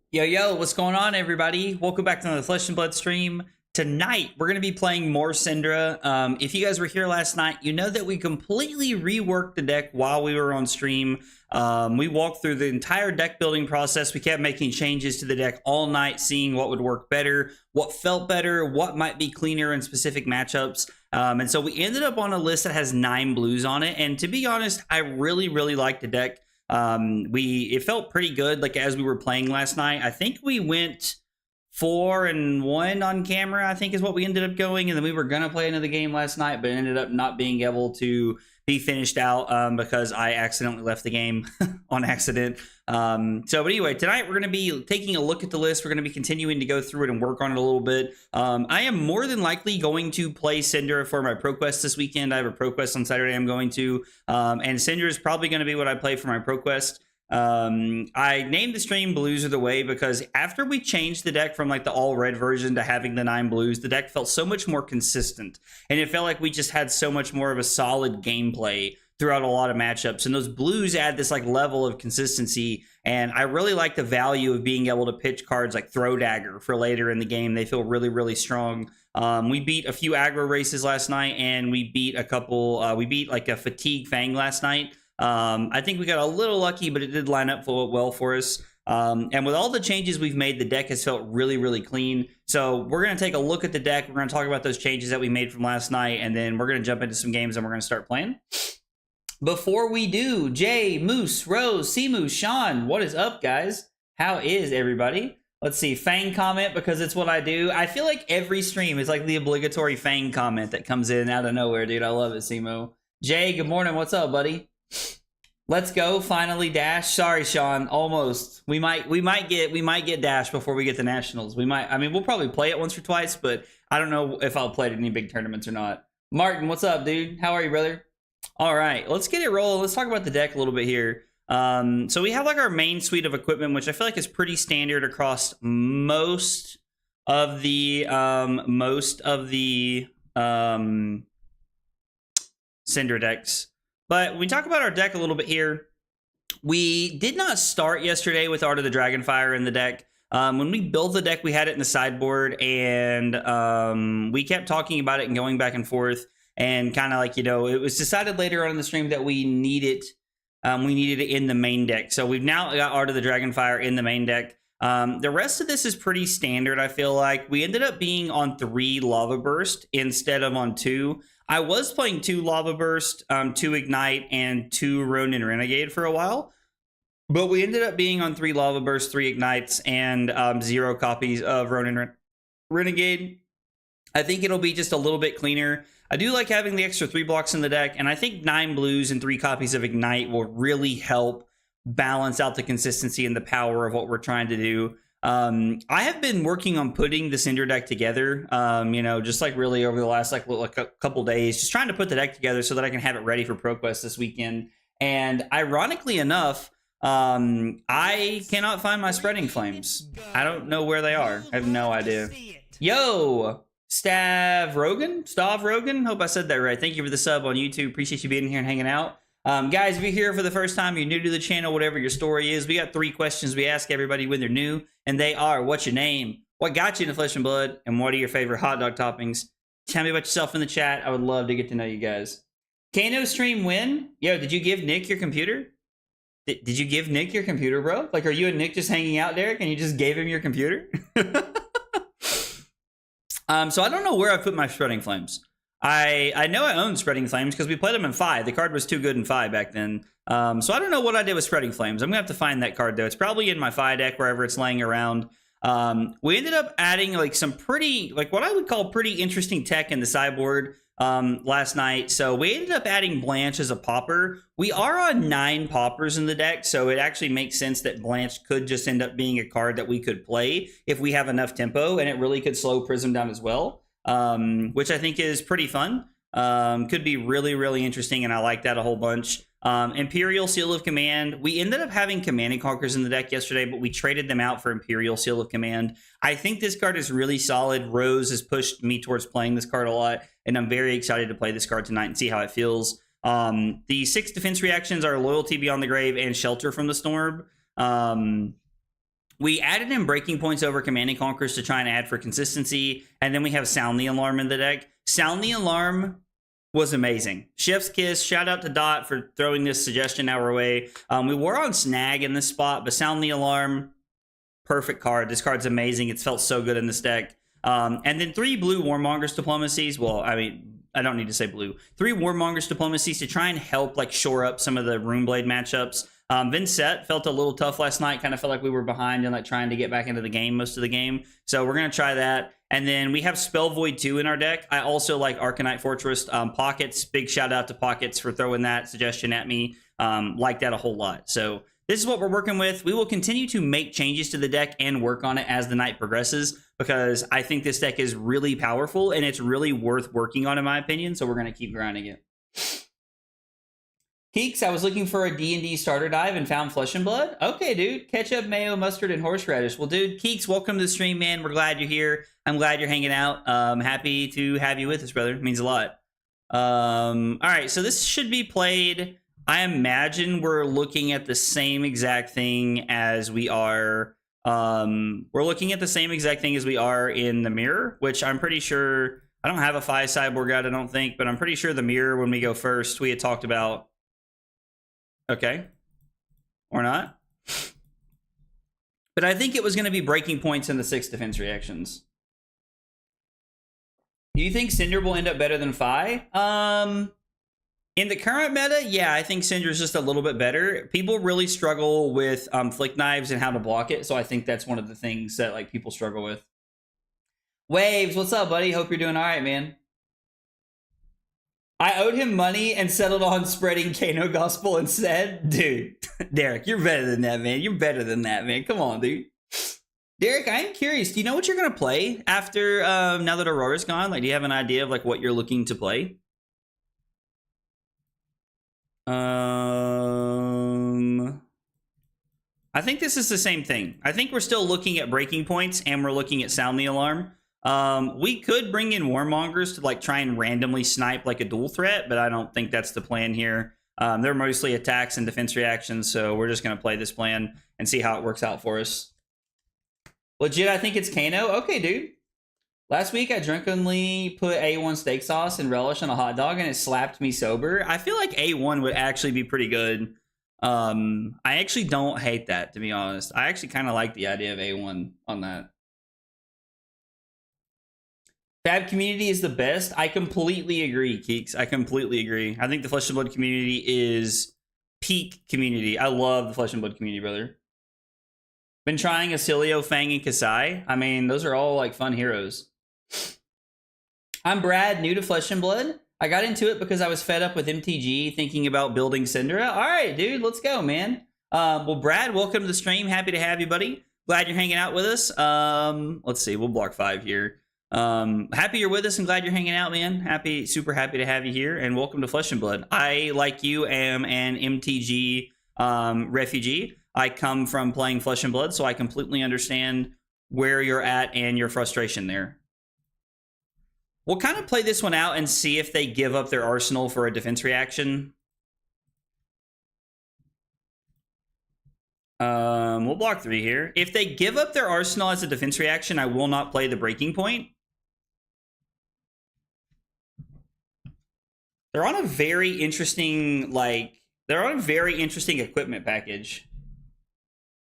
Yo, what's going on, everybody? Welcome back to another Flesh and Blood stream. Tonight, we're going to be playing more Syndra. If you guys were here last night, you know that we completely reworked the deck while we were on stream. We walked through the entire deck building process. We kept making changes to the deck all night, seeing what would work better, what felt better, what might be cleaner in specific matchups. And so we ended up on a list that has 9 blues on it. And to be honest, I really like the deck. It felt pretty good, like as we were playing last night. I think we went 4-1 on camera, I think is what we ended up going, and then we were gonna play another game last night, but ended up not being able to be finished out because I accidentally left the game on accident. But anyway, tonight we're going to be taking a look at the list. We're going to be continuing to go through it and work on it a little bit. I am more than likely going to play Syndra for my ProQuest this weekend. I have a ProQuest on Saturday I'm going to, and Syndra is probably going to be what I play for my ProQuest. I named the stream Blues Are the Way because after we changed the deck from like the all red version to having the 9 blues, the deck felt so much more consistent, and it felt like we just had so much more of a solid gameplay throughout a lot of matchups. And those blues add this like level of consistency, and I really like the value of being able to pitch cards like Throw Dagger for later in the game. They feel really strong. We beat a few aggro races last night, and we beat a couple. We beat like a Fatigue Fang last night. I think we got a little lucky, but it did line up well for us. And with all the changes we've made, the deck has felt really clean. So we're going to take a look at the deck. We're going to talk about those changes that we made from last night, and then we're going to jump into some games and we're going to start playing. Before we do, Jay, Moose, Rose, Simu, Sean, what is up, guys? How is everybody? Let's see, Fang comment, because it's what I do. I feel like every stream is like the obligatory Fang comment that comes in out of nowhere, dude. I love it, Simu. Jay, good morning. What's up, buddy? Let's go. Finally, Dash. Sorry, Sean. Almost. We might get Dash before we get the Nationals. We might. I mean, we'll probably play it once or twice, but I don't know if I'll play it in any big tournaments or not. Martin, what's up, dude? How are you, brother? All right, let's get it rolling. Let's talk about the deck a little bit here. So we have like our main suite of equipment, which I feel like is pretty standard across most of the Syndra decks. But when we talk about our deck a little bit here, we did not start yesterday with Art of the Dragonfire in the deck. When we built the deck, we had it in the sideboard, and we kept talking about it and going back and forth, and kind of like, you know, it was decided later on in the stream that we need it in the main deck. So we've now got Art of the Dragonfire in the main deck. The rest of this is pretty standard, I feel like. We ended up being on 3 Lava Burst instead of on 2. I was playing 2 Lava Burst, 2 Ignite, and 2 Ronin Renegade for a while. But we ended up being on 3 Lava Burst, 3 Ignites, and 0 copies of Ronin Renegade. I think it'll be just a little bit cleaner. I do like having the extra 3 blocks in the deck, and I think 9 blues and 3 copies of Ignite will really help balance out the consistency and the power of what we're trying to do. I have been working on putting the Syndra deck together, you know, just like really over the last like a couple days, just trying to put the deck together so that I can have it ready for ProQuest this weekend. And ironically enough, I cannot find my Spreading Flames. I don't know where they are. I have no idea. Yo, Stav Rogan. Hope I said that right. Thank you for the sub on YouTube. Appreciate you being here and hanging out. Guys, if you're here for the first time, you're new to the channel, whatever your story is, we got 3 questions we ask everybody when they're new, and they are, what's your name? What got you into Flesh and Blood? And what are your favorite hot dog toppings? Tell me about yourself in the chat. I would love to get to know you guys. Kano stream win? Yo, did you give Nick your computer? Did you give Nick your computer, bro? Like, are you and Nick just hanging out, Derek, and you just gave him your computer? So I don't know where I put my Spreading Flames. I know I own Spreading Flames because we played them in 5. The card was too good in 5 back then. So I don't know what I did with Spreading Flames. I'm going to have to find that card, though. It's probably in my 5 deck, wherever it's laying around. We ended up adding like some pretty, like what I would call pretty interesting tech in the sideboard last night. So we ended up adding Blanche as a popper. We are on 9 poppers in the deck, so it actually makes sense that Blanche could just end up being a card that we could play if we have enough tempo, and it really could slow Prism down as well. Which I think is pretty fun. Could be really interesting, and I like that a whole bunch. Imperial Seal of Command. We ended up having Command and Conquers in the deck yesterday, but we traded them out for Imperial Seal of Command. I think this card is really solid. Rose has pushed me towards playing this card a lot, and I'm very excited to play this card tonight and see how it feels. The 6 defense reactions are Loyalty Beyond the Grave and Shelter from the Storm. We added in breaking points over command and conquers to try and add for consistency. And then we have Sound the Alarm in the deck. Sound the Alarm was amazing. Chef's Kiss, shout out to Dot for throwing this suggestion our way. We were on Snag in this spot, but Sound the Alarm, perfect card. This card's amazing. It's felt so good in this deck. And then 3 blue Warmonger's Diplomacies. Well, I mean, I don't need to say blue. 3 Warmonger's Diplomacies to try and help like shore up some of the Runeblade matchups. Vincent felt a little tough last night. Kind of felt like we were behind and like trying to get back into the game most of the game. So we're going to try that. And then we have Spell Void 2 in our deck. I also like Arcanite Fortress. Pockets, big shout out to Pockets for throwing that suggestion at me. Like that a whole lot. So this is what we're working with. We will continue to make changes to the deck and work on it as the night progresses, because I think this deck is really powerful and it's really worth working on in my opinion. So we're going to keep grinding it. Keeks, I was looking for a D&D starter dive and found Flesh and Blood. Okay, dude. Ketchup, mayo, mustard, and horseradish. Well, dude, Keeks, welcome to the stream, man. We're glad you're here. I'm glad you're hanging out. Happy to have you with us, brother. It means a lot. All right, so this should be played. I imagine we're looking at the same exact thing as we are. We're looking at the same exact thing as we are in the mirror, which I'm pretty sure. I don't have a 5 sideboard guide, I don't think, but I'm pretty sure the mirror, when we go first, we had talked about. Okay. Or not. But I think it was going to be breaking points in the 6 defense reactions. Do you think Cinder will end up better than Fi? In the current meta, yeah, I think Cinder's just a little bit better. People really struggle with Flick Knives and how to block it, so I think that's one of the things that like people struggle with. Waves, what's up, buddy? Hope you're doing all right, man. I owed him money and settled on spreading Kano Gospel instead. Dude, Derek, you're better than that, man. You're better than that, man. Come on, dude. Derek, I am curious. Do you know what you're going to play after, now that Aurora's gone? Like, do you have an idea of, like, what you're looking to play? I think this is the same thing. I think we're still looking at breaking points and we're looking at Sound the Alarm. We could bring in Warmongers to like try and randomly snipe like a dual threat, but I don't think that's the plan here. They're mostly attacks and defense reactions, so we're just going to play this plan and see how it works out for us. Legit, I think it's Kano. Okay, dude. Last week, I drunkenly put A1 steak sauce and relish on a hot dog, and it slapped me sober. I feel like A1 would actually be pretty good. I actually don't hate that, to be honest. I actually kind of like the idea of A1 on that. Fab community is the best. I completely agree, Keeks. I completely agree. I think the Flesh and Blood community is peak community. I love the Flesh and Blood community, brother. Been trying Acilio, Fang, and Kasai. I mean, those are all like fun heroes. I'm Brad, new to Flesh and Blood. I got into it because I was fed up with MTG, thinking about building Syndra. All right, dude, let's go, man. Well, Brad, welcome to the stream. Happy to have you, buddy. Glad you're hanging out with us. Let's see, we'll block 5 here. Happy you're with us and glad you're hanging out, man. Super happy to have you here, and welcome to Flesh and Blood. I, like you, am an MTG refugee. I come from playing Flesh and Blood, so I completely understand where you're at and your frustration there. We'll kind of play this one out and see if they give up their arsenal for a defense reaction. We'll block 3 here. If they give up their arsenal as a defense reaction, I will not play the breaking point. They're on a very interesting, equipment package.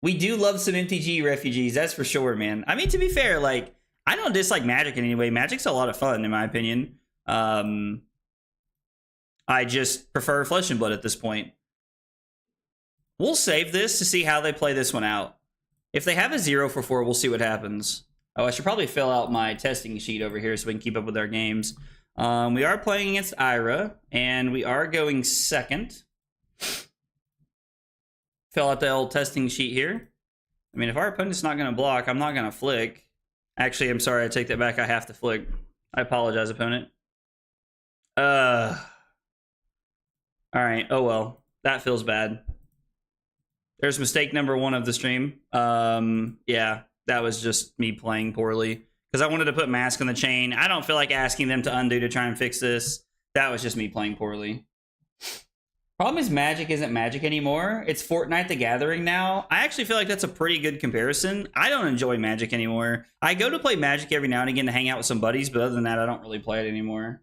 We do love some MTG refugees, that's for sure, man. I mean, to be fair, like, I don't dislike Magic in any way. Magic's a lot of fun, in my opinion. I just prefer Flesh and Blood at this point. We'll save this to see how they play this one out. If they have a 0 for 4, we'll see what happens. Oh, I should probably fill out my testing sheet over here so we can keep up with our games. We are playing against Ira, and we are going second. Fill out the old testing sheet here. I mean, if our opponent's not going to block, I'm not going to flick. Actually, I'm sorry, I take that back. I have to flick. I apologize, opponent. All right, oh well. That feels bad. There's mistake number 1 of the stream. Yeah, that was just me playing poorly. Because I wanted to put mask on the chain. I don't feel like asking them to undo to try and fix this. That was just me playing poorly. Problem is Magic isn't Magic anymore. It's Fortnite the Gathering now. I actually feel like that's a pretty good comparison. I don't enjoy Magic anymore. I go to play Magic every now and again to hang out with some buddies, but other than that, I don't really play it anymore.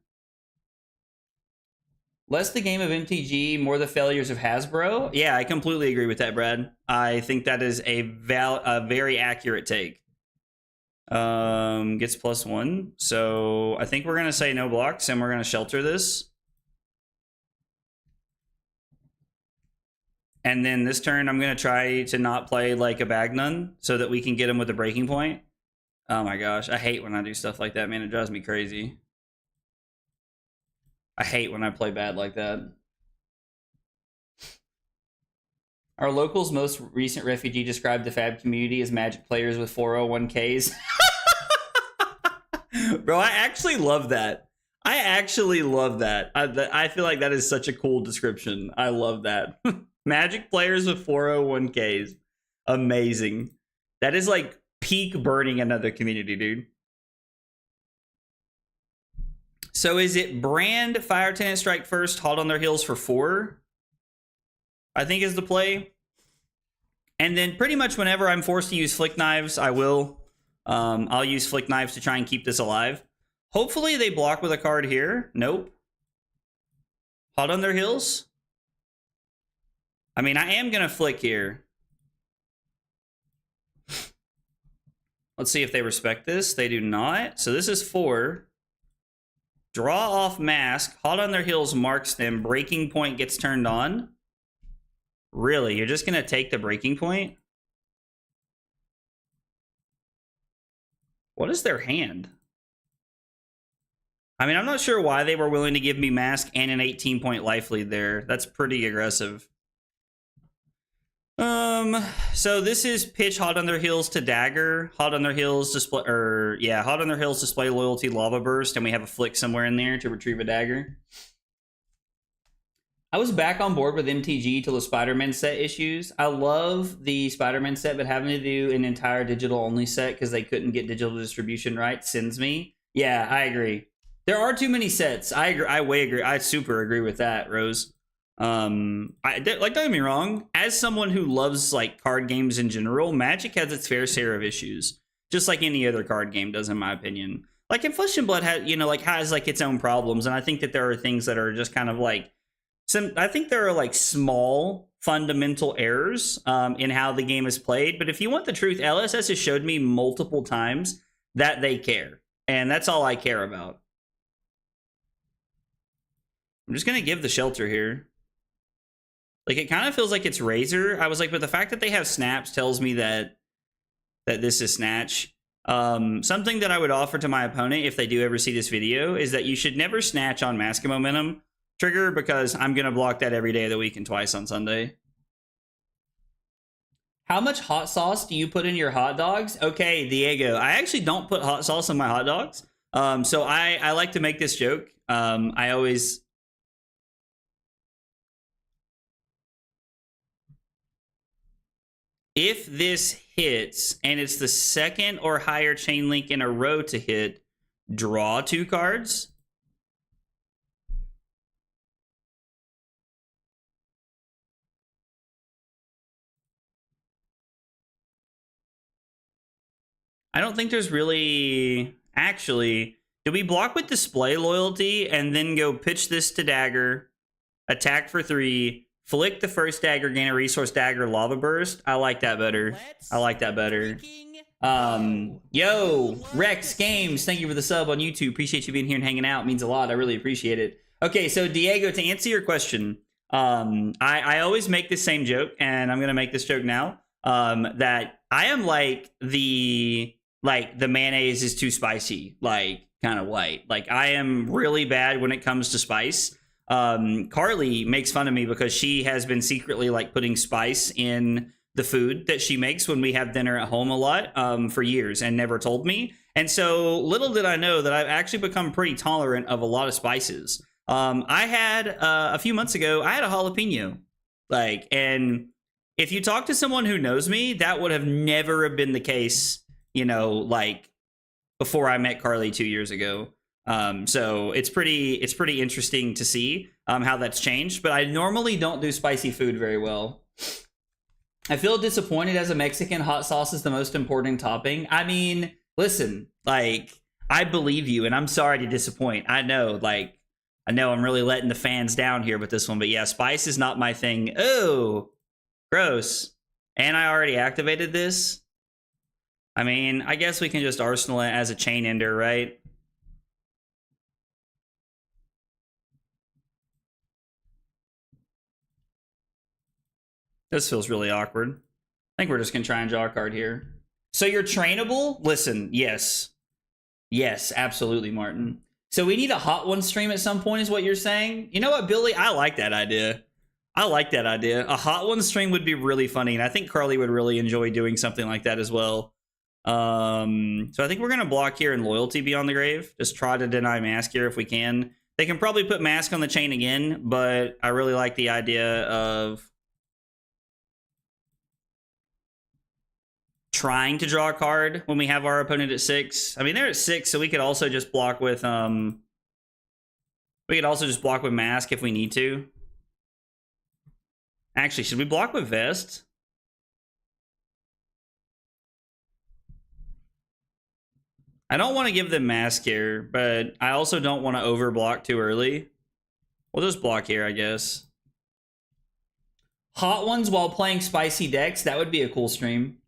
Less the game of MTG, more the failures of Hasbro. Yeah, I completely agree with that, Brad. I think that is a very accurate take. Gets +1. So I think we're going to say no blocks, and we're going to shelter this. And then this turn, I'm going to try to not play like a Bagnun so that we can get him with a breaking point. Oh my gosh, I hate when I do stuff like that, man. It drives me crazy. I hate when I play bad like that. Our local's most recent refugee described the Fab community as Magic players with 401ks. Bro, I actually love that. I actually love that. I feel like that is such a cool description. I love that. Magic players with 401ks. Amazing. That is like peak burning another community, dude. So is it brand Fire Tenant Strike first, hot on their heels for 4? I think is the play. And then pretty much whenever I'm forced to use Flick Knives, I will. I'll use Flick Knives to try and keep this alive. Hopefully they block with a card here. Nope. Hot on their heels. I mean, I am going to flick here. Let's see if they respect this. They do not. So this is 4. Draw off mask. Hot on their heels marks them. Breaking point gets turned on. Really? You're just going to take the breaking point? What is their hand? I mean, I'm not sure why they were willing to give me mask and an 18-point life lead there. That's pretty aggressive. So this is pitch hot on their heels to dagger, hot on their heels display, hot on their heels display loyalty lava burst, and we have a flick somewhere in there to retrieve a dagger. I was back on board with MTG till the Spider-Man set issues. I love the Spider-Man set, but having to do an entire digital only set because they couldn't get digital distribution right sends me. Yeah, I agree. There are too many sets. I agree. I way agree. I super agree with that, Rose. Don't get me wrong, as someone who loves like card games in general, Magic has its fair share of issues, just like any other card game does, in my opinion. Like Flesh and Blood has like its own problems, and I think that there are things that are just kind of like I think there are like small fundamental errors in how the game is played. But if you want the truth, LSS has showed me multiple times that they care, and that's all I care about. I'm just gonna give the shelter here. Like, it kind of feels like it's Razor. I was like, but the fact that they have snaps tells me that this is Snatch. Something that I would offer to my opponent if they do ever see this video is that you should never snatch on Mask of Momentum trigger, because I'm going to block that every day of the week and twice on Sunday. How much hot sauce do you put in your hot dogs? Okay, Diego, I actually don't put hot sauce in my hot dogs. So I like to make this joke. I always... If this hits, and it's the second or higher chain link in a row to hit, draw 2 cards. I don't think there's really... Actually, do we block with display loyalty and then go pitch this to dagger, attack for 3... Flick the first dagger, gain a resource dagger, lava burst? I like that better. I like that better. Yo, Rex Games, thank you for the sub on YouTube. Appreciate you being here and hanging out. It means a lot. I really appreciate it. Okay, so Diego, to answer your question, I always make the same joke, and I'm gonna make this joke now. That I am like the mayonnaise is too spicy, like kind of white. Like, I am really bad when it comes to spice. Carly makes fun of me because she has been secretly like putting spice in the food that she makes when we have dinner at home a lot for years and never told me. And so little did I know that I've actually become pretty tolerant of a lot of spices. I had a few months ago, I had a jalapeno, and if you talk to someone who knows me, that would have never been the case, before I met Carly 2 years ago. So it's pretty interesting to see how that's changed. But I normally don't do spicy food very well. I feel disappointed as a Mexican. Hot sauce is the most important topping. I mean, listen, like, I believe you, and I'm sorry to disappoint. I know I'm really letting the fans down here with this one, but yeah, spice is not my thing. Oh, gross. And I already activated this. I mean, I guess we can just arsenal it as a chain ender, right? This feels really awkward. I think we're just going to try and draw a card here. So you're trainable? Listen, yes. Yes, absolutely, Martin. So we need a Hot One stream at some point is what you're saying? You know what, Billy? I like that idea. I like that idea. A Hot One stream would be really funny, and I think Carly would really enjoy doing something like that as well. So I think we're going to block here and Loyalty Beyond the Grave. Just try to deny Mask here if we can. They can probably put Mask on the chain again, but I really like the idea of trying to draw a card when we have our opponent at 6. I mean, they're at 6, so we could also just block with Mask if we need to. Actually, should we block with Vest? I don't want to give them Mask here, but I also don't want to overblock too early. We'll just block here, I guess. Hot Ones while playing spicy decks, that would be a cool stream.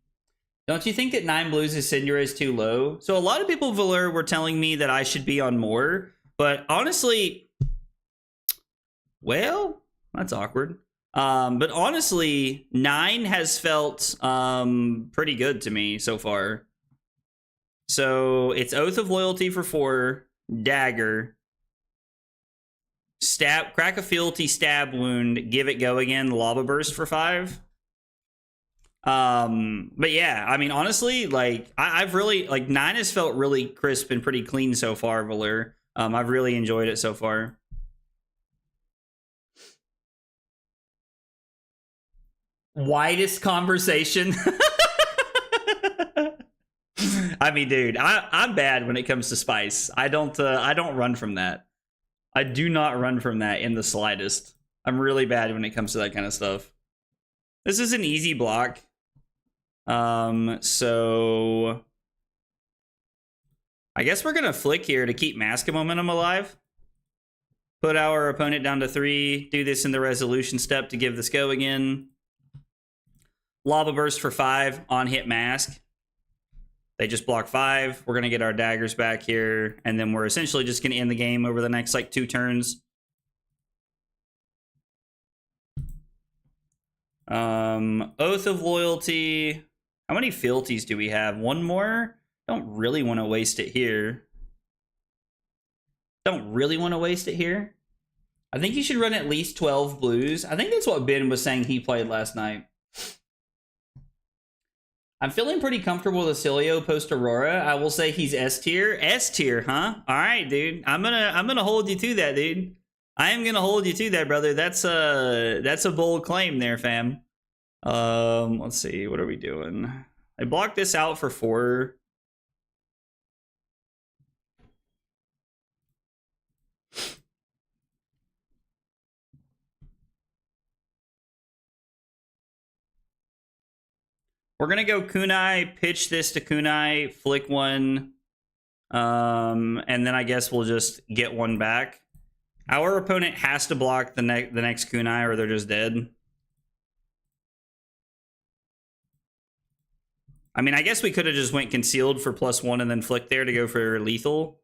Don't you think that 9 blues is Syndra is too low? So a lot of people, Valor, were telling me that I should be on more, but honestly, well, that's awkward. But honestly, 9 has felt pretty good to me so far. So it's Oath of Loyalty for 4, Dagger, Stab, Crack of Fealty, Stab Wound, Give It Go Again, Lava Burst for 5. But yeah, I mean, honestly, like, I've really, like, 9 has felt really crisp and pretty clean so far, Valor. I've really enjoyed it so far. Widest conversation. I mean, dude, I'm bad when it comes to spice. I don't run from that. I do not run from that in the slightest. I'm really bad when it comes to that kind of stuff. This is an easy block. So I guess we're gonna flick here to keep Mask of Momentum alive. Put our opponent down to 3. Do this in the resolution step to give this go again. Lava Burst for 5 on hit Mask. They just block 5. We're going to get our daggers back here. And then we're essentially just going to end the game over the next, like, 2 turns. Oath of Loyalty. How many fealties do we have? 1 more? Don't really want to waste it here. Don't really want to waste it here. I think you should run at least 12 blues. I think that's what Ben was saying he played last night. I'm feeling pretty comfortable with Acilio post Aurora. I will say he's S tier. S tier, huh? All right, dude. I'm gonna hold you to that, dude. I am gonna hold you to that, brother. That's a bold claim there, fam. Let's see. What are we doing? I blocked this out for 4. We're going to go Kunai, pitch this to Kunai, flick 1, and then I guess we'll just get 1 back. Our opponent has to block the next Kunai or they're just dead. I mean, I guess we could have just went Concealed for +1 and then flicked there to go for Lethal,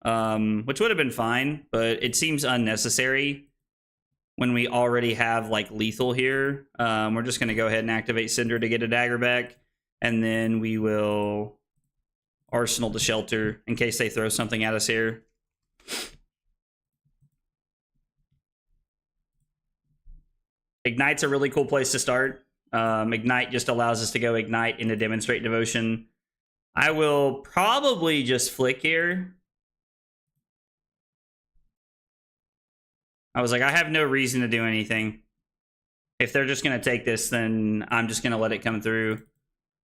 which would have been fine, but it seems unnecessary when we already have, like, Lethal here. We're just going to go ahead and activate Cinder to get a dagger back. And then we will Arsenal to Shelter in case they throw something at us here. Ignite's a really cool place to start. Ignite just allows us to go Ignite into Demonstrate Devotion. I will probably just flick here. I was like, I have no reason to do anything. If they're just going to take this, then I'm just going to let it come through.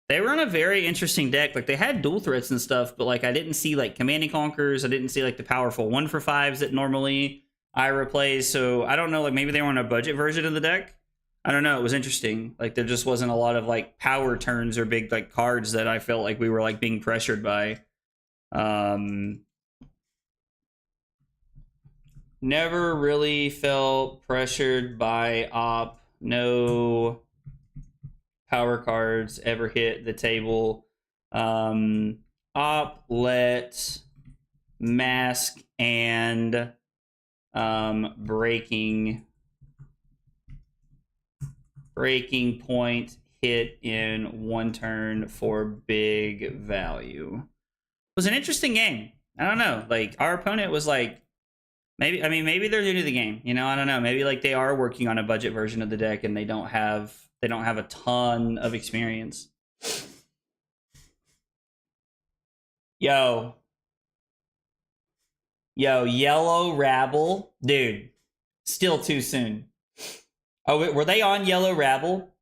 They were on a very interesting deck. Like, they had dual threats and stuff, but like I didn't see like Command and Conquers. I didn't see like the powerful 1-for-5s that normally Ira plays. So I don't know, like maybe they were on a budget version of the deck. I don't know. It was interesting. Like, there just wasn't a lot of like power turns or big like cards that I felt like we were like being pressured by. Never really felt pressured by op. No power cards ever hit the table. Op, let, mask, and breaking point hit in one turn for big value. It was an interesting game. I don't know. Like, our opponent was like, maybe they're new to the game. You know, I don't know. Maybe like they are working on a budget version of the deck and they don't have a ton of experience. Yo, yellow rabble, dude. Still too soon. Oh, were they on yellow rabble?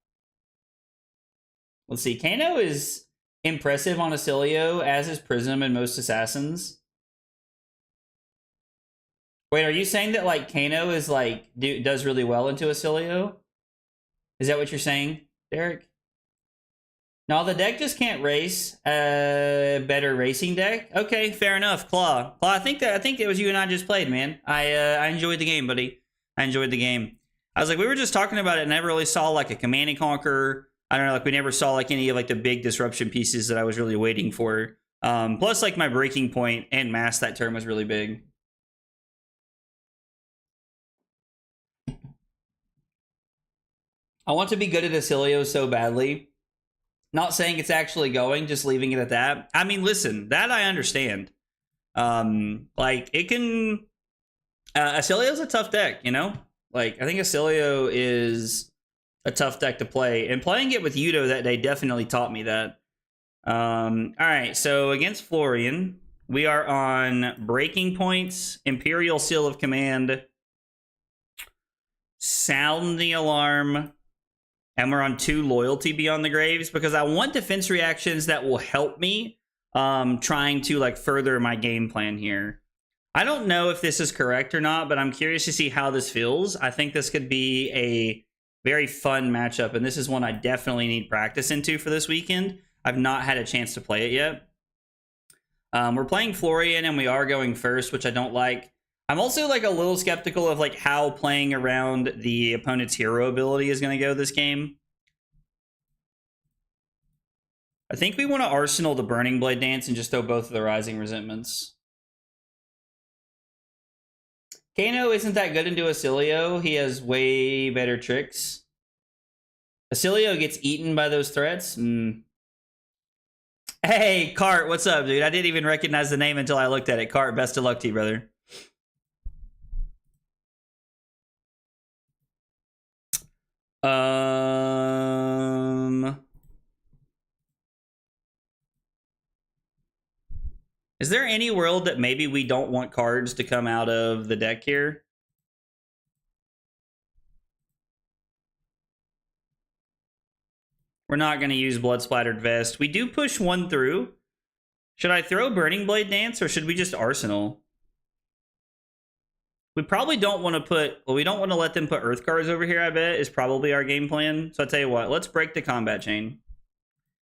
Let's see. Kano is impressive on Acilio, as is Prism and most assassins. Wait, are you saying that like Kano is like does really well into Acilio? Is that what you're saying, Derek? No, the deck just can't race. Better racing deck. Okay, fair enough. Claw. I think it was you and I just played, man. I enjoyed the game, buddy. I enjoyed the game. I was like, we were just talking about it and never really saw like a Command and Conquer. I don't know, like we never saw like any of like the big disruption pieces that I was really waiting for. Plus like my breaking point and mass that turn was really big. I want to be good at Acilio so badly. Not saying it's actually going, just leaving it at that. I mean, listen, that I understand. Like, it can... Acilio's a tough deck, you know? Like, I think Acilio is a tough deck to play. And playing it with Yudo that day definitely taught me that. Alright, so against Florian, we are on Breaking Points, Imperial Seal of Command, Sound the Alarm, and we're on 2 Loyalty Beyond the Graves because I want defense reactions that will help me trying to like further my game plan here. I don't know if this is correct or not, but I'm curious to see how this feels. I think this could be a very fun matchup, and this is one I definitely need practice into for this weekend. I've not had a chance to play it yet. We're playing Florian, and we are going first, which I don't like. I'm also like a little skeptical of like how playing around the opponent's hero ability is going to go this game. I think we want to Arsenal the Burning Blade Dance and just throw both of the Rising Resentments. Kano isn't that good into Acilio. He has way better tricks. Acilio gets eaten by those threats. Hey, Cart, what's up, dude? I didn't even recognize the name until I looked at it. Cart, best of luck to you, brother. Is there any world that maybe we don't want cards to come out of the deck here? We're not going to use Blood Splattered Vest. We do push 1 through. Should I throw Burning Blade Dance or should we just Arsenal? We probably don't want to put... Well, we don't want to let them put Earth cards over here, I bet, is probably our game plan. So I'll tell you what. Let's break the combat chain.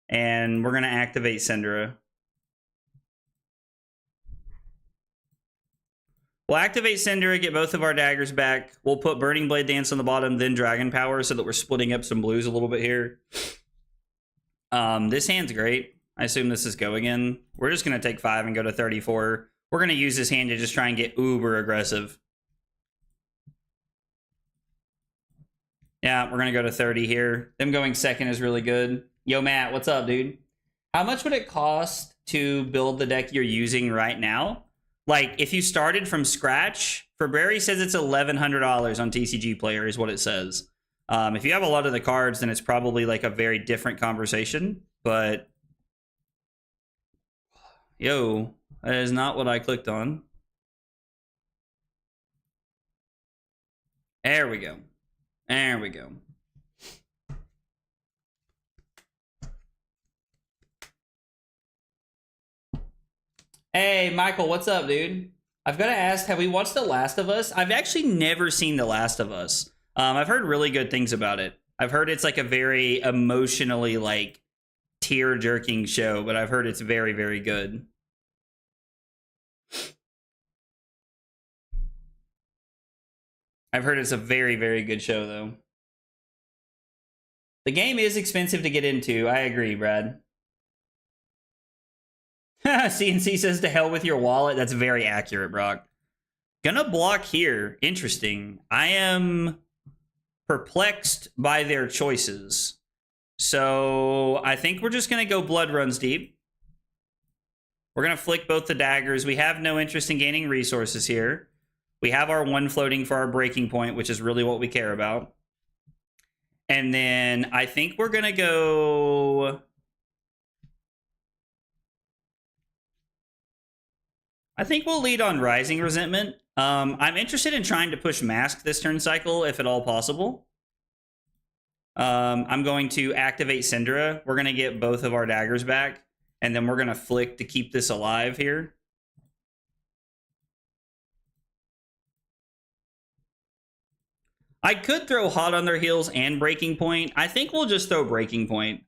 And we're going to activate Syndra. We'll activate Syndra, get both of our daggers back. We'll put Burning Blade Dance on the bottom, then Dragon Power, so that we're splitting up some blues a little bit here. This hand's great. I assume this is go again. We're just going to take 5 and go to 34. We're going to use this hand to just try and get uber aggressive. Yeah, we're going to go to 30 here. Them going second is really good. Yo, Matt, what's up, dude? How much would it cost to build the deck you're using right now? Like, if you started from scratch, for Barry says it's $1,100 on TCG Player is what it says. If you have a lot of the cards, then it's probably like a very different conversation. But, yo, that is not what I clicked on. There we go. There we go. Hey, Michael, what's up, dude? I've got to ask, have we watched The Last of Us? I've actually never seen The Last of Us. I've heard really good things about it. I've heard it's like a very emotionally like tear-jerking show, but I've heard it's very, very good. I've heard it's a very, very good show, though. The game is expensive to get into. I agree, Brad. CNC says to hell with your wallet. That's very accurate, Brock. Gonna block here. Interesting. I am perplexed by their choices. So I think we're just gonna go Blood Runs Deep. We're gonna flick both the daggers. We have no interest in gaining resources here. We have our one floating for our breaking point, which is really what we care about. And then I think we're gonna go... I think we'll lead on Rising Resentment. I'm interested in trying to push Mask this turn cycle, if at all possible. I'm going to activate Syndra. We're going to get both of our daggers back, and then we're going to flick to keep this alive here. I could throw Hot on their heels and Breaking Point. I think we'll just throw Breaking Point.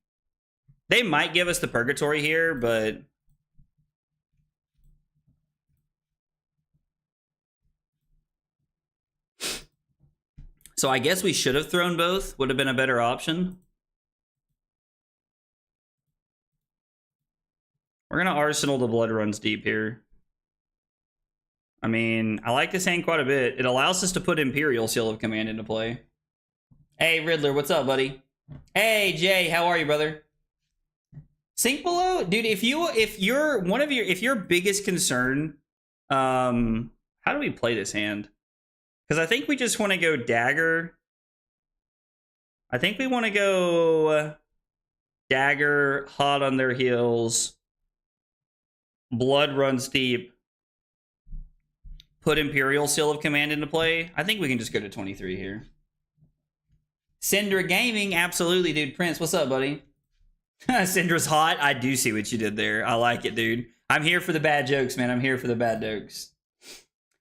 They might give us the Purgatory here, but... So I guess we should have thrown both. Would have been a better option. We're going to Arsenal the Blood Runs Deep here. I mean, I like this hand quite a bit. It allows us to put Imperial Seal of Command into play. Hey, Riddler, what's up, buddy? Hey, Jay, how are you, brother? Sink below? Dude, if your biggest concern, how do we play this hand? Because I think we just want to go dagger. I think we want to go dagger, Hot on their heels, Blood Runs Deep, put Imperial Seal of Command into play. I think we can just go to 23 here. Syndra Gaming, absolutely, dude. Prince, what's up, buddy? Syndra's hot. I do see what you did there. I like it, dude. I'm here for the bad jokes, man. I'm here for the bad jokes.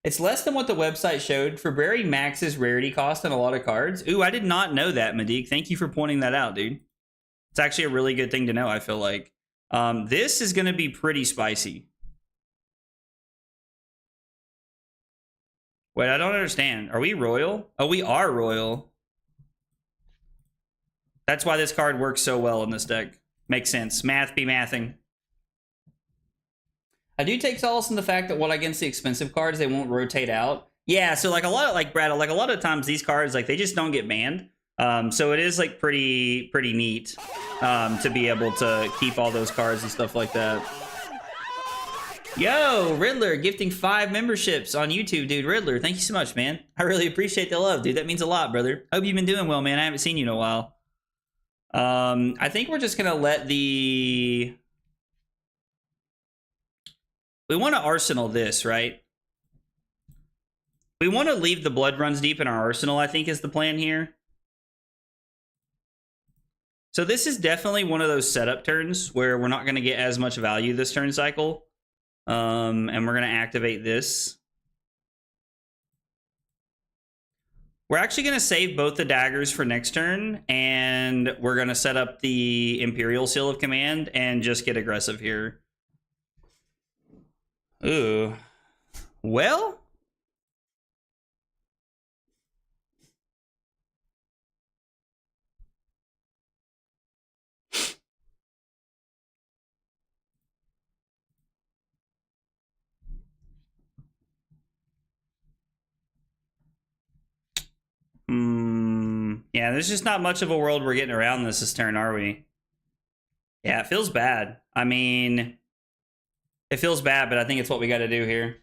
It's less than what the website showed for very max's rarity cost on a lot of cards. Ooh, I did not know that, Madik. Thank you for pointing that out, dude. It's actually a really good thing to know, I feel like. This is going to be pretty spicy. Wait, I don't understand. Are we royal? Oh, we are royal. That's why this card works so well in this deck. Makes sense. Math be mathing. I do take solace in the fact that what against the expensive cards, they won't rotate out. Yeah, so like a lot of like Brad, like a lot of times these cards, like they just don't get banned. So it is like pretty neat to be able to keep all those cards and stuff like that. Yo, Riddler gifting 5 memberships on YouTube, dude. Riddler, thank you so much, man. I really appreciate the love, dude. That means a lot, brother. Hope you've been doing well, man. I haven't seen you in a while. I think we're just gonna let the... We want to Arsenal this, right? We want to leave the Blood Runs Deep in our Arsenal, I think is the plan here. So this is definitely one of those setup turns where we're not going to get as much value this turn cycle. And we're going to activate this. We're actually going to save both the daggers for next turn, and we're going to set up the Imperial Seal of Command and just get aggressive here. Ooh. Well... Yeah, there's just not much of a world we're getting around this turn, are we? Yeah, it feels bad. I mean, it feels bad, but I think it's what we got to do here.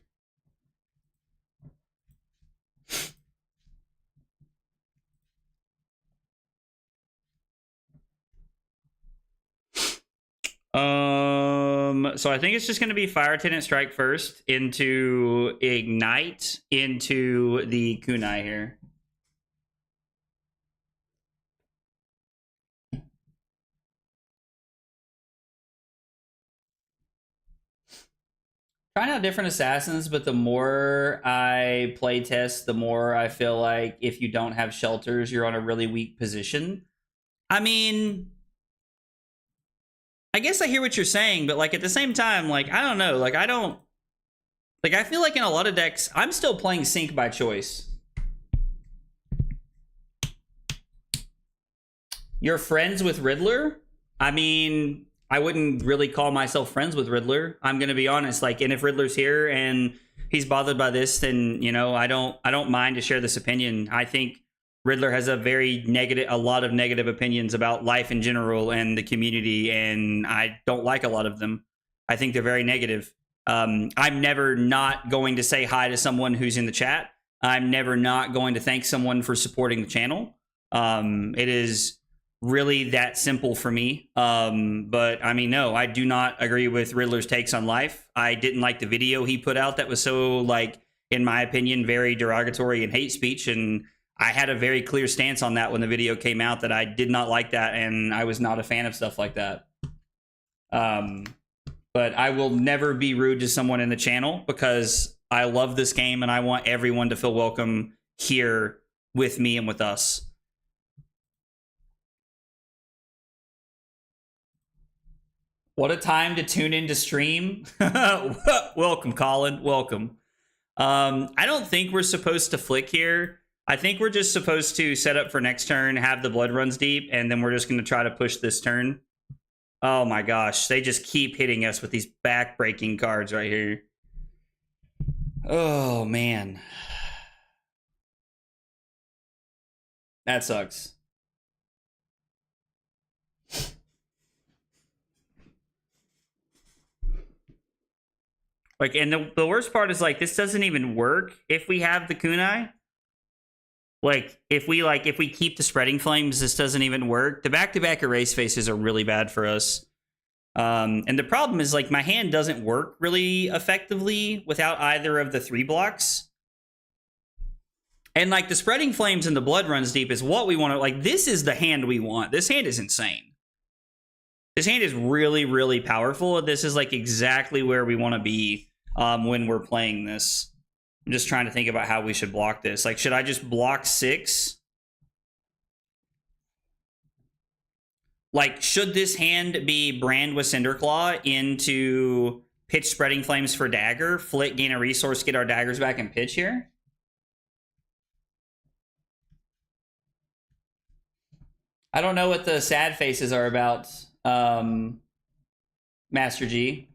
So I think it's just going to be Fire Tenant Strike first into Ignite into the Kunai here. trying out different assassins, but the more I play test, the more I feel like if you don't have shelters, you're on a really weak position. I mean, I guess I hear what you're saying, but like at the same time, like I don't know, like I feel like in a lot of decks, I'm still playing sync by choice. You're friends with Riddler? I mean, I wouldn't really call myself friends with Riddler. I'm gonna be honest. Like, and if Riddler's here and he's bothered by this, then you know, I don't mind to share this opinion. I think Riddler has a lot of negative opinions about life in general and the community, and I don't like a lot of them. I think they're very negative. I'm never not going to say hi to someone who's in the chat. I'm never not going to thank someone for supporting the channel. It is really that simple for me. But I mean, no, I do not agree with Riddler's takes on life. I didn't like the video he put out that was so, like, in my opinion, very derogatory and hate speech. And I had a very clear stance on that when the video came out, that I did not like that. And I was not a fan of stuff like that. But I will never be rude to someone in the channel because I love this game and I want everyone to feel welcome here with me and with us. What a time to tune into stream. Welcome, Colin. Welcome. I don't think we're supposed to flick here. I think we're just supposed to set up for next turn, have the blood runs deep, and then we're just going to try to push this turn. Oh my gosh, they just keep hitting us with these back-breaking cards right here. Oh, man. That sucks. Like, and the worst part is, like, this doesn't even work if we have the kunai. Like, if we keep the spreading flames, this doesn't even work. The back-to-back erase faces are really bad for us. And the problem is, like, my hand doesn't work really effectively without either of the 3 blocks. And, like, the spreading flames and the blood runs deep is what we want to, like, this is the hand we want. This hand is insane. This hand is really, really powerful. This is, like, exactly where we want to be when we're playing this. I'm just trying to think about how we should block this. Like, should I just block 6? Like, should this hand be Brand with Cinderclaw into pitch Spreading Flames for dagger, flick, gain a resource, get our daggers back, and pitch here? I don't know what the sad faces are about, Master G.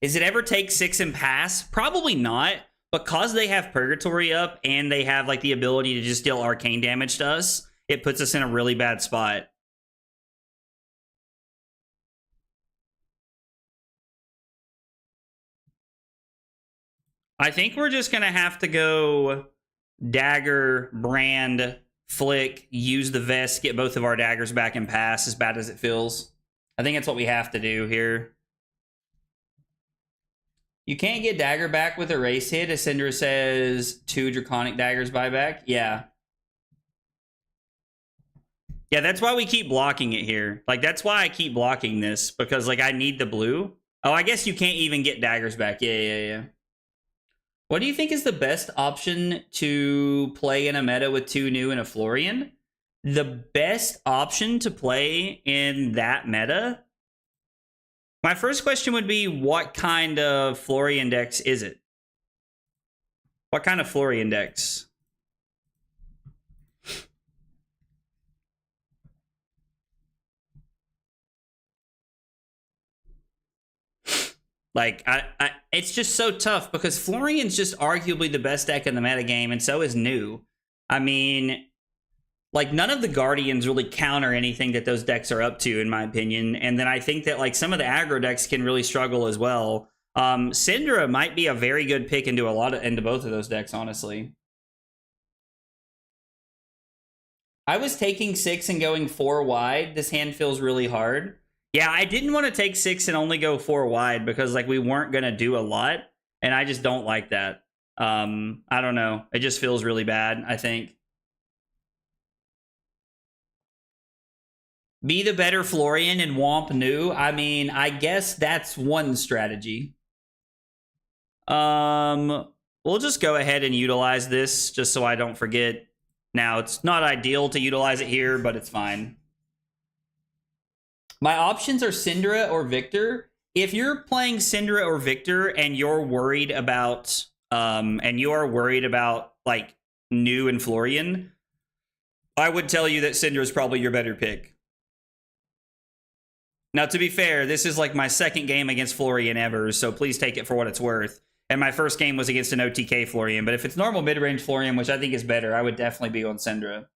Is it ever take 6 and pass? Probably not. Because they have Purgatory up and they have, like, the ability to just deal arcane damage to us, it puts us in a really bad spot. I think we're just going to have to go dagger, brand, flick, use the vest, get both of our daggers back and pass, as bad as it feels. I think that's what we have to do here. You can't get dagger back with a race hit. Ascendra says 2 draconic daggers buyback. Yeah. Yeah, that's why we keep blocking it here. Like, that's why I keep blocking this, because, like, I need the blue. Oh, I guess you can't even get daggers back. Yeah. What do you think is the best option to play in a meta with 2 new and a Florian? The best option to play in that meta? My first question would be, what kind of Florian dex is it? What kind of Florian dex? Like, it's just so tough because Florian's just arguably the best deck in the metagame, and so is New. I mean, like, none of the Guardians really counter anything that those decks are up to, in my opinion. And then I think that, like, some of the aggro decks can really struggle as well. Syndra might be a very good pick into both of those decks, honestly. I was taking 6 and going 4 wide. This hand feels really hard. Yeah, I didn't want to take 6 and only go 4 wide because, like, we weren't going to do a lot. And I just don't like that. I don't know. It just feels really bad, I think. Be the better Florian and Womp New. I mean, I guess that's one strategy. We'll just go ahead and utilize this just so I don't forget. Now, it's not ideal to utilize it here, but it's fine. My options are Syndra or Victor. If you're playing Syndra or Victor and you're worried about like New and Florian, I would tell you that Syndra is probably your better pick. Now, to be fair, this is like my second game against Florian ever, so please take it for what it's worth. And my first game was against an OTK Florian, but if it's normal mid-range Florian, which I think is better, I would definitely be on Syndra.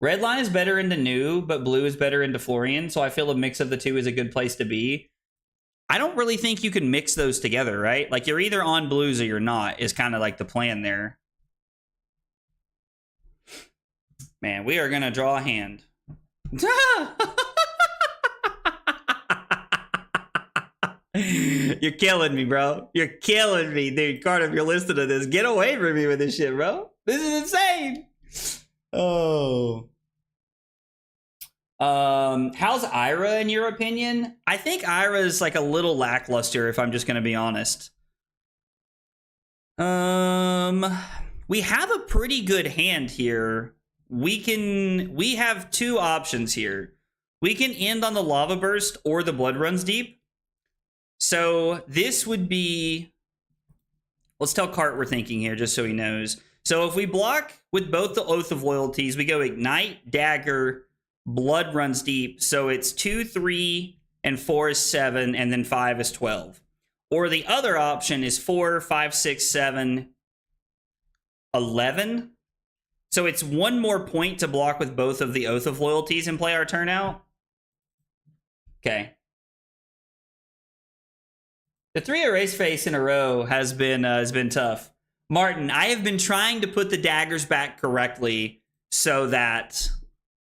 Red line is better into New, but blue is better into Florian, so I feel a mix of the two is a good place to be. I don't really think you can mix those together, right? Like, you're either on blues or you're not, is kind of like the plan there. Man, we are going to draw a hand. You're killing me, bro. You're killing me, dude. Carter, if you're listening to this, get away from me with this shit, bro. This is insane. Oh. How's Ira in your opinion? I think Ira is like a little lackluster, if I'm just going to be honest. We have a pretty good hand here. We have two options here. We can end on the Lava Burst or the Blood Runs Deep. So this would be, let's tell Cart we're thinking here just so he knows. So if we block with both the Oath of Loyalties, we go Ignite, Dagger, Blood Runs Deep. So it's 2, 3, and 4 is 7, and then 5 is 12. Or the other option is 4, 5, 6, 7, 11. So it's one more point to block with both of the Oath of Loyalties and play our turn out. Okay. The 3 erase face in a row has been tough. Martin, I have been trying to put the daggers back correctly so that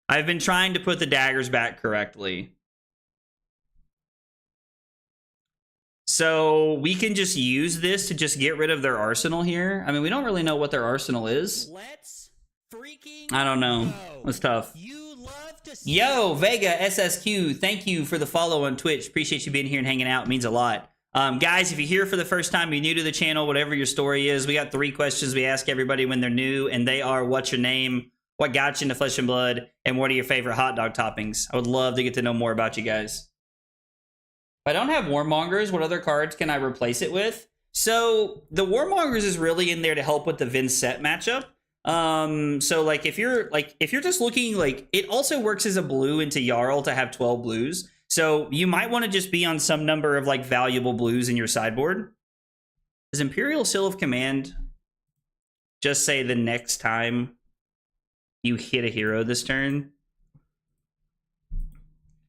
I've been trying to put the daggers back correctly. So we can just use this to just get rid of their arsenal here. I mean, we don't really know what their arsenal is. Let's freaking I don't know. It's tough. You love to see Yo, Vega SSQ, thank you for the follow on Twitch. Appreciate you being here and hanging out. It means a lot. Guys, if you're here for the first time, you're new to the channel, whatever your story is, we got 3 questions we ask everybody when they're new, and they are, what's your name, what got you into Flesh and Blood, and what are your favorite hot dog toppings? I would love to get to know more about you guys. If I don't have Warmongers, what other cards can I replace it with? So the Warmongers is really in there to help with the Vincent matchup. So like if you're just looking, like, it also works as a blue into Jarl to have 12 blues. So you might want to just be on some number of like valuable blues in your sideboard. Does Imperial Seal of Command just say the next time you hit a hero this turn?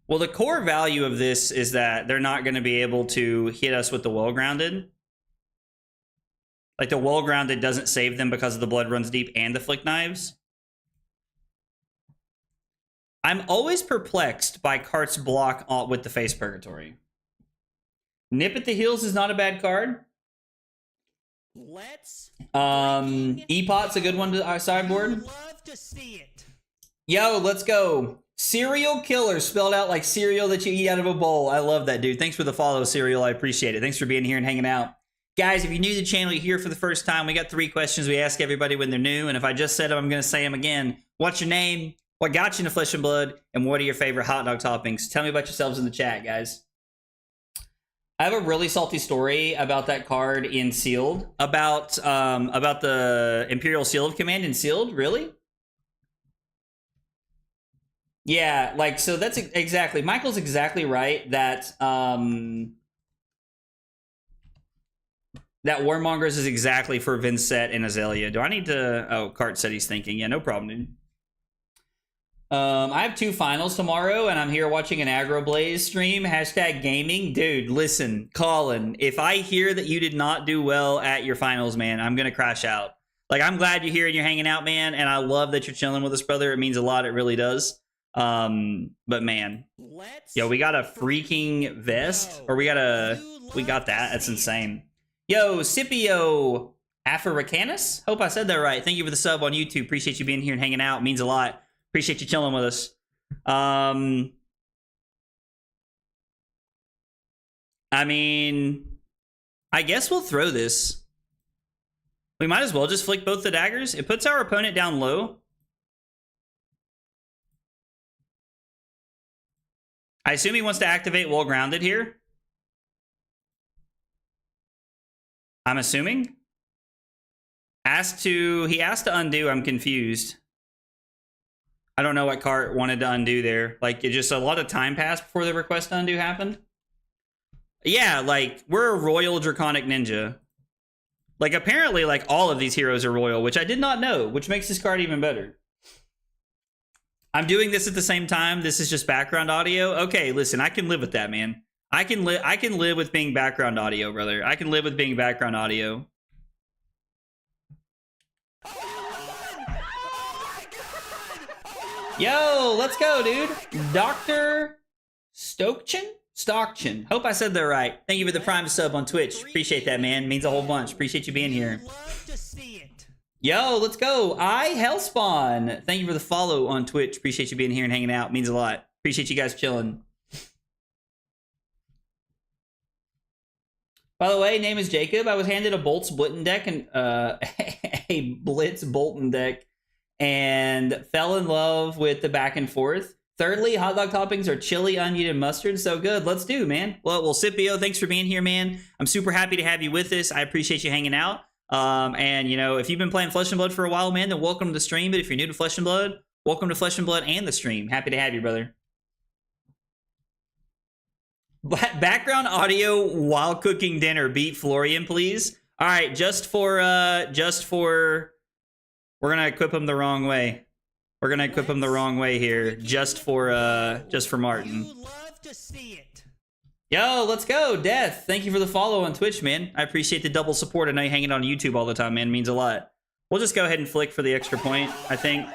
Well, the core value of this is that they're not going to be able to hit us with the Well-Grounded. Like, the Well-Grounded doesn't save them because of the Blood Runs Deep and the Flick Knives. I'm always perplexed by Cart's block with the Face Purgatory. Nip at the Heels is not a bad card. Let's Epot's a good one to our sideboard. love to see it. Yo, let's go. Serial Killer, spelled out like cereal that you eat out of a bowl. I love that, dude. Thanks for the follow, Serial. I appreciate it. Thanks for being here and hanging out. Guys, if you're new to the channel, you're here for the first time, we got 3 questions we ask everybody when they're new. And if I just said them, I'm going to say them again. What's your name? What got you into Flesh and Blood? And what are your favorite hot dog toppings? Tell me about yourselves in the chat, guys. I have a really salty story about that card in Sealed. About the Imperial Seal of Command in Sealed. Really? Yeah, like, so that's exactly, Michael's exactly right that that Warmongers is exactly for Vincent and Azalea. Do I need to, oh, Cart said he's thinking. Yeah, no problem, dude. I have 2 finals tomorrow, and I'm here watching an Aggro Blaze stream. Hashtag gaming. Dude, listen, Colin, if I hear that you did not do well at your finals, man, I'm going to crash out. Like, I'm glad you're here and you're hanging out, man, and I love that you're chilling with us, brother. It means a lot. It really does. But, man. Yo, we got a freaking vest. Or we got that. That's insane. Yo, Scipio Africanus? Hope I said that right. Thank you for the sub on YouTube. Appreciate you being here and hanging out. It means a lot. Appreciate you chilling with us. I mean, I guess we'll throw this. We might as well just flick both the daggers. It puts our opponent down low. I assume he wants to activate while grounded here. I'm assuming. He asked to undo. I'm confused. I don't know what card wanted to undo there. Like, it just a lot of time passed before the request to undo happened. Yeah, like, we're a royal draconic ninja. Like, apparently, like, all of these heroes are royal, which I did not know, which makes this card even better. I'm doing this at the same time. This is just background audio. Okay, listen, I can live with that, man. I can live with being background audio, brother. I can live with being background audio. Yo, let's go, dude. Dr. Stockchin. Hope I said that right. Thank you for the Prime sub on Twitch. Appreciate that, man. Means a whole bunch. Appreciate you being here. Love to see it. Yo, let's go. Hellspawn. Thank you for the follow on Twitch. Appreciate you being here and hanging out. Means a lot. Appreciate you guys chilling. By the way, name is Jacob. I was handed a Boltz Blitten deck and a Blitz Bolton deck and fell in love with the back and forth. Thirdly, hot dog toppings are chili, onion, and mustard. So good. Let's do, man. Well, Scipio, thanks for being here, man. I'm super happy to have you with us. I appreciate you hanging out. And, you know, if you've been playing Flesh and Blood for a while, man, then welcome to the stream. But if you're new to Flesh and Blood, welcome to Flesh and Blood and the stream. Happy to have you, brother. Background audio while cooking dinner. Beat Florian, please. All right, we're gonna equip him the wrong way. We're gonna equip him the wrong way here, just for Martin. You love to see it. Yo, let's go, Death. Thank you for the follow on Twitch, man. I appreciate the double support. I know you hanging on YouTube all the time, man. It means a lot. We'll just go ahead and flick for the extra point, I think.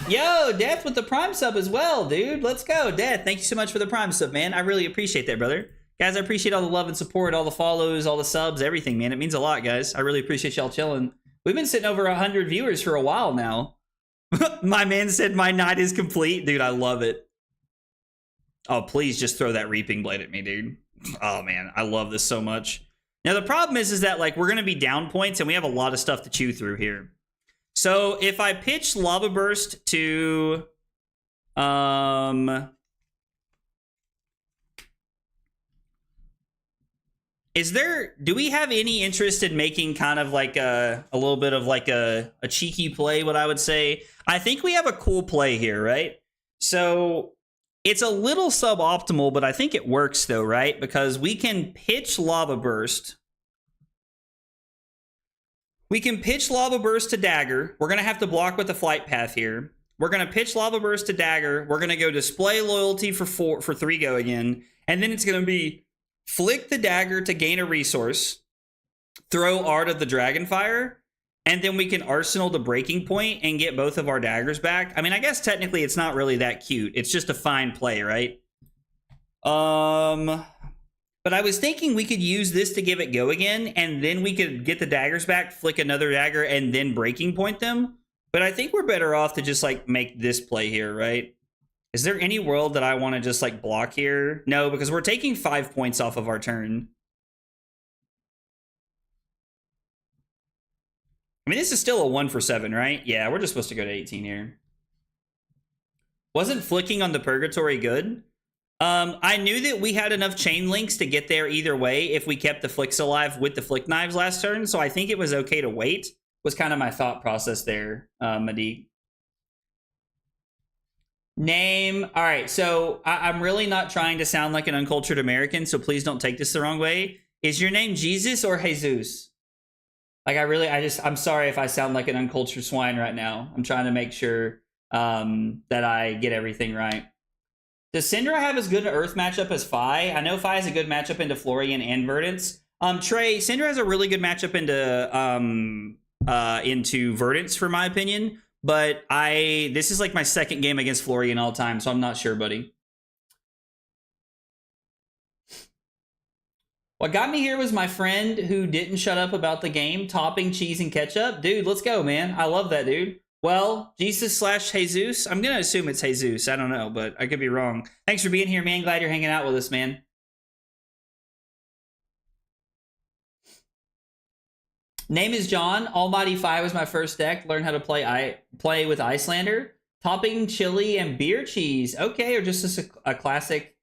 Yo, Death with the Prime sub as well, dude. Let's go, Death. Thank you so much for the Prime sub, man. I really appreciate that, brother. Guys, I appreciate all the love and support, all the follows, all the subs, everything, man. It means a lot, guys. I really appreciate y'all chilling. We've been sitting over 100 viewers for a while now. My man said my night is complete. Dude, I love it. Oh, please just throw that Reaping Blade at me, dude. Oh, man, I love this so much. Now, the problem is that, like, we're going to be down points, and we have a lot of stuff to chew through here. So if I pitch Lava Burst to do we have any interest in making kind of like a little bit of like a cheeky play, what I would say? I think we have a cool play here, right? So it's a little suboptimal, but I think it works though, right? Because we can pitch Lava Burst. We can pitch Lava Burst to Dagger. We're going to have to block with the Flight Path here. We're going to pitch Lava Burst to Dagger. We're going to go Display Loyalty for 3 go again. And then it's going to be flick the Dagger to gain a resource, throw Art of the Dragonfire, and then we can Arsenal the Breaking Point and get both of our daggers back. I mean, I guess technically it's not really that cute. It's just a fine play, right? But I was thinking we could use this to give it go again, and then we could get the daggers back, flick another dagger, and then breaking point them. But I think we're better off to just, like, make this play here, right? Is there any world that I want to just, like, block here? No, because we're taking 5 points off of our turn. I mean, this is still a 1 for 7, right? Yeah, we're just supposed to go to 18 here. Wasn't flicking on the Purgatory good? I knew that we had enough chain links to get there either way if we kept the flicks alive with the flick knives last turn, so I think it was okay to wait, was kind of my thought process there, Madi. Name. All right, so I'm really not trying to sound like an uncultured American, so please don't take this the wrong way. Is your name Jesus or Jesus? Like, I'm sorry if I sound like an uncultured swine right now. I'm trying to make sure that I get everything right. Does Syndra have as good an Earth matchup as Phi? I know Phi has a good matchup into Florian and Verdance. Trey, Syndra has a really good matchup into Verdance, for my opinion. But this is like my second game against Florian all time, so I'm not sure, buddy. What got me here was my friend who didn't shut up about the game, topping cheese and ketchup. Dude, let's go, man. I love that, dude. Well, Jesus slash Jesus. I'm going to assume it's Jesus. I don't know, but I could be wrong. Thanks for being here, man. Glad you're hanging out with us, man. Name is John. Almighty 5 was my first deck. Learn how to play with Icelander. Topping chili and beer cheese. Okay, or just a classic,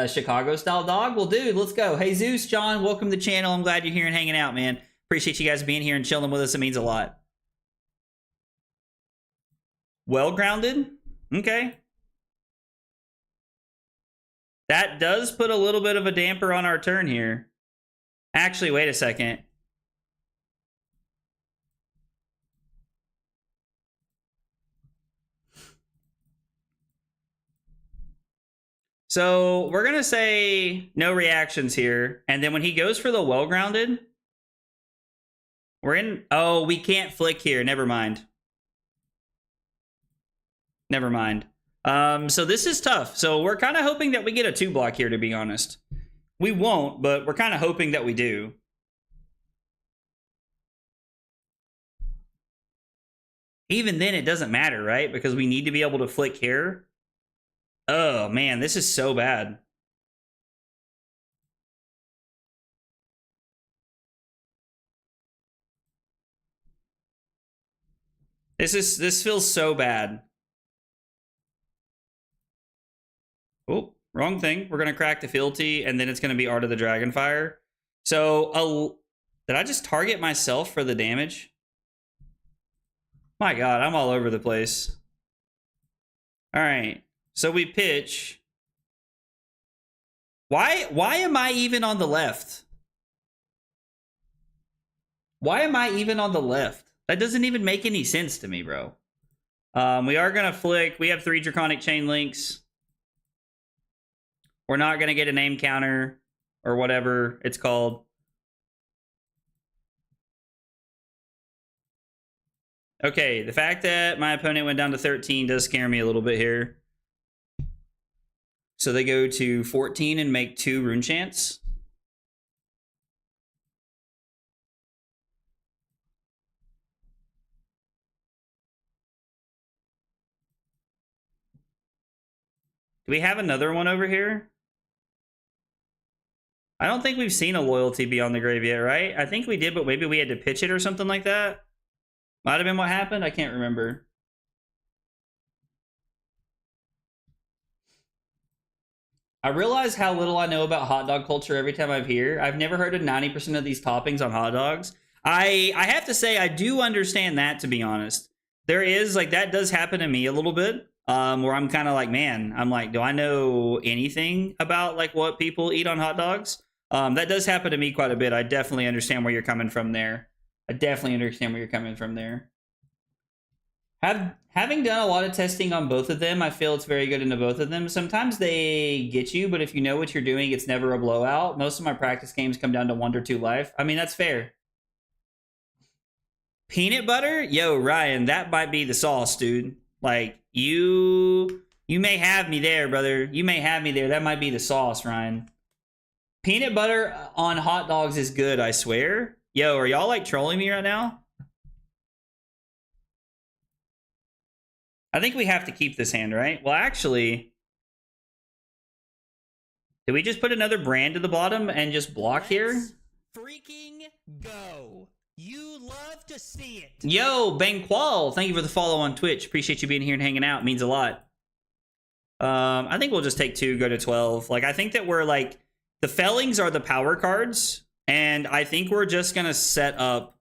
Chicago style dog. Well, dude, let's go. Hey, Zeus, John, welcome to the channel. I'm glad you're here and hanging out, man. Appreciate you guys being here and chilling with us. It means a lot. Well grounded. Okay. That does put a little bit of a damper on our turn here. Actually, wait a second. So we're going to say no reactions here. And then when he goes for the well-grounded, we're in... Oh, we can't flick here. Never mind. Never mind. So this is tough. So we're kind of hoping that we get a 2-block here, to be honest. We won't, but we're kind of hoping that we do. Even then, it doesn't matter, right? Because we need to be able to flick here. Oh, man, this is so bad. This feels so bad. Oh, wrong thing. We're going to crack the fealty, and then it's going to be Art of the Dragonfire. So, did I just target myself for the damage? My God, I'm all over the place. All right. So we pitch. Why am I even on the left? Why am I even on the left? That doesn't even make any sense to me, bro. We are going to flick. We have 3 Draconic Chain Links. We're not going to get a name counter or whatever it's called. Okay, the fact that my opponent went down to 13 does scare me a little bit here. So they go to 14 and make 2 Rune Chants. Do we have another one over here? I don't think we've seen a Loyalty Beyond the Grave yet, right? I think we did, but maybe we had to pitch it or something like that. Might have been what happened. I can't remember. I realize how little I know about hot dog culture every time I'm here. I've never heard of 90% of these toppings on hot dogs. I have to say, I do understand that, to be honest. There is, like, that does happen to me a little bit, where I'm kind of like, man, I'm like, do I know anything about, like, what people eat on hot dogs? That does happen to me quite a bit. I definitely understand where you're coming from there. Having done a lot of testing on both of them, I feel it's very good into both of them. Sometimes they get you, but if you know what you're doing, it's never a blowout. Most of my practice games come down to 1 or 2 life. I mean, that's fair. Peanut butter? Yo, Ryan, that might be the sauce, dude. Like, you may have me there, brother. You may have me there. That might be the sauce, Ryan. Peanut butter on hot dogs is good, I swear. Yo, are y'all, like, trolling me right now? I think we have to keep this hand, right? Well, actually, did we just put another brand to the bottom and just block here? Freaking go. You love to see it. Yo, Banqual, thank you for the follow on Twitch. Appreciate you being here and hanging out. It means a lot. I think we'll just take 2, go to 12. Like, I think that we're, like, the Fellings are the power cards, and I think we're just going to set up,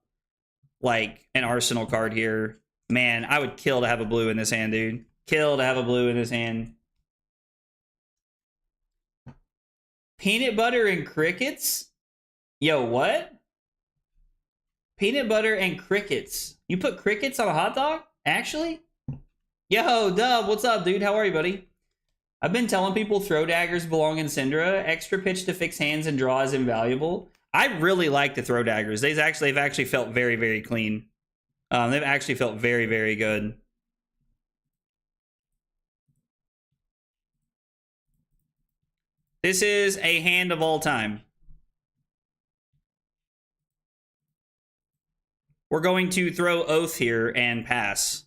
like, an Arsenal card here. Man, I would kill to have a blue in this hand, dude. Kill to have a blue in this hand. Peanut butter and crickets? Yo, what? Peanut butter and crickets. You put crickets on a hot dog? Actually? Yo, Dub, what's up, dude? How are you, buddy? I've been telling people throw daggers belong in Syndra. Extra pitch to fix hands and draw is invaluable. I really like the throw daggers. They've actually felt very, very clean. They've actually felt very, very good. This is a hand of all time. We're going to throw Oath here and pass.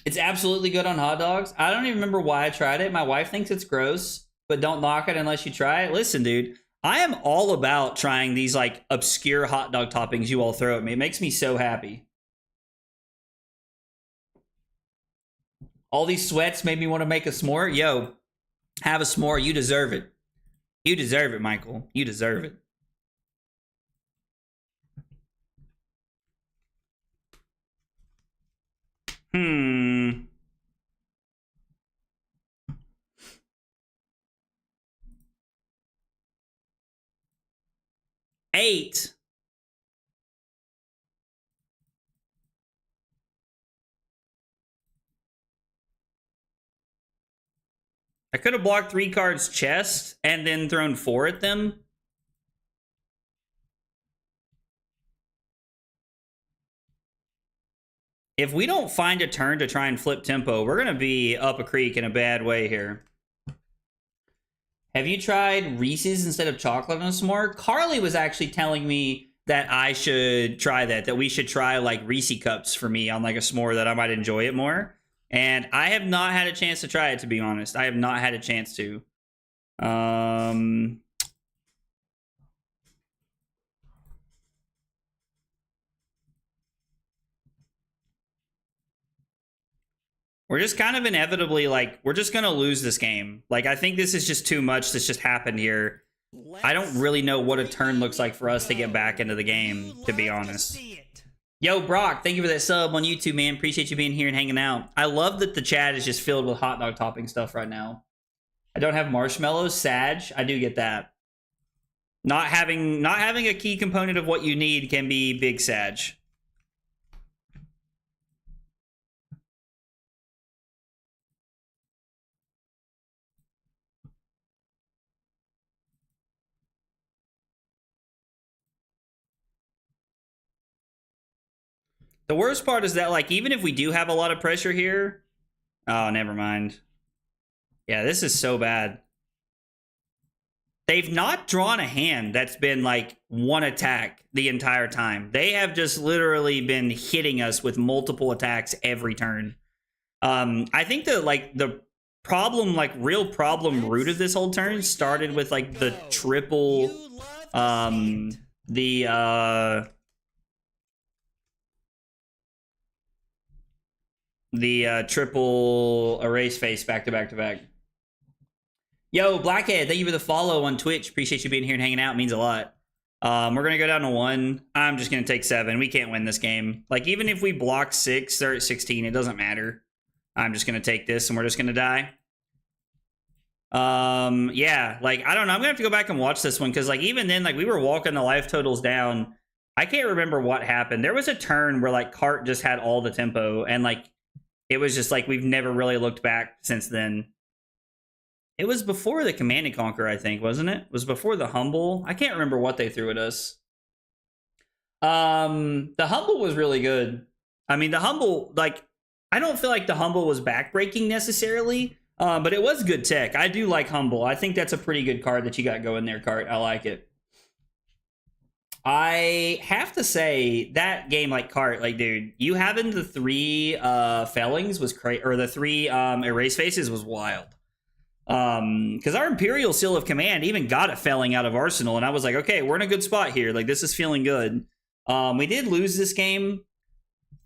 It's absolutely good on hot dogs. I don't even remember why I tried it. My wife thinks it's gross, but don't knock it unless you try it. Listen, dude, I am all about trying these like obscure hot dog toppings you all throw at me. It makes me so happy. All these sweats made me want to make a s'more. Yo, have a s'more. You deserve it. You deserve it, Michael. You deserve it. Hmm. Eight. I could have blocked 3 cards chest and then thrown 4 at them. If we don't find a turn to try and flip tempo, we're going to be up a creek in a bad way here. Have you tried Reese's instead of chocolate on a s'more? Carly was actually telling me that I should try that we should try like Reese cups for me on like a s'more, that I might enjoy it more. And I have not had a chance to try it, to be honest. I have not had a chance to. We're just kind of inevitably, like, we're just going to lose this game. Like, I think this is just too much that's just happened here. I don't really know what a turn looks like for us to get back into the game, to be honest. Yo, Brock, thank you for that sub on YouTube, man. Appreciate you being here and hanging out. I love that the chat is just filled with hot dog topping stuff right now. I don't have marshmallows, Sag. I do get that. Not having a key component of what you need can be big Sag. The worst part is that, like, even if we do have a lot of pressure here... Oh, never mind. Yeah, this is so bad. They've not drawn a hand that's been, like, one attack the entire time. They have just literally been hitting us with multiple attacks every turn. I think that, like, the problem, like, real problem root of this whole turn started with, like, the triple... The triple erase face back to back to back. Yo, Blackhead, thank you for the follow on Twitch. Appreciate you being here and hanging out. It means a lot. We're going to go down to 1. I'm just going to take 7. We can't win this game. Like, even if we block 6, they're at 16. It doesn't matter. I'm just going to take this and we're just going to die. Yeah, like, I don't know. I'm going to have to go back and watch this one because, like, even then, like, we were walking the life totals down. I can't remember what happened. There was a turn where, like, Cart just had all the tempo and, like, it was just like we've never really looked back since then. It was before the Command and Conquer, I think, wasn't it? It was before the Humble. I can't remember what they threw at us. The Humble was really good. I mean, the Humble, like, I don't feel like the Humble was backbreaking necessarily, but it was good tech. I do like Humble. I think that's a pretty good card that you got going there, Cart. I like it. I have to say that game, like, Cart, like, dude, you having the 3 fellings was crazy, or the 3 erase faces was wild. Because our Imperial Seal of Command even got a felling out of Arsenal, and I was like, okay, we're in a good spot here. Like, this is feeling good. We did lose this game.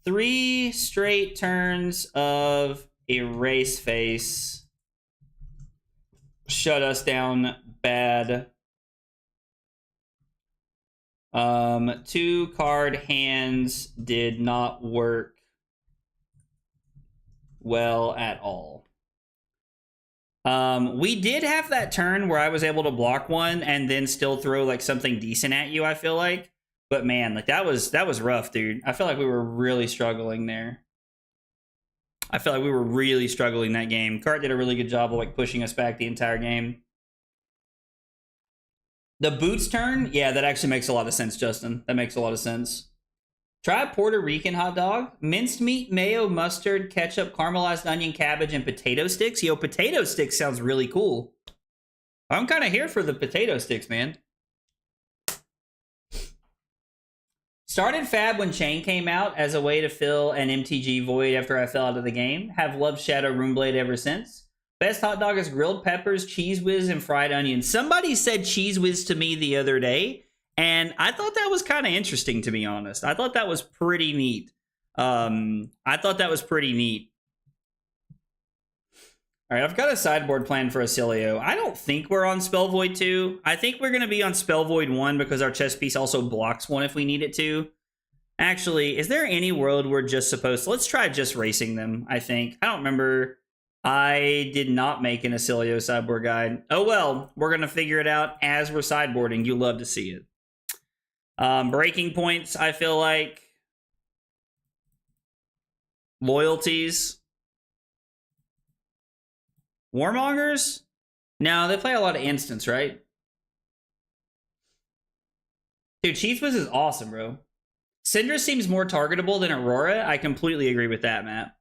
3 straight turns of erase face shut us down bad. 2 card hands did not work well at all. We did have that turn where I was able to block one and then still throw like something decent at you, I feel like. But man, like that was rough, dude. I feel like we were really struggling there. I feel like we were really struggling that game. Cart did a really good job of like pushing us back the entire game. The boots turn? Yeah, that actually makes a lot of sense, Justin. That makes a lot of sense. Try a Puerto Rican hot dog. Minced meat, mayo, mustard, ketchup, caramelized onion, cabbage, and potato sticks. Yo, potato sticks sounds really cool. I'm kind of here for the potato sticks, man. Started Fab when Chain came out as a way to fill an MTG void after I fell out of the game. Have loved Shadow Runeblade ever since. Best hot dog is grilled peppers, cheese whiz, and fried onions. Somebody said cheese whiz to me the other day, and I thought that was kind of interesting, to be honest. I thought that was pretty neat. All right, I've got a sideboard plan for Acilio. I don't think we're on Spell Void 2. I think we're going to be on Spell Void 1 because our chess piece also blocks one if we need it to. Actually, is there any world we're just supposed to... Let's try just racing them, I think. I don't remember. I did not make an Acilio sideboard guide. Oh well, we're going to figure it out as we're sideboarding. You love to see it. Breaking points, I feel like. Loyalties. Warmongers? No, they play a lot of instants, right? Dude, Cheese Whiz is awesome, bro. Syndra seems more targetable than Aurora. I completely agree with that, Matt.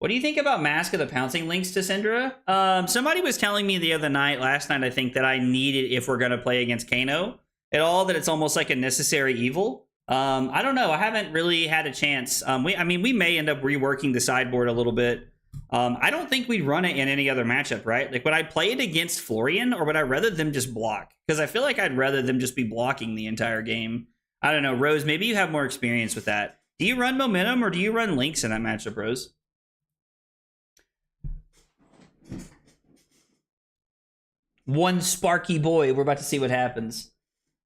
What do you think about Mask of the Pouncing links to Syndra? Somebody was telling me the other night, last night, I think, that I need it if we're going to play against Kano at all, that it's almost like a necessary evil. I don't know. I haven't really had a chance. We may end up reworking the sideboard a little bit. I don't think we'd run it in any other matchup, right? Like, would I play it against Florian, or would I rather them just block? Because I feel like I'd rather them just be blocking the entire game. I don't know. Rose, maybe you have more experience with that. Do you run Momentum, or do you run Links in that matchup, Rose? One Sparky boy. We're about to see what happens.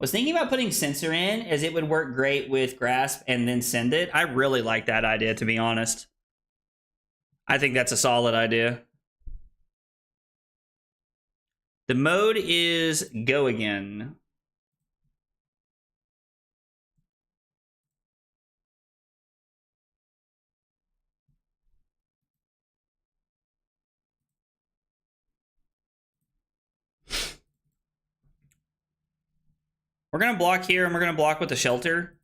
Was thinking about putting Censor in, as it would work great with Grasp and then send it. I really like that idea, to be honest. I think that's a solid idea. The mode is go again. We're going to block here, and we're going to block with the Shelter.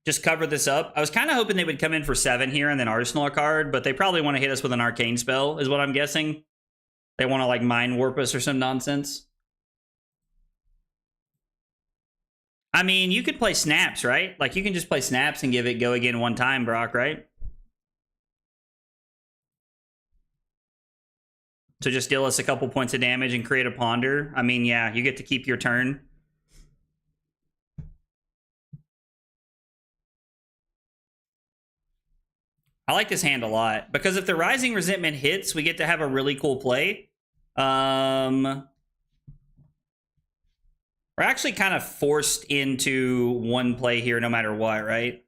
Just cover this up. I was kind of hoping they would come in for 7 here and then Arsenal a card, but they probably want to hit us with an Arcane spell, is what I'm guessing. They want to, like, Mind Warp us or some nonsense. I mean, you could play Snaps, right? Like, you can just play Snaps and give it go again one time, Brock, right? So just deal us a couple points of damage and create a Ponder. I mean, yeah, you get to keep your turn. I like this hand a lot, because if the Rising Resentment hits, we get to have a really cool play. We're actually kind of forced into one play here no matter what, right?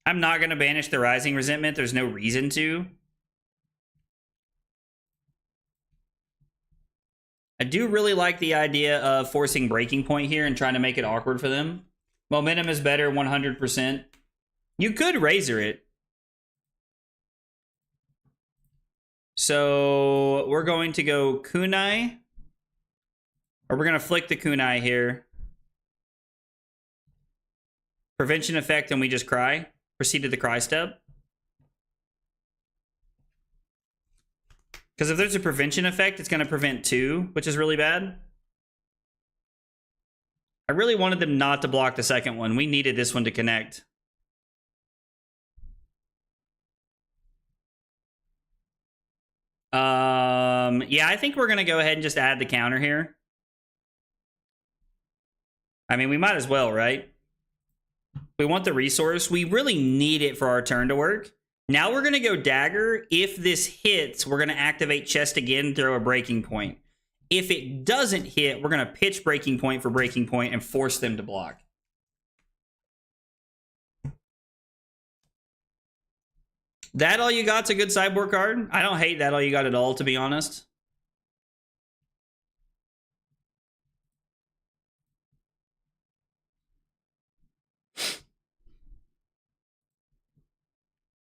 I'm not going to banish the Rising Resentment. There's no reason to. I do really like the idea of forcing Breaking Point here and trying to make it awkward for them. Momentum is better, 100%. You could Razor it. So we're going to go Kunai. Or we're going to flick the Kunai here. Prevention effect, and we just cry. Proceed to the cry step. Because if there's a prevention effect, it's going to prevent 2, which is really bad. I really wanted them not to block the second one. We needed this one to connect. Yeah, I think we're going to go ahead and just add the counter here. I mean, we might as well, right? We want the resource. We really need it for our turn to work. Now we're going to go Dagger. If this hits, we're going to activate Chest again, throw a Breaking Point. If it doesn't hit, we're going to pitch Breaking Point for Breaking Point and force them to block. That all you got's a good sideboard card. I don't hate that all you got at all, to be honest.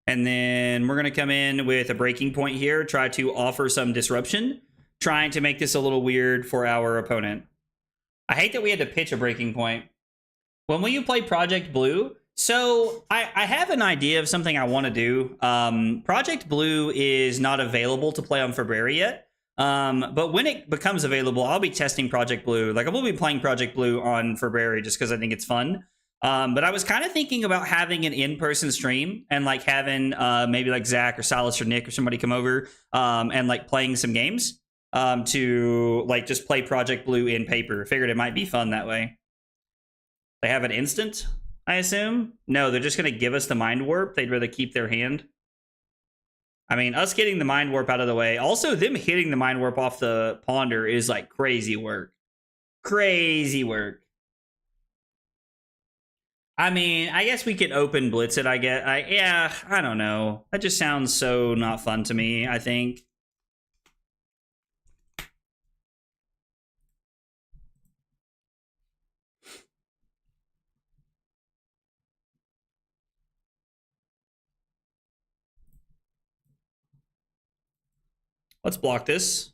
And then we're going to come in with a Breaking Point here, try to offer some disruption, trying to make this a little weird for our opponent. I hate that we had to pitch a breaking point. When will you play Project Blue? So I have an idea of something I want to do. Project Blue is not available to play on February yet. But when it becomes available, I'll be testing Project Blue. Like I will be playing Project Blue on February just because I think it's fun. But I was kind of thinking about having an in-person stream and like having maybe like Zach or Silas or Nick or somebody come over and like playing some games to like just play Project Blue in paper. Figured it might be fun that way. They have an instant, I assume? No, they're just going to give us the Mind Warp. They'd rather keep their hand. I mean, us getting the Mind Warp out of the way. Also, them hitting the Mind Warp off the Ponder is like crazy work. Crazy work. I mean, I guess we could open Blitz it, I get. Yeah, I don't know. That just sounds so not fun to me, I think. Let's block this.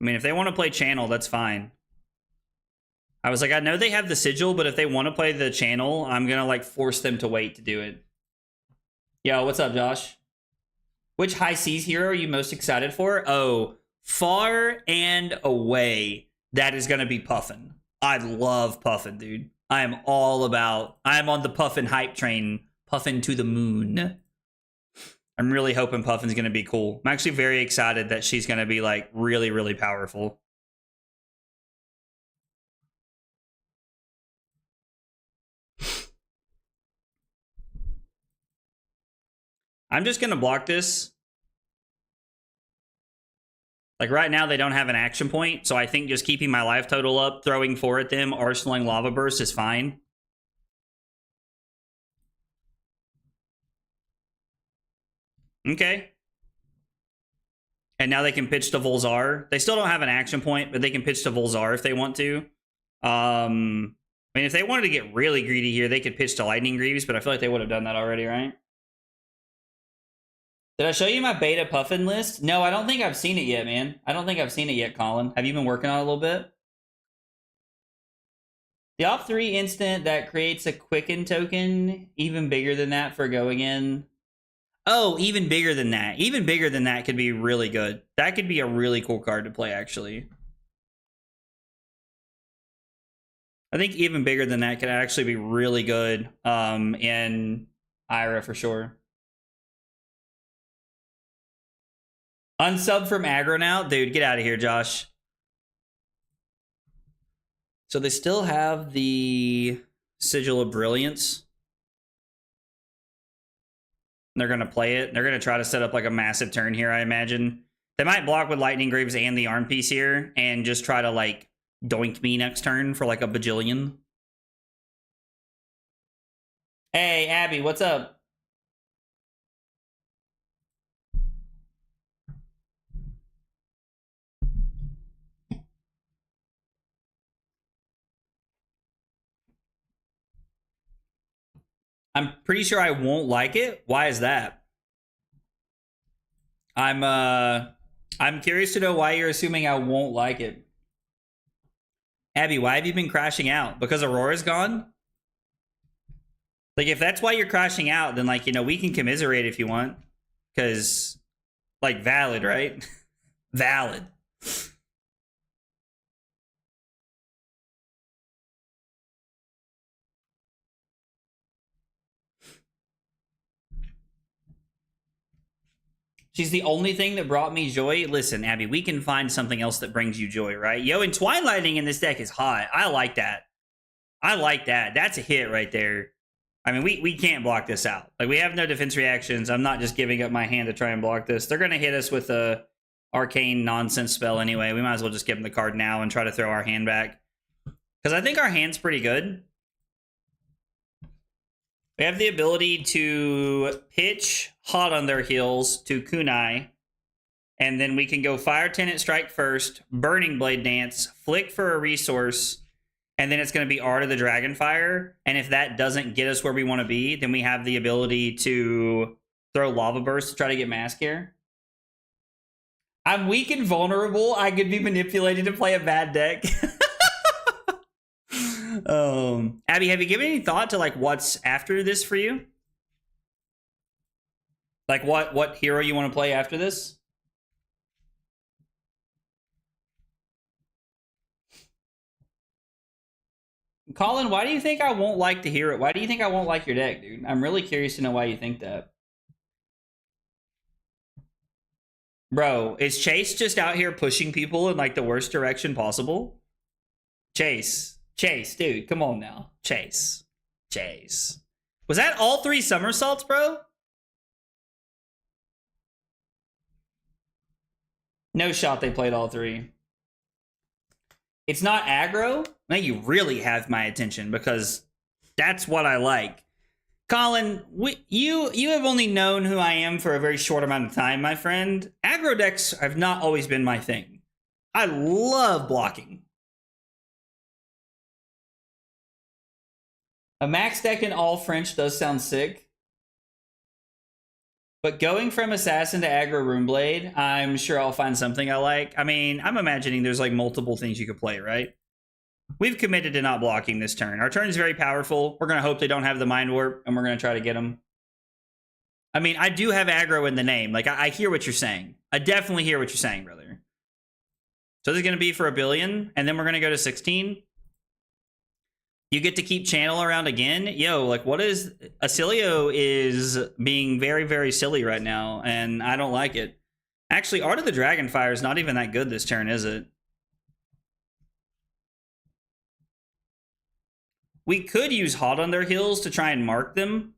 I mean, if they want to play Channel, that's fine. I was like, I know they have the Sigil, but if they want to play the Channel, I'm going to like force them to wait to do it. Yo, what's up, Josh? Which High Seas hero are you most excited for? Oh, far and away, that is going to be Puffin. I love Puffin, dude. I am all about... I'm on the Puffin hype train. Puffin to the moon. I'm really hoping Puffin's going to be cool. I'm actually very excited that she's going to be, like, really, really powerful. I'm just going to block this. Like, right now, they don't have an action point, so I think just keeping my life total up, throwing 4 at them, arsenaling Lava Burst is fine. Okay. And now they can pitch to Volzar. They still don't have an action point, but they can pitch to Volzar if they want to. I mean, if they wanted to get really greedy here, they could pitch to Lightning Greaves, but I feel like they would have done that already, right? Did I show you my beta Puffin list? No, I don't think I've seen it yet, man. I don't think I've seen it yet, Colin. Have you been working on it a little bit? The Op 3 instant that creates a Quicken token, even bigger than that for going in. Oh, even bigger than that. Even bigger than that could be really good. That could be a really cool card to play, actually. I think even bigger than that could actually be really good in Ira for sure. Unsub from aggro now? Dude, get out of here, Josh. So they still have the Sigil of Brilliance. They're going to play it. They're going to try to set up like a massive turn here, I imagine. They might block with Lightning Greaves and the Arm Piece here and just try to like doink me next turn for like a bajillion. Hey, Abby, what's up? I'm pretty sure I won't like it. Why is that? I'm curious to know why you're assuming I won't like it. Abby, why have you been crashing out? Because Aurora's gone? Like, if that's why you're crashing out, then, like, you know, we can commiserate if you want. Because, like, valid, right? Valid. She's the only thing that brought me joy. Listen, Abby, we can find something else that brings you joy, right? Yo, and Twilighting in this deck is hot. I like that. I like that. That's a hit right there. I mean, we can't block this out. Like, we have no defense reactions. I'm not just giving up my hand to try and block this. They're going to hit us with a arcane nonsense spell anyway. We might as well just give them the card now and try to throw our hand back. Because I think our hand's pretty good. We have the ability to pitch Hot on their heels to Kunai. And then we can go Fire Tenant Strike first, Burning Blade Dance, Flick for a resource, and then it's going to be Art of the Dragonfire. And if that doesn't get us where we want to be, then we have the ability to throw Lava Burst to try to get Mask here. I'm weak and vulnerable. I could be manipulated to play a bad deck. Abby, have you given any thought to like what's after this for you? Like what hero you want to play after this? Colin, why do you think I won't like to hear it? Why do you think I won't like your deck, dude? I'm really curious to know why you think that. Bro, is Chase just out here pushing people in like the worst direction possible? Chase, dude, come on now. Chase. Was that all 3 somersaults, bro? No shot they played all 3. It's not aggro? Now you really have my attention because that's what I like. Colin, you have only known who I am for a very short amount of time, my friend. Aggro decks have not always been my thing. I love blocking. A max deck in all French does sound sick. But going from Assassin to Aggro Runeblade, I'm sure I'll find something I like. I mean, I'm imagining there's like multiple things you could play, right? We've committed to not blocking this turn. Our turn is very powerful. We're going to hope they don't have the Mind Warp, and we're going to try to get them. I mean, I do have aggro in the name. Like, I hear what you're saying. I definitely hear what you're saying, brother. So this is going to be for 1 billion, and then we're going to go to 16. You get to keep channel around again. Yo, like, what is... Acilio is being very, very silly right now, and I don't like it. Actually, Art of the Dragonfire is not even that good this turn, is it? We could use Hot on their heels to try and mark them.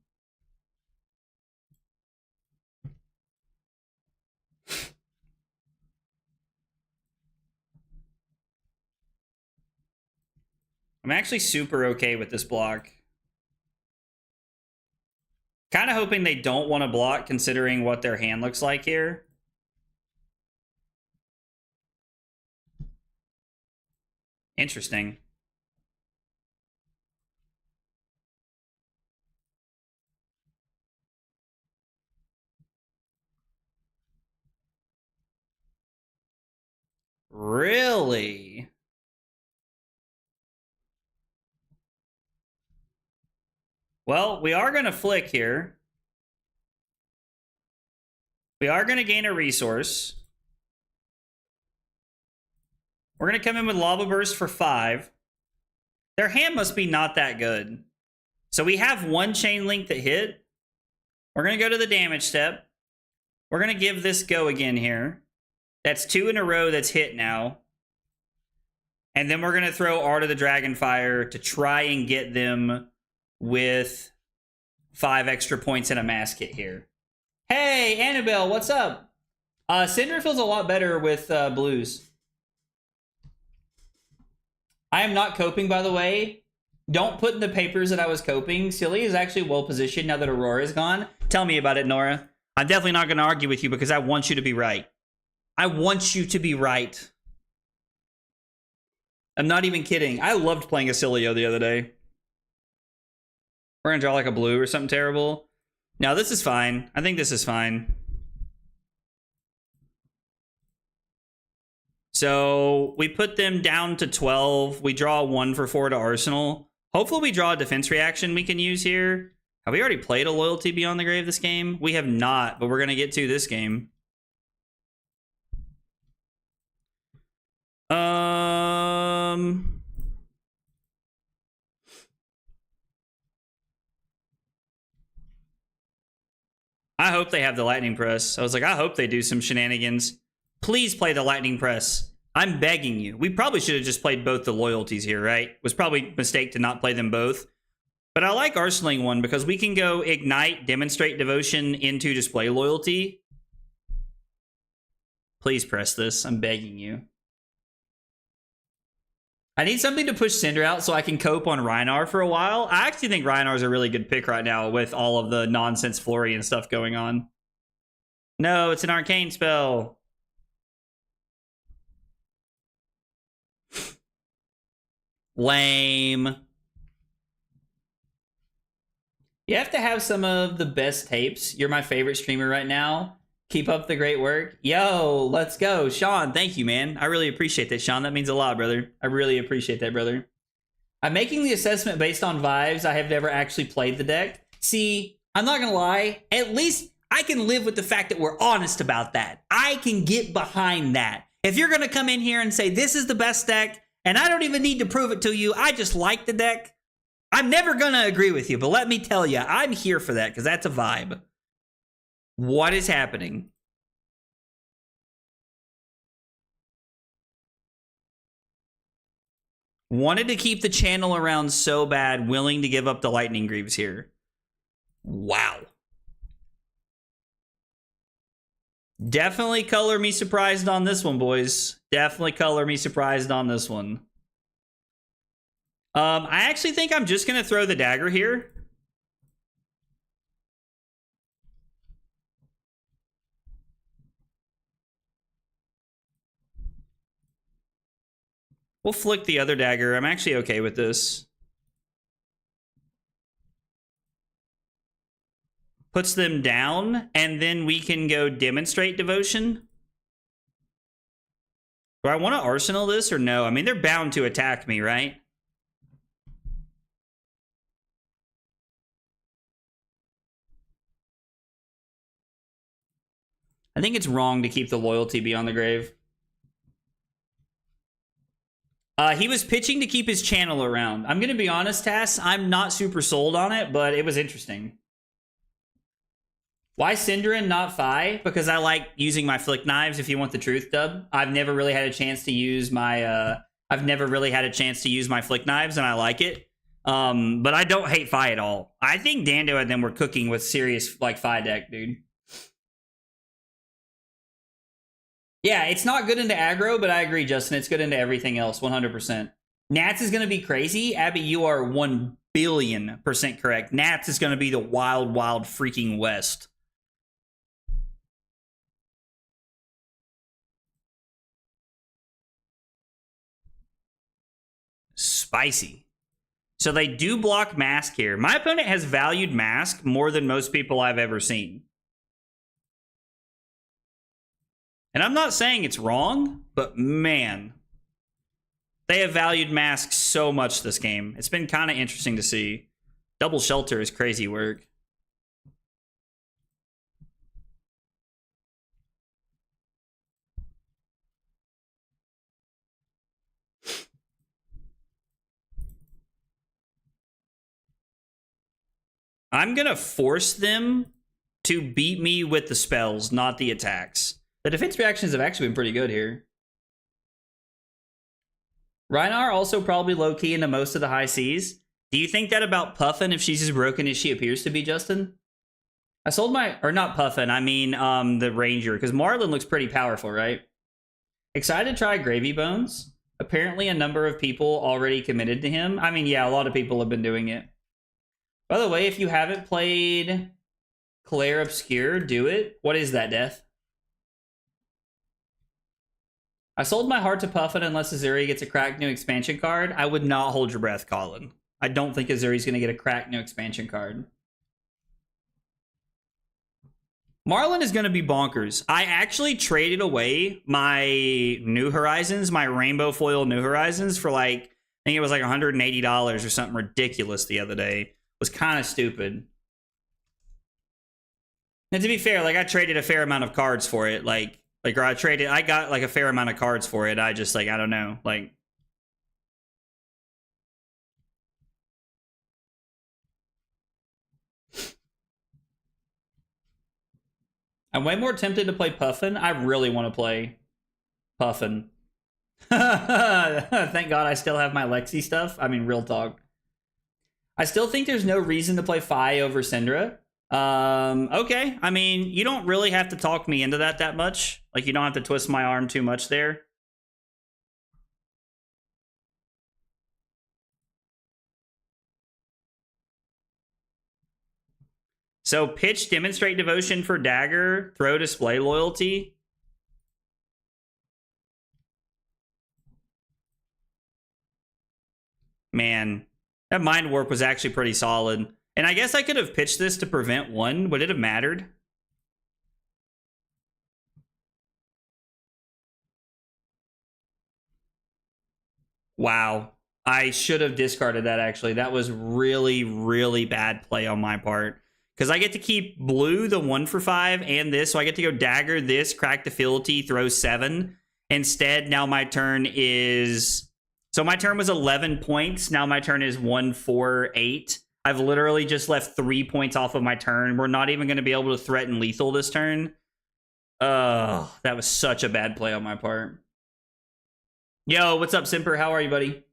I'm actually super okay with this block. Kind of hoping they don't want to block considering what their hand looks like here. Interesting. Really? Well, we are going to flick here. We are going to gain a resource. We're going to come in with Lava Burst for 5. Their hand must be not that good. So we have 1 Chain Link that hit. We're going to go to the damage step. We're going to give this go again here. That's 2 in a row that's hit now. And then we're going to throw Art of the Dragonfire to try and get them with 5 extra points and a mask hit here. Hey, Annabelle, what's up? Cinder feels a lot better with blues. I am not coping, by the way. Don't put in the papers that I was coping. Silly is actually well positioned now that Aurora is gone. Tell me about it, Nora. I'm definitely not going to argue with you because I want you to be right. I want you to be right. I'm not even kidding. I loved playing Acilio the other day. We're going to draw like a blue or something terrible. Now, this is fine. I think this is fine. So we put them down to 12. We draw 1 for 4 to Arsenal. Hopefully we draw a defense reaction we can use here. Have we already played a Loyalty Beyond the Grave this game? We have not, but we're going to get to this game. I hope they have the Lightning Press. I was like, I hope they do some shenanigans. Please play the Lightning Press. I'm begging you. We probably should have just played both the loyalties here, right? It was probably a mistake to not play them both. But I like Arsenaling one because we can go Ignite, Demonstrate Devotion into Display Loyalty. Please press this. I'm begging you. I need something to push Cinder out so I can cope on Rhinar for a while. I actually think Rhinar's a really good pick right now with all of the nonsense Florian stuff going on. No, it's an arcane spell. Lame. You have to have some of the best tapes. You're my favorite streamer right now. Keep up the great work. Yo, let's go. Sean, thank you, man. I really appreciate that, Sean. That means a lot, brother. I really appreciate that, brother. I'm making the assessment based on vibes. I have never actually played the deck. See, I'm not going to lie. At least I can live with the fact that we're honest about that. I can get behind that. If you're going to come in here and say, this is the best deck, and I don't even need to prove it to you, I just like the deck, I'm never going to agree with you. But let me tell you, I'm here for that because that's a vibe. What is happening? Wanted to keep the channel around so bad, willing to give up the Lightning Greaves here. Wow. Definitely color me surprised on this one, boys. Definitely color me surprised on this one. I actually think I'm just going to throw the dagger here. We'll flick the other dagger. I'm actually okay with this. Puts them down, and then we can go demonstrate devotion. Do I want to arsenal this or no? I mean, they're bound to attack me, right? I think it's wrong to keep the loyalty beyond the grave. He was pitching to keep his channel around. I'm going to be honest, Tass. I'm not super sold on it, but it was interesting. Why Syndra and not Fi? Because I like using my flick knives, if you want the truth, Dub. I've never really had a chance to use my flick knives, and I like it. But I don't hate Fi at all. I think Dando and them were cooking with serious like Fi deck, dude. Yeah, it's not good into aggro, but I agree, Justin. It's good into everything else, 100%. Nats is going to be crazy. Abby, you are 1 billion% correct. Nats is going to be the wild, wild freaking west. Spicy. So they do block Mask here. My opponent has valued Mask more than most people I've ever seen. And I'm not saying it's wrong, but man, they have valued Mask so much this game. It's been kind of interesting to see. Double Shelter is crazy work. I'm going to force them to beat me with the spells, not the attacks. The defense reactions have actually been pretty good here. Rhinar also probably low-key into most of the high seas. Do you think that about Puffin if she's as broken as she appears to be, Justin? I sold my... Or not Puffin, I mean the Ranger, because Marlin looks pretty powerful, right? Excited to try Gravy Bones. Apparently a number of people already committed to him. I mean, yeah, a lot of people have been doing it. By the way, if you haven't played Claire Obscure, do it. What is that, Death? I sold my heart to Puffin unless Azuri gets a cracked new expansion card. I would not hold your breath, Colin. I don't think Azuri's going to get a cracked new expansion card. Marlin is going to be bonkers. I actually traded away my New Horizons, my Rainbow Foil New Horizons for like, I think it was like $180 or something ridiculous the other day. It was kind of stupid. And to be fair, like I traded a fair amount of cards for it. Or I got like a fair amount of cards for it. I just like, I don't know. Like, I'm way more tempted to play Puffin. I really want to play Puffin. Thank God I still have my Lexi stuff. I mean, real talk. I still think there's no reason to play Fi over Syndra. Okay. I mean, you don't really have to talk me into that much. Like, you don't have to twist my arm too much there. So, pitch Demonstrate Devotion for Dagger, throw Display Loyalty. Man, that Mind Warp was actually pretty solid. And I guess I could have pitched this to prevent one. Would it have mattered? Wow. I should have discarded that, actually. That was really, really bad play on my part. Because I get to keep blue, the 1 for 5, and this. So I get to go dagger this, crack the fealty, throw 7. Instead, now my turn is... So my turn was 11 points. Now my turn is 1, 4, 8. I've literally just left 3 points off of my turn. We're not even going to be able to threaten lethal this turn. Oh, that was such a bad play on my part. Yo, what's up, Simper? How are you, buddy?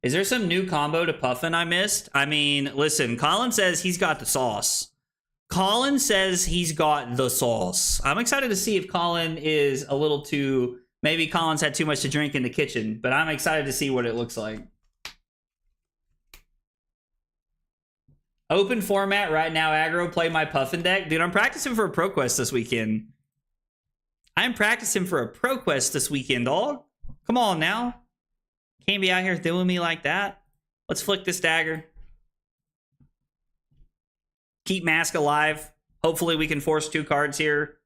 Is there some new combo to Puffin I missed? I mean, listen, Colin says he's got the sauce. Colin says he's got the sauce. I'm excited to see if Colin is a little too... Maybe Colin's had too much to drink in the kitchen, but I'm excited to see what it looks like. Open format right now, aggro, play my Puffin deck. Dude, I'm practicing for a Pro Quest this weekend. I'm practicing for a Pro Quest this weekend, dog. Come on now. Can't be out here doing me like that. Let's flick this dagger. Keep Mask alive. Hopefully we can force 2 cards here.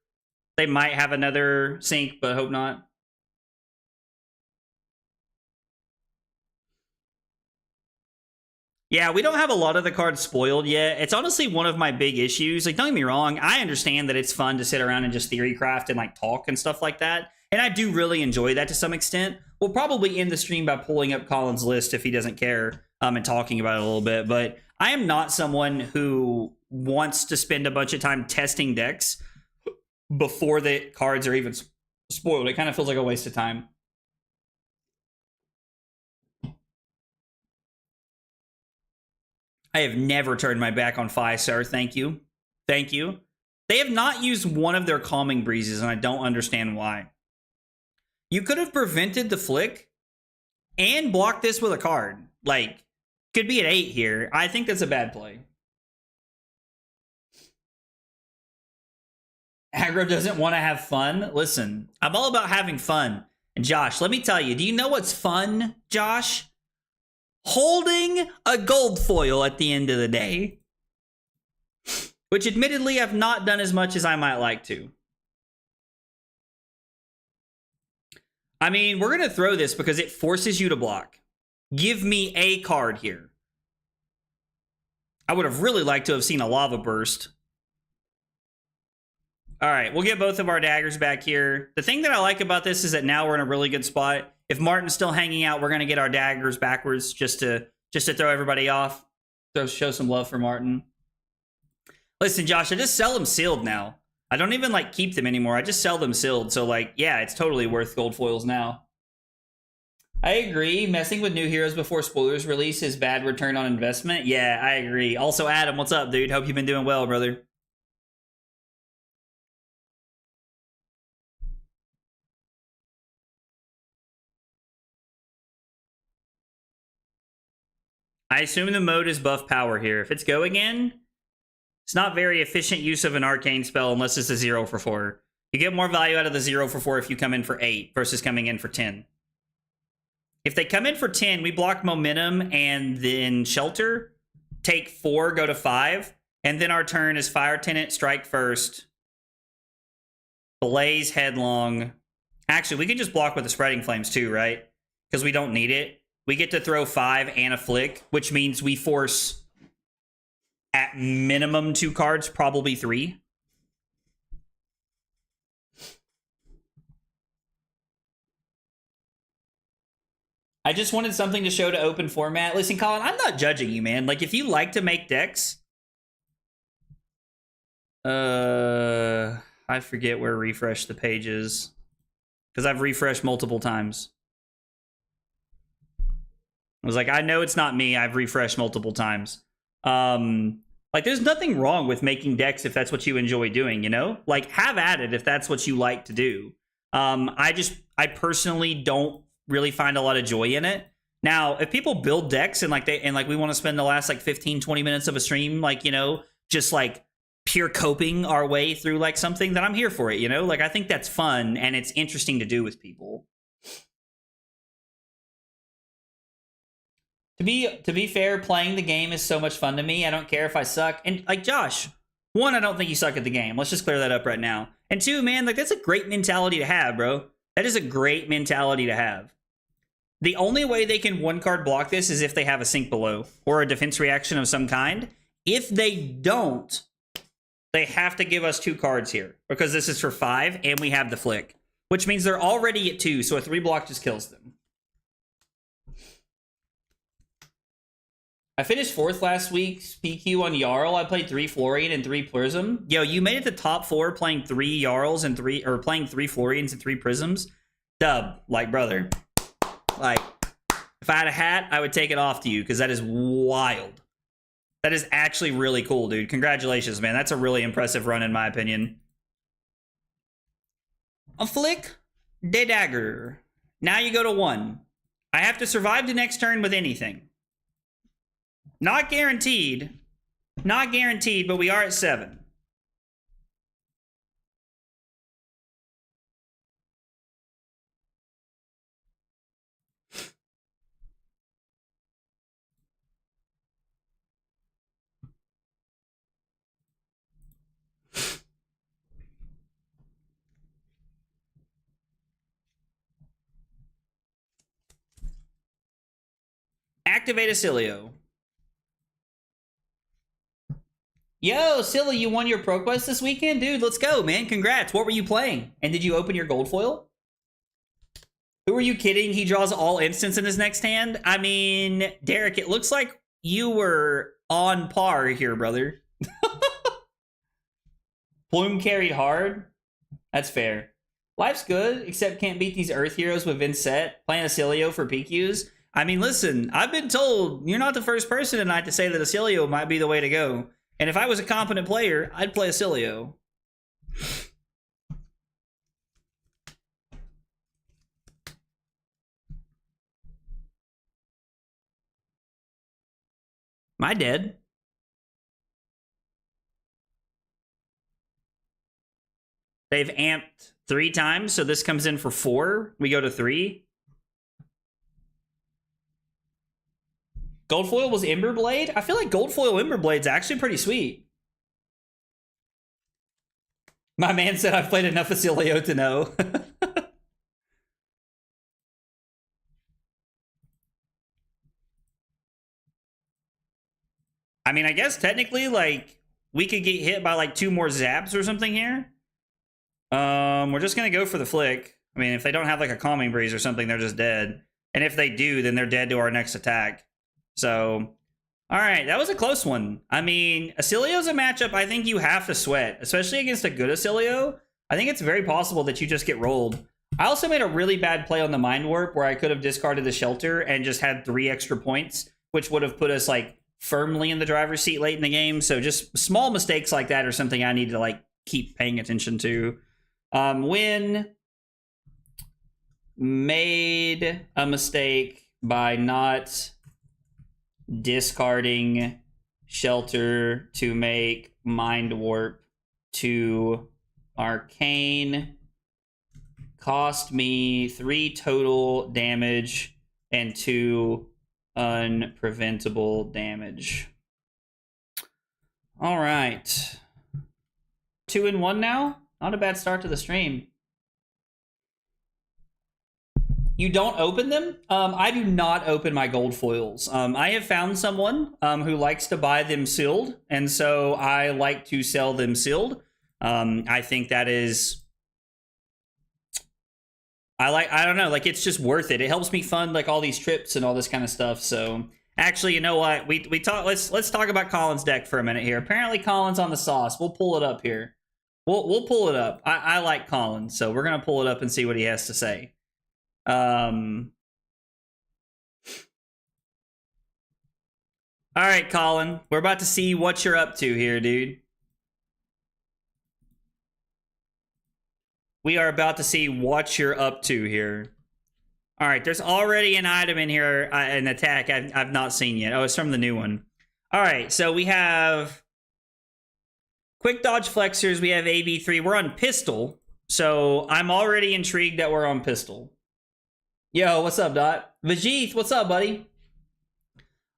They might have another sync, but hope not. Yeah, we don't have a lot of the cards spoiled yet. It's honestly one of my big issues. Like, don't get me wrong, I understand that it's fun to sit around and just theory craft and like talk and stuff like that. And I do really enjoy that to some extent. We'll probably end the stream by pulling up Colin's list if he doesn't care and talking about it a little bit. But I am not someone who wants to spend a bunch of time testing decks before the cards are even spoiled. It kind of feels like a waste of time. I have never turned my back on Fi, sir. Thank you. Thank you. They have not used one of their calming breezes, and I don't understand why. You could have prevented the flick and blocked this with a card. Like, could be at 8 here. I think that's a bad play. Aggro doesn't want to have fun. Listen, I'm all about having fun. And Josh, let me tell you, do you know what's fun, Josh? Holding a gold foil at the end of the day. Which admittedly I've not done as much as I might like to. I mean, we're going to throw this because it forces you to block. Give me a card here. I would have really liked to have seen a lava burst. All right, we'll get both of our daggers back here. The thing that I like about this is that now we're in a really good spot. If Martin's still hanging out, we're going to get our daggers backwards just to throw everybody off. Show some love for Martin. Listen, Josh, I just sell them sealed now. I don't even, like, keep them anymore. I just sell them sealed. So, like, yeah, it's totally worth gold foils now. I agree. Messing with new heroes before spoilers release is bad return on investment. Yeah, I agree. Also, Adam, what's up, dude? Hope you've been doing well, brother. I assume the mode is buff power here. If it's go again, it's not very efficient use of an arcane spell unless it's a 0 for 4. You get more value out of the 0 for 4 if you come in for 8 versus coming in for 10. If they come in for 10, we block momentum and then shelter, take 4, go to 5, and then our turn is Fire Tenant, strike first, Blaze headlong. Actually, we could just block with the Spreading Flames too, right? Because we don't need it. We get to throw 5 and a flick, which means we force at minimum 2 cards, probably 3. I just wanted something to show to open format. Listen, Colin, I'm not judging you, man. Like, if you like to make decks... I forget where refresh the page is. Because I've refreshed multiple times. I was like, I know it's not me. I've refreshed multiple times. Like, there's nothing wrong with making decks if that's what you enjoy doing, you know? Like, have at it if that's what you like to do. I personally don't really find a lot of joy in it. Now, if people build decks and we want to spend the last like 15, 20 minutes of a stream, like, you know, just like pure coping our way through like something, then I'm here for it, you know? Like, I think that's fun and it's interesting to do with people. To be fair, playing the game is so much fun to me. I don't care if I suck. And like Josh, 1, I don't think you suck at the game. Let's just clear that up right now. And 2, man, like, that's a great mentality to have, bro. That is a great mentality to have. The only way they can 1-card block this is if they have a sink below or a defense reaction of some kind. If they don't, they have to give us 2 cards here because this is for 5 and we have the flick, which means they're already at 2, so a 3 block just kills them. I finished 4th last week's PQ on Jarl. I played 3 Florian and 3 Prism. Yo, you made it to top 4 playing 3 Jarls and 3 Florians and 3 Prisms. Dub, like, brother. Like, if I had a hat, I would take it off to you because that is wild. That is actually really cool, dude. Congratulations, man. That's a really impressive run, in my opinion. A flick, de dagger. Now you go to 1. I have to survive the next turn with anything. Not guaranteed. Not guaranteed, but we are at 7. Activate Acilio. Yo, Silly, you won your Pro Quest this weekend? Dude, let's go, man. Congrats. What were you playing? And did you open your gold foil? Who are you kidding? He draws all instants in his next hand? I mean, Derek, it looks like you were on par here, brother. Plume carried hard. That's fair. Life's good, except can't beat these Earth heroes with Vincent. Playing Acilio for PQs. I mean, listen, I've been told you're not the first person tonight to say that Acilio might be the way to go. And if I was a competent player, I'd play Acilio. Am I dead? They've amped 3 times, so this comes in for 4. We go to 3. Goldfoil was Emberblade? I feel like Goldfoil Emberblade's actually pretty sweet. My man said I've played enough Acilio to know. I mean, I guess technically, like, we could get hit by, like, 2 more zaps or something here. We're just gonna go for the flick. I mean, if they don't have, like, a Calming Breeze or something, they're just dead. And if they do, then they're dead to our next attack. So, all right, that was a close one. I mean, Acilio's a matchup I think you have to sweat, especially against a good Acilio. I think it's very possible that you just get rolled. I also made a really bad play on the Mind Warp where I could have discarded the Shelter and just had 3 extra points, which would have put us, like, firmly in the driver's seat late in the game. So just small mistakes like that are something I need to, like, keep paying attention to. Win made a mistake by not discarding Shelter to make Mind Warp to Arcane. Cost me 3 total damage and 2 unpreventable damage. All right. 2-1 now. Not a bad start to the stream. You don't open them? I do not open my gold foils. I have found someone who likes to buy them sealed, and so I like to sell them sealed. I think that is... I don't know, like, it's just worth it. It helps me fund, like, all these trips and all this kind of stuff, so... Actually, you know what? We talk. Let's talk about Colin's deck for a minute here. Apparently, Colin's on the sauce. We'll pull it up here. We'll pull it up. I like Colin, so we're gonna pull it up and see what he has to say. All right, Colin. We're about to see what you're up to here, dude. We are about to see what you're up to here. All right, there's already an item in here, an attack I've not seen yet. Oh, it's from the new one. All right, so we have Quick Dodge Flexors. We have AB3. We're on Pistol, so I'm already intrigued that we're on Pistol. Yo, what's up, Dot? Vajith, what's up, buddy?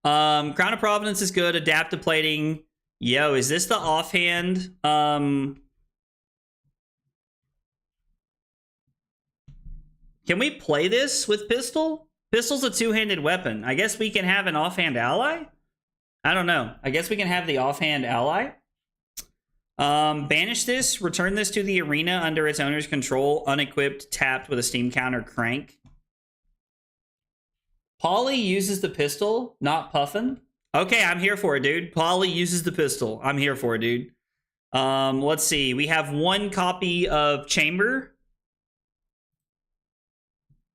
Crown of Providence is good. Adaptive Plating. Yo, is this the offhand? Can we play this with Pistol? Pistol's a two-handed weapon. I guess we can have an offhand ally? I don't know. I guess we can have the offhand ally. Banish this. Return this to the arena under its owner's control. Unequipped, tapped with a steam counter crank. Polly uses the pistol, not Puffin. Okay, I'm here for it, dude. Polly uses the pistol. I'm here for it, dude. Let's see. We have one copy of Chamber.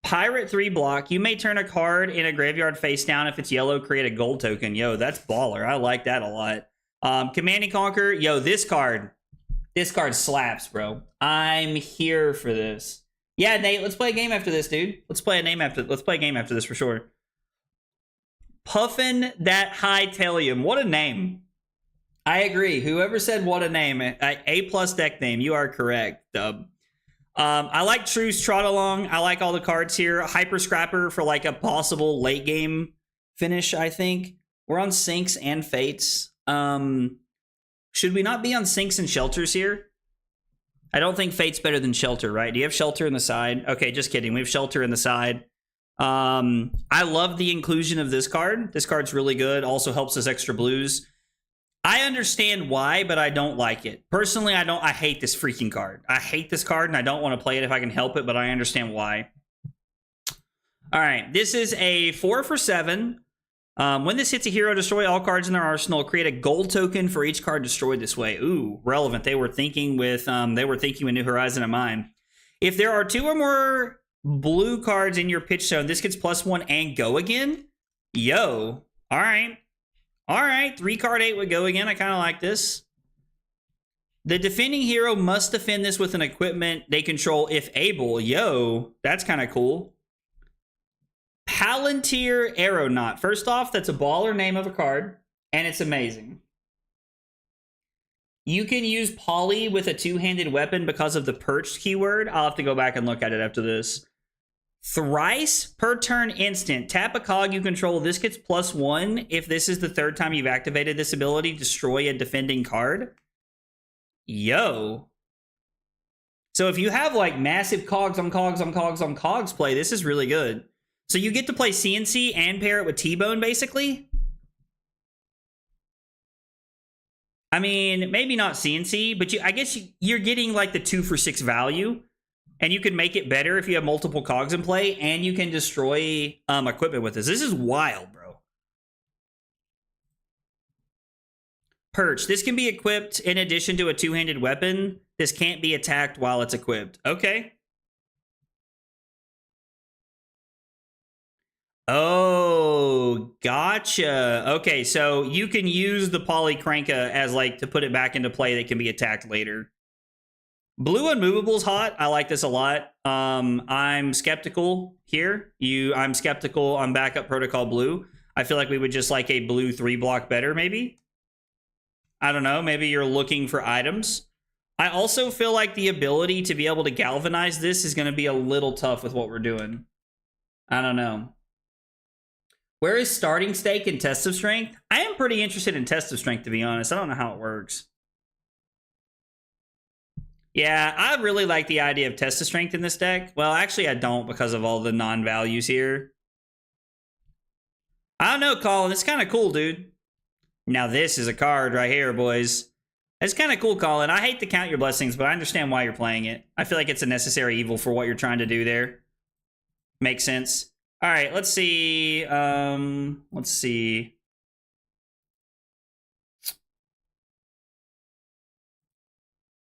Pirate 3 block. You may turn a card in a graveyard face down. If it's yellow, create a gold token. Yo, that's baller. I like that a lot. Command and Conquer. Yo, this card slaps, bro. I'm here for this. Yeah, Nate, let's play a game after this, dude. Let's play a game after this for sure. Puffin that Hytalium. What a name. I agree. Whoever said what a name, A+ deck name, you are correct, Dub. I like Truce Trot Along. I like all the cards here. Hyper Scrapper for like a possible late game finish, I think. We're on Sinks and Fates. Should we not be on Sinks and Shelters here? I don't think Fate's better than Shelter, right? Do you have Shelter in the side? Okay, just kidding. We have Shelter in the side. I love the inclusion of this card. This card's really good. Also helps us extra blues. I understand why, but I don't like it. Personally, I hate this freaking card. I hate this card, and I don't want to play it if I can help it, but I understand why. All right, this is a 4 for 7. When this hits a hero, destroy all cards in their arsenal. Create a gold token for each card destroyed this way. Ooh, relevant. They were thinking with New Horizon in mind. If there are 2 or more blue cards in your pitch zone, this gets +1 and go again. Yo, all right. All right, 3-card 8 would go again. I kind of like this. The defending hero must defend this with an equipment they control if able. Yo, that's kind of cool. Palantir Aeronaut. First off, that's a baller name of a card, and it's amazing. You can use Poly with a 2-handed weapon because of the perched keyword. I'll have to go back and look at it after this. Thrice per turn instant. Tap a cog you control. This gets +1. If this is the 3rd time you've activated this ability, destroy a defending card. Yo. So if you have like massive cogs on cogs on cogs on cogs play, this is really good. So you get to play CNC and pair it with T-Bone, basically. I mean, maybe not CNC, but I guess you're getting like the 2 for 6 value. And you can make it better if you have multiple cogs in play, and you can destroy equipment with this. This is wild, bro. Perch. This can be equipped in addition to a 2-handed weapon. This can't be attacked while it's equipped. Okay. Oh, gotcha. Okay, so you can use the Polycranka as like to put it back into play that can be attacked later. Blue Unmovable's hot. I like this a lot. I'm skeptical here. I'm skeptical on Backup Protocol Blue. I feel like we would just like a blue 3-block better, maybe. I don't know. Maybe you're looking for items. I also feel like the ability to be able to galvanize this is going to be a little tough with what we're doing. I don't know. Where is Starting Stake and Test of Strength? I am pretty interested in Test of Strength, to be honest. I don't know how it works. Yeah, I really like the idea of Test of Strength in this deck. Well, actually, I don't because of all the non-values here. I don't know, Colin. It's kind of cool, dude. Now, this is a card right here, boys. It's kind of cool, Colin. I hate to count your blessings, but I understand why you're playing it. I feel like it's a necessary evil for what you're trying to do there. Makes sense. All right, let's see. Let's see.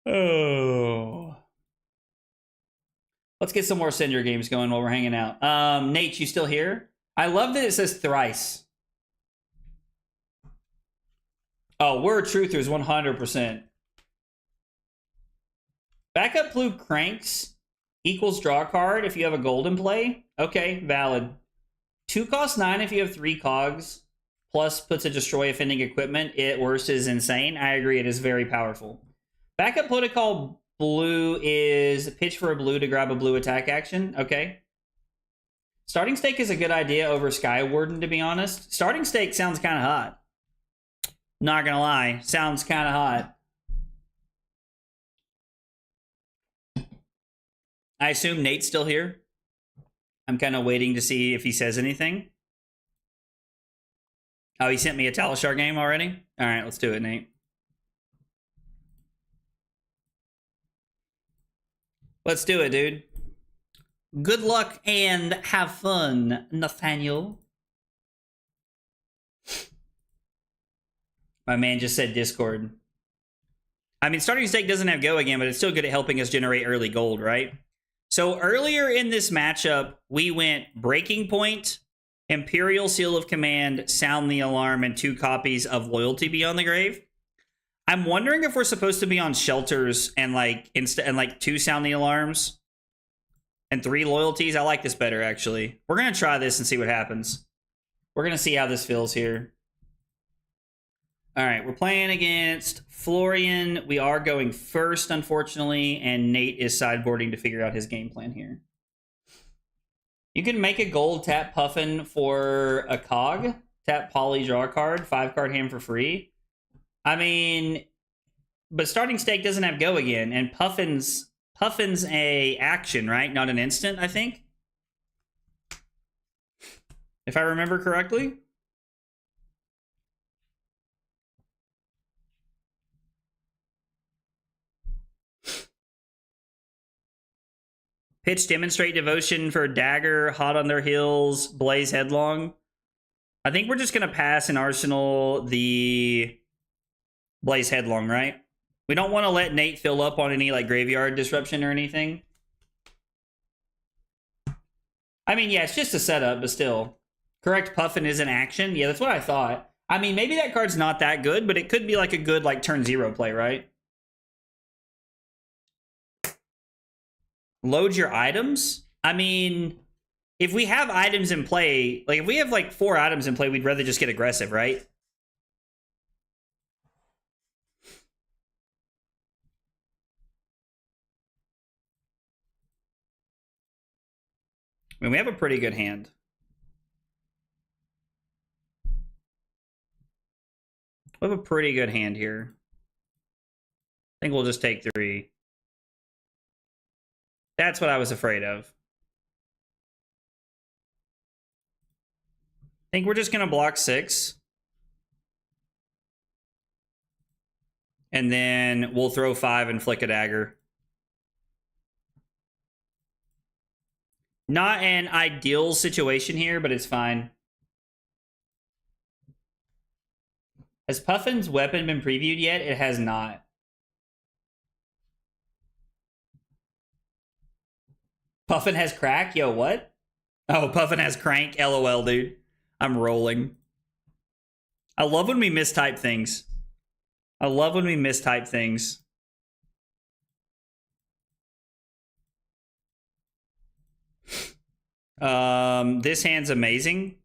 Oh. Let's get some more Cinder games going while we're hanging out. Nate, you still here? I love that it says thrice. Oh, we're truthers 100%. Backup blue cranks equals draw card if you have a golden play. Okay, valid. 2 costs 9 if you have 3 cogs. Plus puts a destroy offending equipment. It worst is insane. I agree, it is very powerful. Backup Protocol Blue is pitch for a blue to grab a blue attack action. Okay. Starting Stake is a good idea over Sky Warden, to be honest. Starting Stake sounds kind of hot. Not gonna lie. Sounds kind of hot. I assume Nate's still here. I'm kind of waiting to see if he says anything. Oh, he sent me a Talishar game already? All right, let's do it, Nate. Let's do it, dude. Good luck and have fun, Nathaniel. My man just said Discord. I mean, starting stake doesn't have go again, but it's still good at helping us generate early gold, right? So earlier in this matchup, we went Breaking Point, Imperial Seal of Command, Sound the Alarm, and 2 copies of Loyalty Beyond the Grave. I'm wondering if we're supposed to be on Shelters and like 2 Sound the Alarms and 3 Loyalties. I like this better, actually. We're gonna try this and see what happens. We're gonna see how this feels here. All right, we're playing against Florian. We are going first, unfortunately, and Nate is sideboarding to figure out his game plan here. You can make a gold tap Puffin for a cog. Tap Poly, draw a card, 5-card hand for free. I mean, but starting stake doesn't have go again, and Puffin's a action, right? Not an instant, I think. If I remember correctly. Pitch Demonstrate Devotion for Dagger, Hot on Their Heels, Blaze Headlong. I think we're just going to pass in Arsenal the Blaze Headlong, right? We don't want to let Nate fill up on any like graveyard disruption or anything. I mean, yeah, it's just a setup, but still. Correct Puffin is an action. Yeah, that's what I thought. I mean, maybe that card's not that good, but it could be like a good like turn 0 play, right? Load your items? I mean, if we have items in play, like if we have like 4 items in play, we'd rather just get aggressive, right? I mean, we have a pretty good hand. We have a pretty good hand here. I think we'll just take 3. That's what I was afraid of. I think we're just going to block 6. And then we'll throw 5 and flick a dagger. Not an ideal situation here, but it's fine. Has Puffin's weapon been previewed yet? It has not. Puffin has crack? Yo, what? Oh, Puffin has crank? LOL, dude. I'm rolling. I love when we mistype things. I love when we mistype things. This hand's amazing.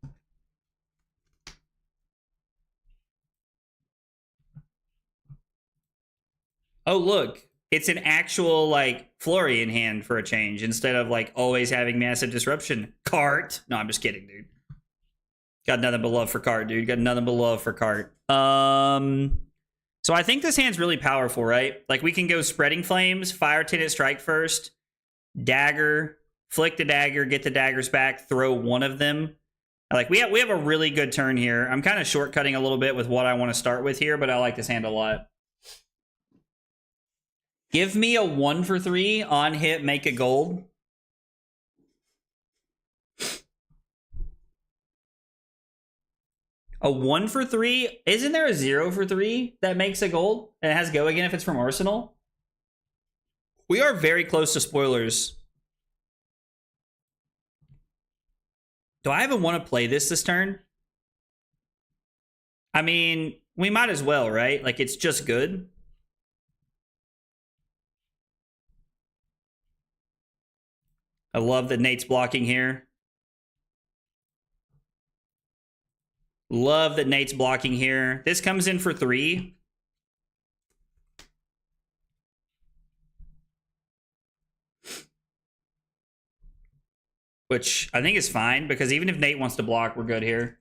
Oh, look. It's an actual, like, Florian hand for a change instead of, like, always having massive disruption. Cart. No, I'm just kidding, dude. Got nothing but love for Cart, dude. Got nothing but love for Cart. So I think this hand's really powerful, right? Like, we can go Spreading Flames, Fire Tenant Strike first, Dagger, flick the dagger, get the daggers back, throw one of them. Like, we have a really good turn here. I'm kind of shortcutting a little bit with what I want to start with here, but I like this hand a lot. Give me a 1 for 3 on hit, make a gold. A 1 for 3? Isn't there a 0 for 3 that makes a gold? And it has go again if it's from Arsenal? We are very close to spoilers. Do I even want to play this turn? I mean, we might as well, right? Like, it's just good. I love that Nate's blocking here. Love that Nate's blocking here. This comes in for 3. Which I think is fine, because even if Nate wants to block, we're good here.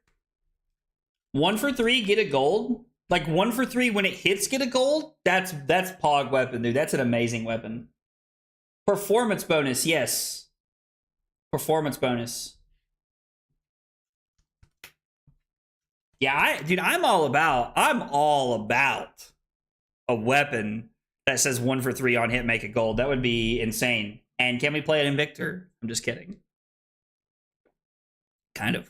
1 for 3, get a gold? Like, 1 for 3 when it hits, get a gold? That's Pog weapon, dude. That's an amazing weapon. Performance bonus, yes. Performance bonus. Yeah, dude, I'm all about a weapon that says 1 for 3 on hit, make a gold. That would be insane. And can we play it in Victor? I'm just kidding. Kind of.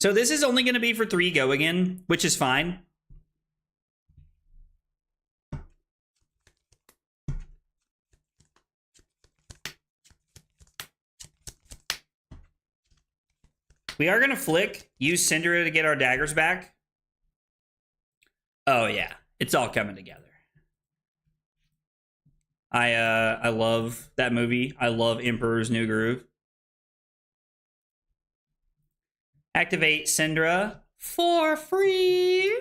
So this is only going to be for 3 go again, which is fine. We are going to flick, use Syndra to get our daggers back. Oh, yeah. It's all coming together. I love that movie. I love Emperor's New Groove. Activate Syndra for free.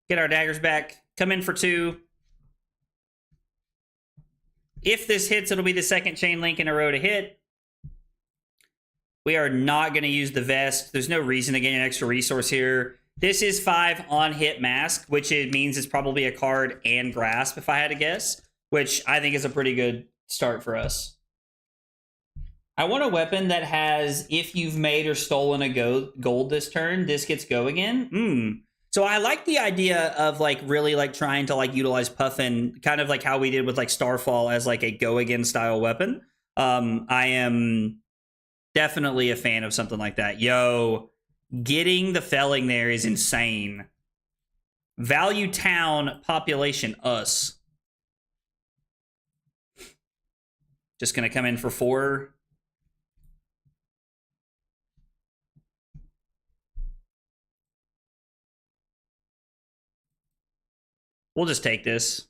Get our daggers back. Come in for 2. If this hits, it'll be the second chain link in a row to hit. We are not going to use the vest. There's no reason to gain an extra resource here. This is 5 on hit mask, which it means it's probably a card and grasp, if I had to guess, which I think is a pretty good start for us. I want a weapon that has, if you've made or stolen a gold this turn, this gets go again. So I like the idea of like really like trying to like utilize Puffin, kind of like how we did with like Starfall as like a go again style weapon. I am definitely a fan of something like that. Yo, getting the felling there is insane. Value town, population us. Just gonna come in for 4. We'll just take this.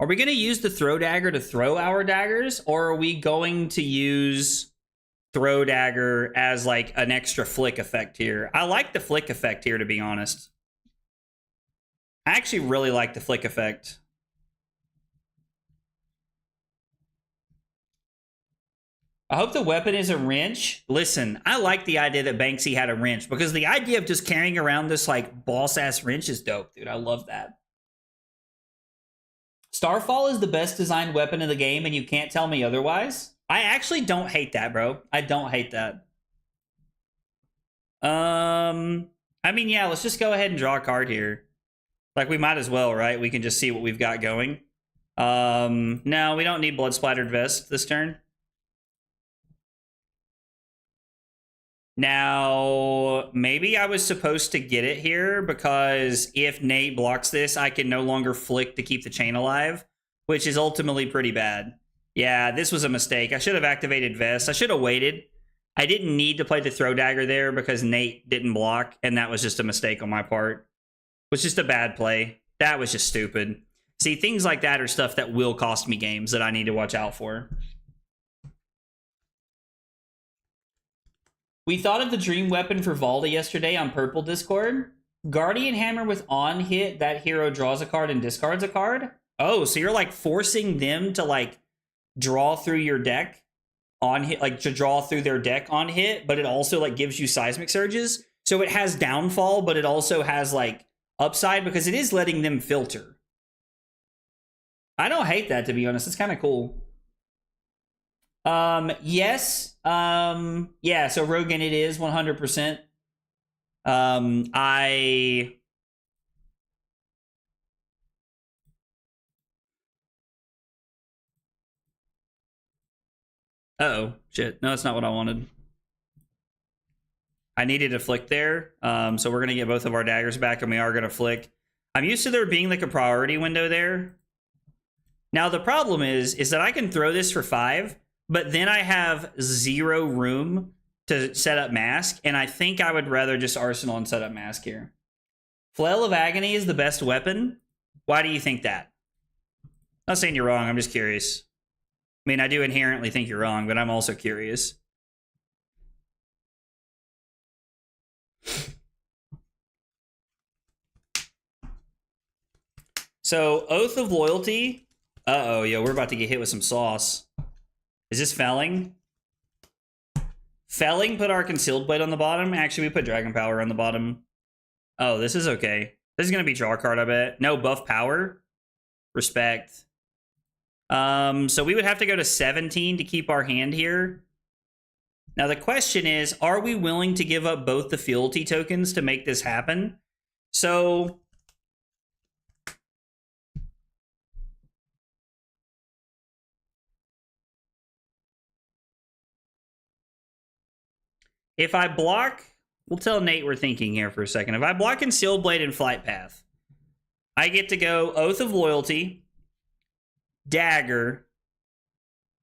Are we going to use the throw dagger to throw our daggers, or are we going to use throw dagger as like an extra flick effect here? I like the flick effect here, to be honest. I actually really like the flick effect. I hope the weapon is a wrench. Listen, I like the idea that Banksy had a wrench, because the idea of just carrying around this like boss-ass wrench is dope, dude. I love that. Starfall is the best designed weapon in the game, and you can't tell me otherwise. I actually don't hate that, bro. I don't hate that. I mean, yeah, let's just go ahead and draw a card here. Like, we might as well, right? We can just see what we've got going. No, we don't need Blood Splattered Vest this turn. Now, maybe I was supposed to get it here, because if Nate blocks this, I can no longer flick to keep the chain alive, which is ultimately pretty bad. Yeah, this was a mistake. I should have activated Vest. I should have waited. I didn't need to play the throw dagger there because Nate didn't block, and that was just a mistake on my part. It was just a bad play. That was just stupid. See, things like that are stuff that will cost me games that I need to watch out for. We thought of the dream weapon for Valda yesterday on Purple Discord. Guardian Hammer with on hit, that hero draws a card and discards a card. Oh, so you're like forcing them to like draw through your deck on hit, like to draw through their deck on hit, but it also like gives you seismic surges. So it has downfall, but it also has like upside because it is letting them filter. I don't hate that, to be honest. It's kind of cool. Yes. Yeah, so Rogan, it is 100%. Uh-oh, shit. No, that's not what I wanted. I needed to flick there. So we're gonna get both of our daggers back, and we are gonna flick. I'm used to there being like a priority window there. Now the problem is that I can throw this for 5, but then I have 0 room to set up mask, and I think I would rather just arsenal and set up mask here. Flail of Agony is the best weapon. Why do you think that? I'm not saying you're wrong, I'm just curious. I mean, I do inherently think you're wrong, but I'm also curious. So, Oath of Loyalty. Uh-oh, yo, we're about to get hit with some sauce. Is this felling? Felling put our Concealed Blade on the bottom. Actually, we put Dragon Power on the bottom. Oh, this is okay. This is going to be draw card, I bet. No, buff power. Respect. So we would have to go to 17 to keep our hand here. Now, the question is, are we willing to give up both the fealty tokens to make this happen? So if I block, we'll tell Nate we're thinking here for a second. If I block Concealed Blade and Flight Path, I get to go Oath of Loyalty, Dagger,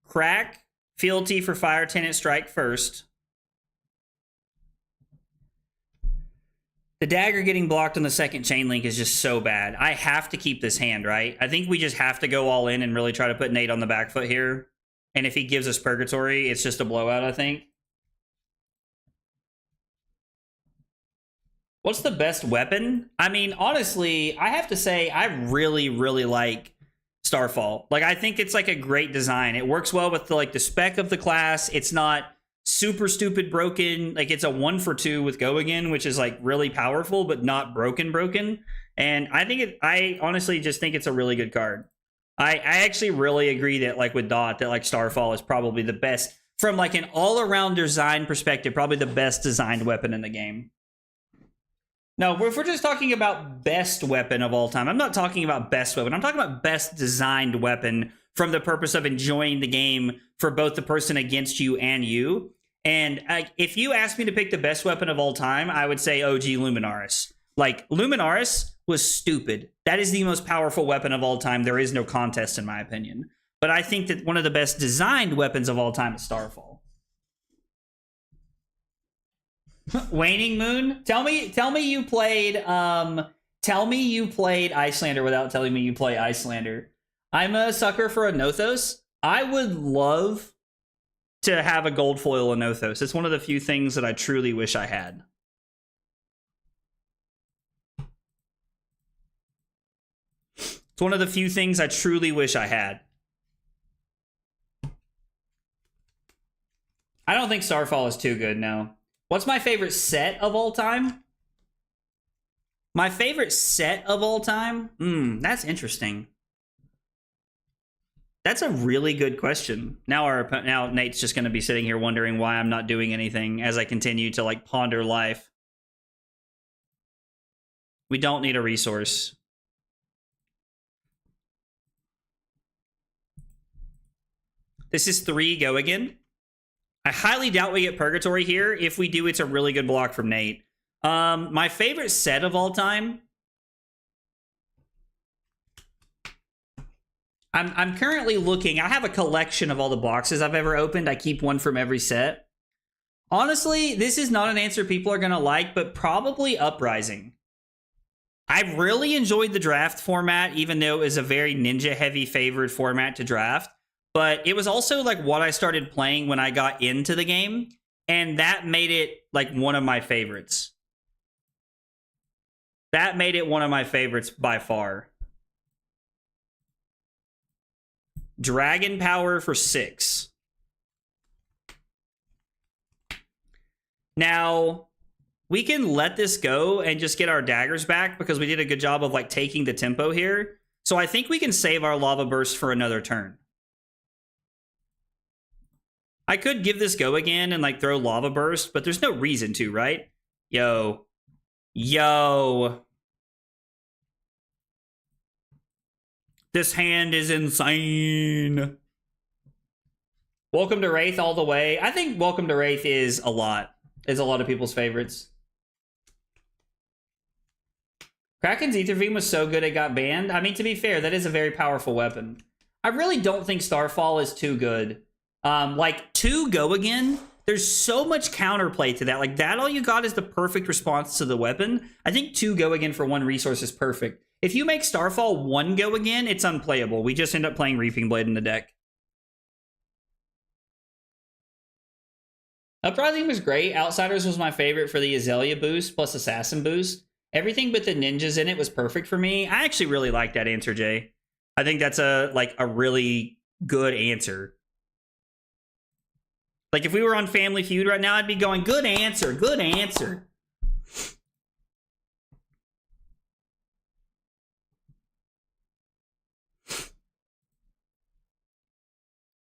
Crack, Fealty for Fire Tenant Strike first. The Dagger getting blocked on the second Chain Link is just so bad. I have to keep this hand, right? I think we just have to go all in and really try to put Nate on the back foot here. And if he gives us Purgatory, it's just a blowout, I think. What's the best weapon? I mean, honestly, I have to say I really, really like Starfall. Like, I think it's like a great design. It works well with the spec of the class. It's not super stupid broken. Like, it's a 1-for-2 with Go Again, which is like really powerful, but not broken. And I honestly just think it's a really good card. I actually really agree that like with Dot, that like Starfall is probably the best from like an all-around design perspective, probably the best designed weapon in the game. No, if we're just talking about best weapon of all time, I'm not talking about best weapon. I'm talking about best designed weapon from the purpose of enjoying the game for both the person against you and you. And if you asked me to pick the best weapon of all time, I would say OG Luminaris. Like, Luminaris was stupid. That is the most powerful weapon of all time. There is no contest, in my opinion. But I think that one of the best designed weapons of all time is Starfall. Waning Moon? Tell me you played Icelander without telling me you play Icelander. I'm a sucker for a Nothos. I would love to have a gold foil in Nothos. It's one of the few things that I truly wish I had. It's one of the few things I truly wish I had. I don't think Starfall is too good, no. What's my favorite set of all time? My favorite set of all time? That's interesting. That's a really good question. Now Nate's just going to be sitting here wondering why I'm not doing anything as I continue to like ponder life. We don't need a resource. This is 3 Go Again. I highly doubt we get Purgatory here. If we do, it's a really good block from Nate. My favorite set of all time. I'm currently looking. I have a collection of all the boxes I've ever opened. I keep one from every set. Honestly, this is not an answer people are going to like, but probably Uprising. I really enjoyed the draft format, even though it was a very ninja-heavy favored format to draft. But it was also like what I started playing when I got into the game, and that made it like one of my favorites. That made it one of my favorites by far. Dragon Power for 6. Now, we can let this go and just get our daggers back because we did a good job of like taking the tempo here. So I think we can save our Lava Burst for another turn. I could give this Go Again and like throw Lava Burst, but there's no reason to, right? Yo. This hand is insane. Welcome to Wraith all the way. I think Welcome to Wraith is a lot. Is a lot of people's favorites. Kraken's Ether Beam was so good it got banned. I mean, to be fair, that is a very powerful weapon. I really don't think Starfall is too good. Like 2 Go Again, there's so much counterplay to that. Like that, all you got is the perfect response to the weapon. I think 2 Go Again for 1 resource is perfect. If you make Starfall 1 Go Again, it's unplayable. We just end up playing Reaping Blade in the deck. Uprising was great. Outsiders was my favorite for the Azalea boost plus Assassin boost. Everything but the ninjas in it was perfect for me. I actually really like that answer, Jay. I think that's a really good answer. Like, if we were on Family Feud right now, I'd be going, good answer, good answer.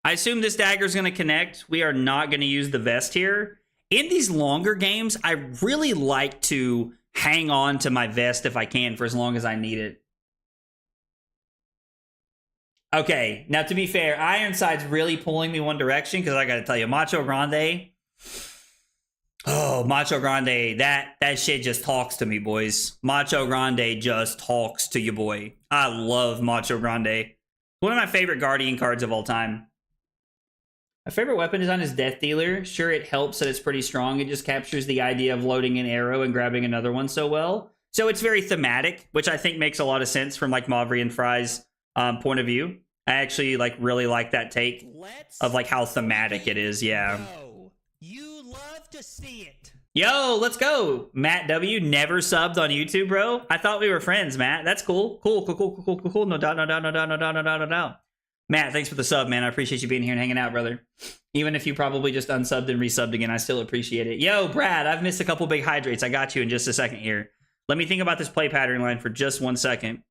I assume this dagger is going to connect. We are not going to use the vest here. In these longer games, I really like to hang on to my vest if I can for as long as I need it. Okay, now to be fair, Ironside's really pulling me one direction because I got to tell you, Macho Grande. Oh, Macho Grande, that shit just talks to me, boys. Macho Grande just talks to you, boy. I love Macho Grande. One of my favorite Guardian cards of all time. My favorite weapon design is Death Dealer. Sure, it helps that it's pretty strong. It just captures the idea of loading an arrow and grabbing another one so well. So it's very thematic, which I think makes a lot of sense from like Mavri and Fry's point of view. I actually like really like that take of like how thematic it is. Yeah. You love to see it. Yo, let's go. Matt W. never subbed on YouTube, bro. I thought we were friends, Matt. That's cool. Cool. No doubt, no doubt, no doubt, no doubt, no doubt, no doubt. Matt, thanks for the sub, man. I appreciate you being here and hanging out, brother. Even if you probably just unsubbed and resubbed again, I still appreciate it. Yo, Brad, I've missed a couple big hydrates. I got you in just a second here. Let me think about this play pattern line for just 1 second.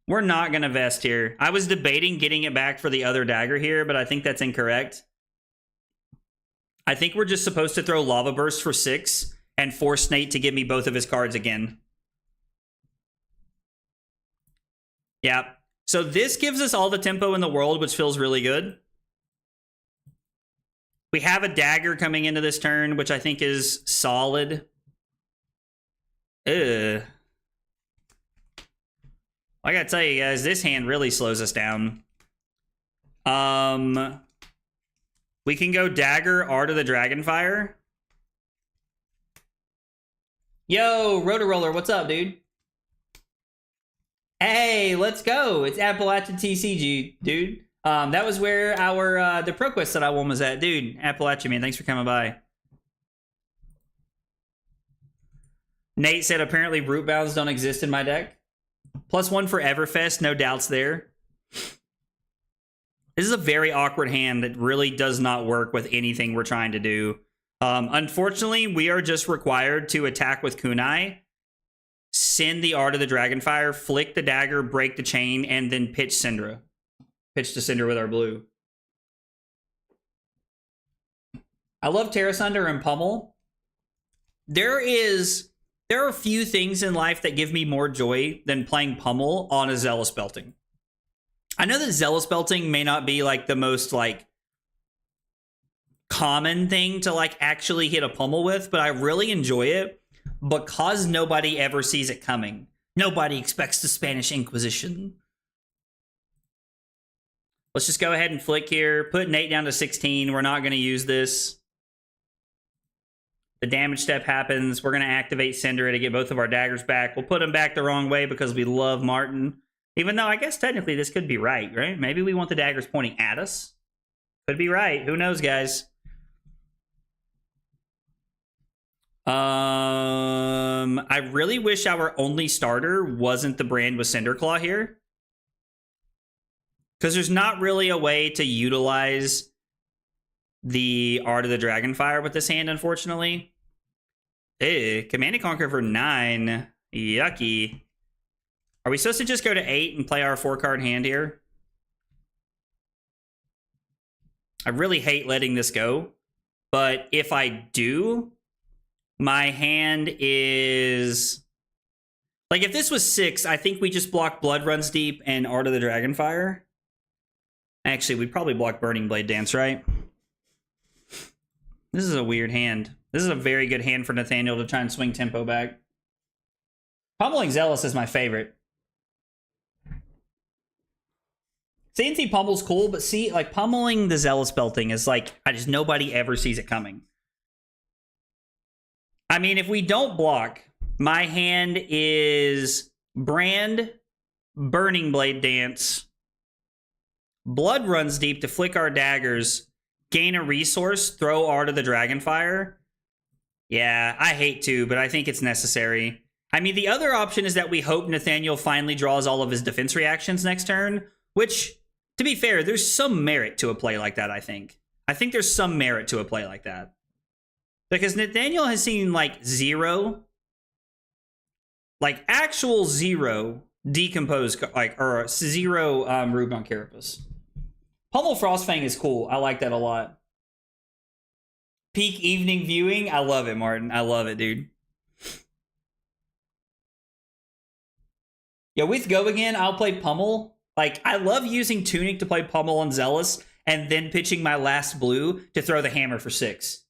We're not going to vest here. I was debating getting it back for the other dagger here, but I think that's incorrect. I think we're just supposed to throw Lava Burst for 6 and force Nate to give me both of his cards again. Yeah. So this gives us all the tempo in the world, which feels really good. We have a dagger coming into this turn, which I think is solid. Ugh. I gotta tell you guys, this hand really slows us down. We can go dagger, Art of the Dragonfire. Yo, Rotor-Roller, what's up, dude? Hey, let's go. It's Appalachian TCG, dude. That was where our the ProQuest that I won was at. Dude, Appalachian, man, thanks for coming by. Nate said apparently root bounds don't exist in my deck. +1 for Everfest, no doubts there. This is a very awkward hand that really does not work with anything we're trying to do. Unfortunately, we are just required to attack with Kunai, send the Art of the Dragonfire, flick the dagger, break the chain, and then pitch Syndra. Pitch to Syndra with our blue. I love Terra Sunder and Pummel. There are few things in life that give me more joy than playing Pummel on a Zealous Belting. I know that Zealous Belting may not be like the most like common thing to like actually hit a Pummel with, but I really enjoy it because nobody ever sees it coming. Nobody expects the Spanish Inquisition. Let's just go ahead and flick here. Put Nate down to 16. We're not going to use this. The damage step happens. We're going to activate Syndra to get both of our daggers back. We'll put them back the wrong way because we love Martin. Even though I guess technically this could be right? Maybe we want the daggers pointing at us. Could be right. Who knows, guys? I really wish our only starter wasn't the brand with Cinderclaw here. Because there's not really a way to utilize the Art of the Dragonfire with this hand, unfortunately. Command and Conquer for 9. Yucky. Are we supposed to just go to 8 and play our 4-card hand here? I really hate letting this go. But if I do, my hand is... Like, if this was 6, I think we just block Blood Runs Deep and Art of the Dragonfire. Actually, we'd probably block Burning Blade Dance, right? This is a weird hand. This is a very good hand for Nathaniel to try and swing tempo back. Pummeling Zealous is my favorite. CNC Pummel's cool, but see, like, pummeling the Zealous Belting is like, nobody ever sees it coming. I mean, if we don't block, my hand is Brand, Burning Blade Dance, Blood Runs Deep to flick our daggers, gain a resource, throw Art of the Dragonfire. Yeah, I hate to, but I think it's necessary. I mean, the other option is that we hope Nathaniel finally draws all of his defense reactions next turn, which, to be fair, there's some merit to a play like that, I think. I think there's some merit to a play like that. Because Nathaniel has seen like zero, like actual zero decompose, like, or zero Rubon Carapace. Pummel Frostfang is cool. I like that a lot. Peak evening viewing. I love it, Martin. I love it, dude. Yeah, with Go Again, I'll play Pummel. Like, I love using Tunic to play Pummel and Zealous, and then pitching my last blue to throw the hammer for 6.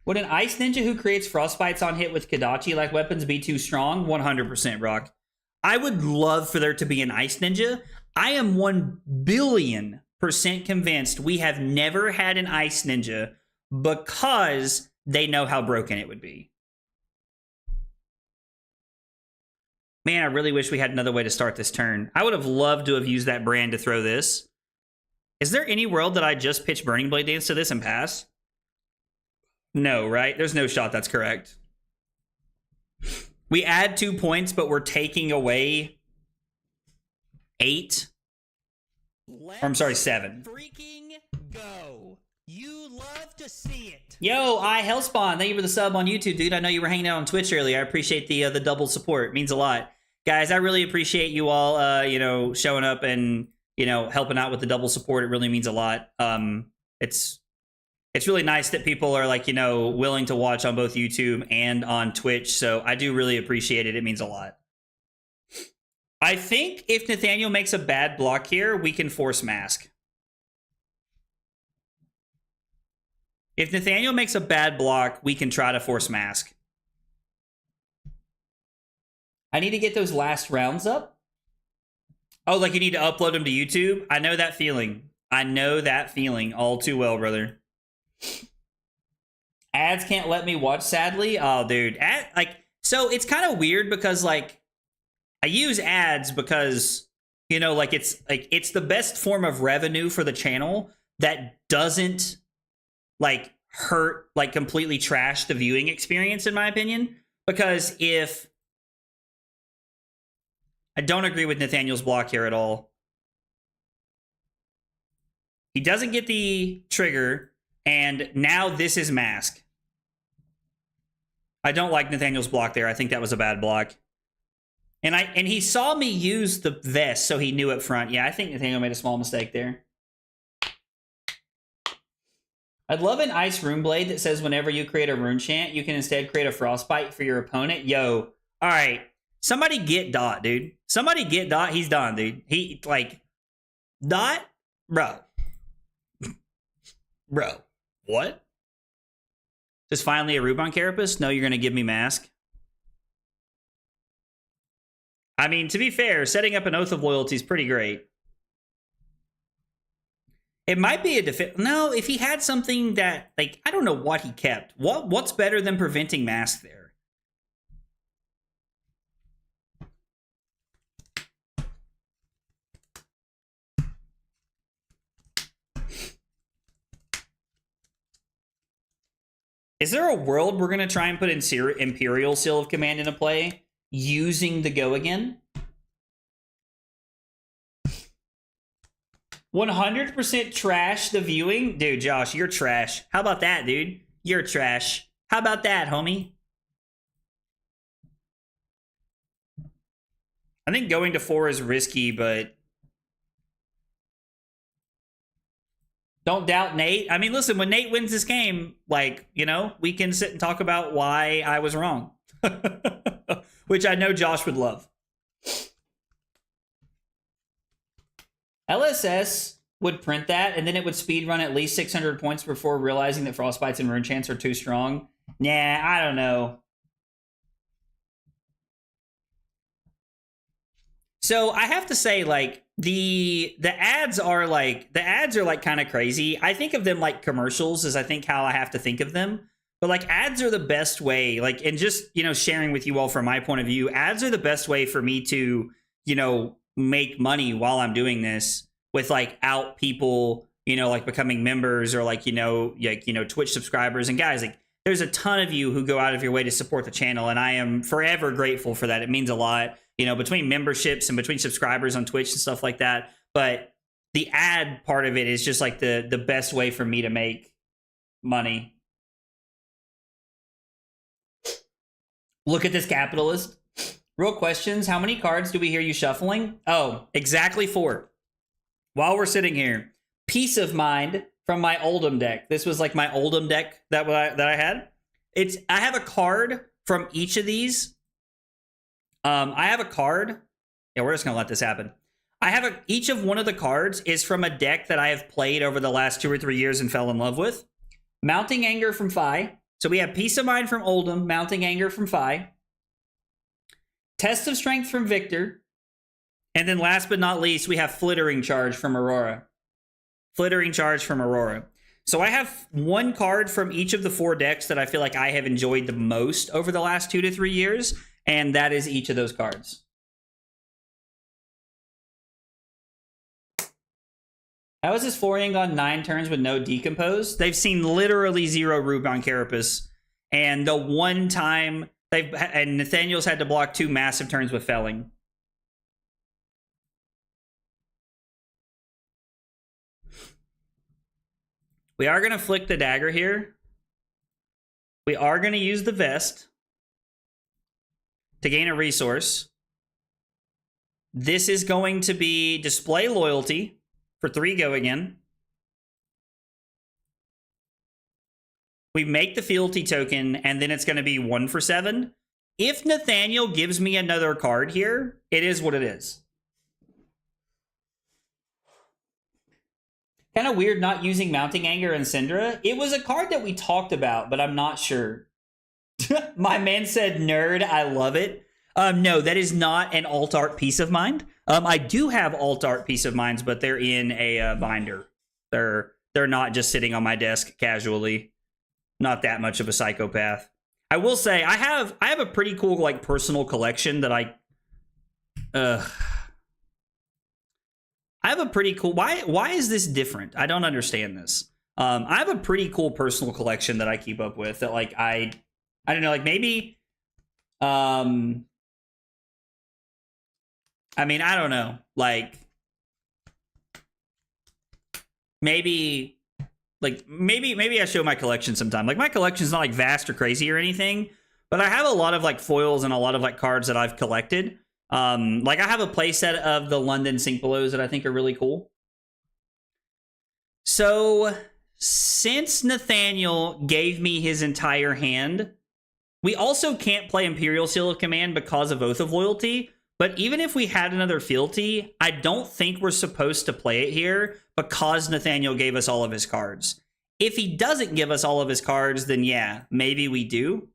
Would an Ice Ninja who creates Frostbites on hit with Kadachi-like weapons be too strong? 100%, Rock. I would love for there to be an Ice Ninja. I am 1,000,000,000% convinced we have never had an Ice Ninja because they know how broken it would be. Man, I really wish we had another way to start this turn. I would have loved to have used that brand to throw this. Is there any world that I just pitch Burning Blade Dance to this and pass? No, right? There's no shot that's correct. We add 2 points, but we're taking away 8. Or, I'm sorry, 7. Freaking go. You love to see it. Yo, Hellspawn, thank you for the sub on YouTube, dude. I know you were hanging out on Twitch earlier. I appreciate the double support. It means a lot. Guys, I really appreciate you all, you know, showing up and, you know, helping out with the double support. It really means a lot. It's really nice that people are, like, you know, willing to watch on both YouTube and on Twitch. So I do really appreciate it. It means a lot. I think if Nathaniel makes a bad block here, we can force mask. If Nathaniel makes a bad block, we can try to force mask. I need to get those last rounds up. Oh, like you need to upload them to YouTube? I know that feeling. I know that feeling all too well, brother. Ads can't let me watch, sadly. Oh, dude. So it's kind of weird because, like, I use ads because, you know, like, it's the best form of revenue for the channel that doesn't, like, hurt, like, completely trash the viewing experience, in my opinion. Because if... I don't agree with Nathaniel's block here at all. He doesn't get the trigger, and now this is mask. I don't like Nathaniel's block there. I think that was a bad block. And he saw me use the vest, so he knew up front. Yeah, I think Nathaniel made a small mistake there. I'd love an Ice Rune Blade that says whenever you create a rune chant, you can instead create a Frostbite for your opponent. Yo, all right. Somebody get Dot, dude. Somebody get Dot. He's done, dude. He, like, Dot? Bro. Bro. What? Is finally a Rubon Carapace? No, you're going to give me mask? I mean, to be fair, setting up an Oath of Loyalty is pretty great. It might be a defense. No, if he had something that, like, I don't know what he kept. What's better than preventing mask there? Is there a world we're going to try and put Imperial Seal of Command into play using the Go Again? 100% trash the viewing? Dude, Josh, you're trash. How about that, dude? You're trash. How about that, homie? I think going to 4 is risky, but... Don't doubt Nate. I mean, listen, when Nate wins this game, like, you know, we can sit and talk about why I was wrong. Which I know Josh would love. LSS would print that, and then it would speed run at least 600 points before realizing that Frostbites and Rune Chants are too strong. Nah, I don't know. So I have to say, like, the ads are like kind of crazy. I think of them like commercials is I think how I have to think of them. But like ads are the best way, like, and just, you know, sharing with you all from my point of view, ads are the best way for me to, you know, make money while I'm doing this with like out people, you know, like becoming members or like, you know, Twitch subscribers. And guys, like, there's a ton of you who go out of your way to support the channel, and I am forever grateful for that. It means a lot, you know, between memberships and between subscribers on Twitch and stuff like that. But the ad part of it is just like the best way for me to make money. Look at this capitalist. Real questions. How many cards do we hear you shuffling? Oh, exactly 4. While we're sitting here, Peace of Mind from my Oldham deck. This was like my Oldham deck that I had. I have a card from each of these. I have a card. Yeah, we're just gonna let this happen. Each of one of the cards is from a deck that I have played over the last 2 or 3 years and fell in love with. Mounting Anger from Fi. So we have Peace of Mind from Oldham, Mounting Anger from Fi, Test of Strength from Victor, and then last but not least, we have Flittering Charge from Aurora. Flittering Charge from Aurora. So I have one card from each of the 4 decks that I feel like I have enjoyed the most over the last 2 to 3 years, and that is each of those cards. How has this Florian gone 9 turns with no decompose? They've seen literally 0 Rubon Carapace. And the one time and Nathaniel's had to block 2 massive turns with felling. We are going to flick the dagger here. We are going to use the vest to gain a resource. This is going to be Display Loyalty. For 3 go again. We make the fealty token, and then it's going to be 1 for 7. If Nathaniel gives me another card here, it is what it is. Kind of weird not using Mounting Anger and Syndra. It was a card that we talked about, but I'm not sure. My man said, nerd, I love it. No, that is not an alt art Peace of Mind. I do have alt art Peace of Minds, but they're in a binder. They're not just sitting on my desk casually. Not that much of a psychopath. I will say I have a pretty cool like personal collection that I have a pretty cool. Why is this different? I don't understand this. I have a pretty cool personal collection that I keep up with that like I don't know, like maybe I mean, I don't know. Like maybe I show my collection sometime. Like my collection's not like vast or crazy or anything, but I have a lot of like foils and a lot of like cards that I've collected. Like I have a playset of the London Sink Belows that I think are really cool. So since Nathaniel gave me his entire hand, we also can't play Imperial Seal of Command because of Oath of Loyalty. But even if we had another fealty, I don't think we're supposed to play it here because Nathaniel gave us all of his cards. If he doesn't give us all of his cards, then yeah, maybe we do.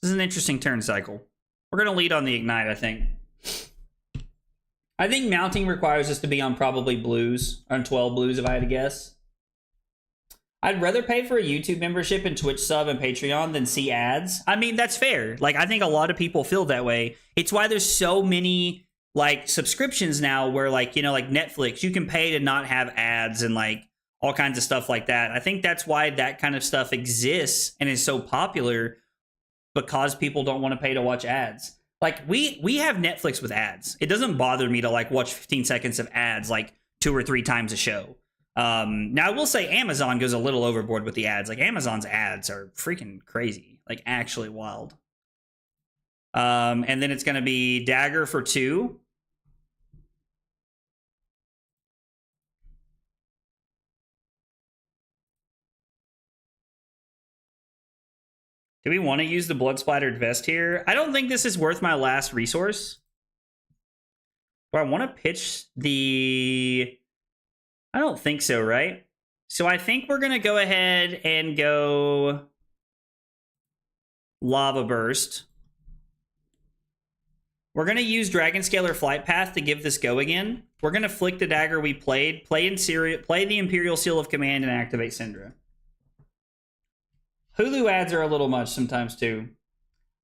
This is an interesting turn cycle. We're going to lead on the Ignite, I think. I think mounting requires us to be on probably blues, on 12 blues if I had to guess. I'd rather pay for a YouTube membership and Twitch sub and Patreon than see ads. I mean, that's fair. Like, I think a lot of people feel that way. It's why there's so many, like, subscriptions now where, like, you know, like Netflix, you can pay to not have ads and, like, all kinds of stuff like that. I think that's why that kind of stuff exists and is so popular, because people don't want to pay to watch ads. Like, we have Netflix with ads. It doesn't bother me to, like, watch 15 seconds of ads, like, 2 or 3 times a show. Now, I will say Amazon goes a little overboard with the ads. Like, Amazon's ads are freaking crazy. Like, actually wild. And then it's going to be Dagger for 2. Do we want to use the blood splattered vest here? I don't think this is worth my last resource. Do I want to pitch the... I don't think so, right? So I think we're going to go ahead and go Lava Burst. We're going to use Dragon Scalar Flight Path to give this go again. We're going to flick the dagger we played, play the Imperial Seal of Command, and activate Syndra. Hulu ads are a little much sometimes, too.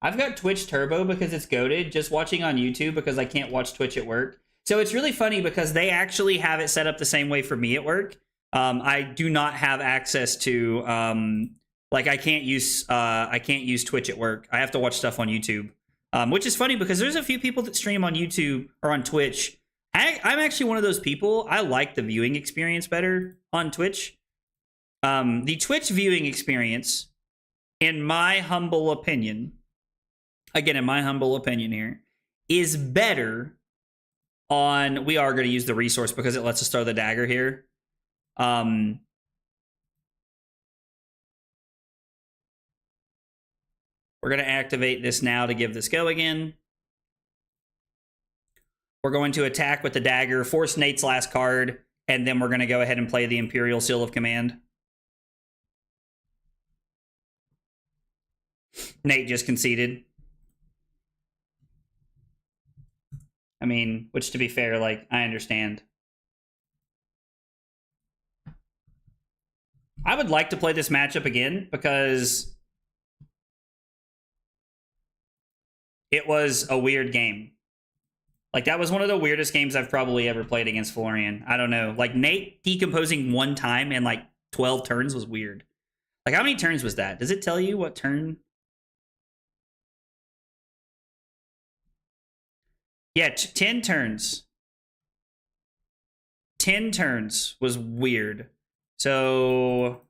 I've got Twitch Turbo because it's goated, just watching on YouTube because I can't watch Twitch at work. So it's really funny because they actually have it set up the same way for me at work. I do not have access to like I can't use Twitch at work. I have to watch stuff on YouTube. Which is funny because there's a few people that stream on YouTube or on Twitch. I'm actually one of those people. I like the viewing experience better on Twitch. The Twitch viewing experience, in my humble opinion, again, in my humble opinion here, is better on... We are going to use the resource because it lets us throw the dagger here. We're going to activate this now to give this go again. We're going to attack with the dagger, force Nate's last card, and then we're going to go ahead and play the Imperial Seal of Command. Nate just conceded. I mean, which to be fair, like, I understand. I would like to play this matchup again because it was a weird game. Like, that was one of the weirdest games I've probably ever played against Florian. I don't know. Like, Nate decomposing one time in, like, 12 turns was weird. Like, how many turns was that? Does it tell you what turn? Yeah, 10 turns. 10 turns was weird. So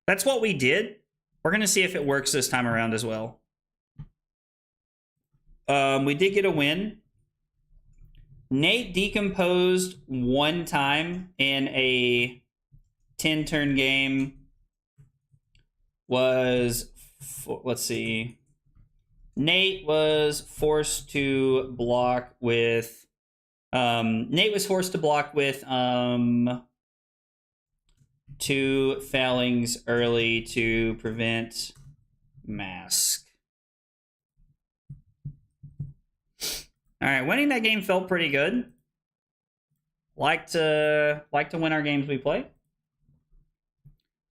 that's what we did. We're going to see if it works this time around as well. We did get a win. Nate decomposed one time in a 10-turn game. Was, let's see. Nate was forced to block with... Nate was forced to block with 2 failings early to prevent mask. All right, winning that game felt pretty good. Like to win our games we play.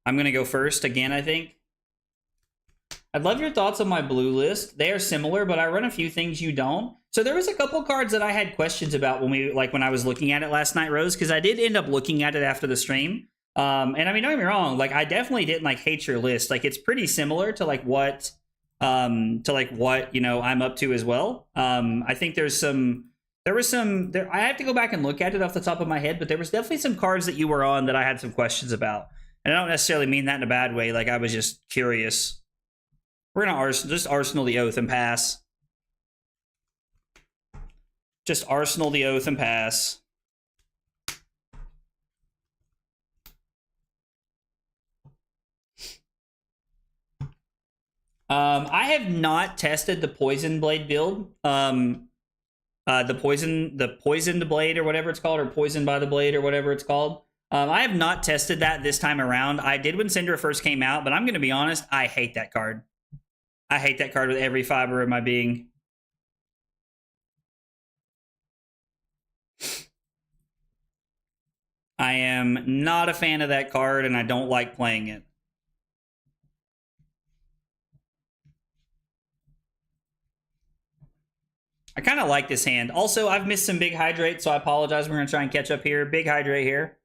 I'm gonna go first again, I think. I'd love your thoughts on my blue list. They are similar, but I run a few things you don't. So there was a couple cards that I had questions about when I was looking at it last night, Rose, because I did end up looking at it after the stream. And I mean, don't get me wrong, like I definitely didn't like hate your list. Like it's pretty similar to like what you know I'm up to as well. I think there was some I have to go back and look at it off the top of my head, but there was definitely some cards that you were on that I had some questions about. And I don't necessarily mean that in a bad way. Like I was just curious. We're gonna just Arsenal the Oath and pass. Just Arsenal the Oath and pass. I have not tested the Poison Blade build. The Poisoned Blade or whatever it's called, or Poisoned by the Blade or whatever it's called. I have not tested that this time around. I did when Syndra first came out, but I'm going to be honest, I hate that card. I hate that card with every fiber of my being. I am not a fan of that card, and I don't like playing it. I kind of like this hand. Also, I've missed some big hydrate, so I apologize. We're going to try and catch up here. Big hydrate here.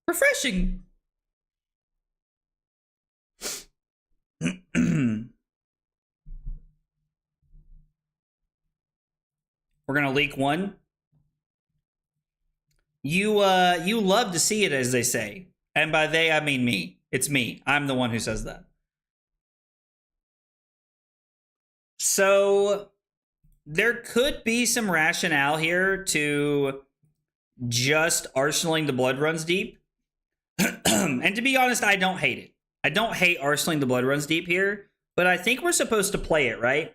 Refreshing. We're gonna leak one. You love to see it, as they say, and by they I mean me. It's me. I'm the one who says that. So there could be some rationale here to just arsenaling the Blood Runs Deep. And to be honest, I don't hate it. I don't hate arsenaling the Blood Runs Deep here, but I think we're supposed to play it, right?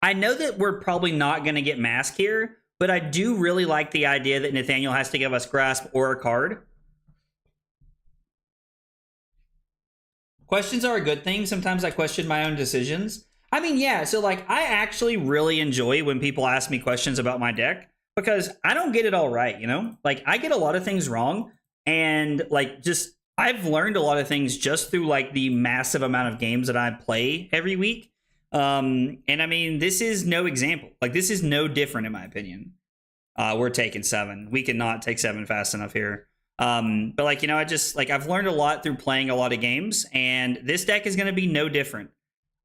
I know that we're probably not going to get Mask here, but I do really like the idea that Nathaniel has to give us Grasp or a card. Questions are a good thing. Sometimes I question my own decisions. I mean, yeah, so like I actually really enjoy when people ask me questions about my deck because I don't get it all right, you know? Like I get a lot of things wrong and like just I've learned a lot of things just through like the massive amount of games that I play every week. And I mean, this is no example. Like this is no different in my opinion. We're taking 7. We cannot take 7 fast enough here. But like, you know, I just like I've learned a lot through playing a lot of games and this deck is going to be no different.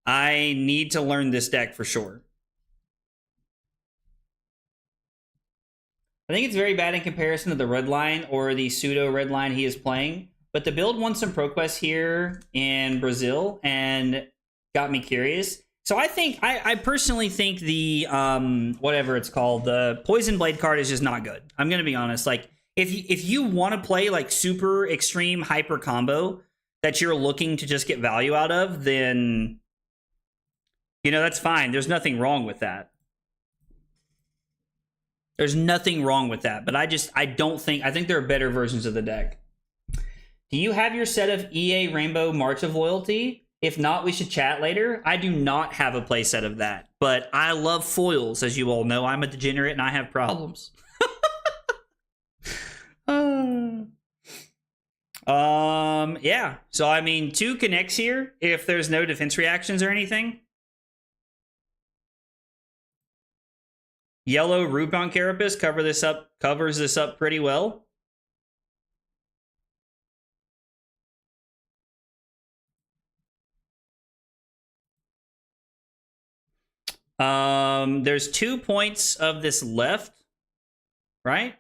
I need to learn this deck for sure. I think it's very bad in comparison to the red line or the pseudo red line he is playing. But the build won some ProQuest here in Brazil and got me curious. So I personally think the whatever it's called, the Poison Blade card is just not good. I'm gonna be honest. Like if you want to play like super extreme hyper combo that you're looking to just get value out of, then you know, that's fine. There's nothing wrong with that. There's nothing wrong with that. But I think there are better versions of the deck. Do you have your set of EA Rainbow March of Loyalty? If not, we should chat later. I do not have a playset of that. But I love foils, as you all know. I'm a degenerate and I have problems. Yeah. So, I mean, 2 connects here if there's no defense reactions or anything. Yellow Rubicon Carapace covers this up pretty well. There's 2 points of this left, right?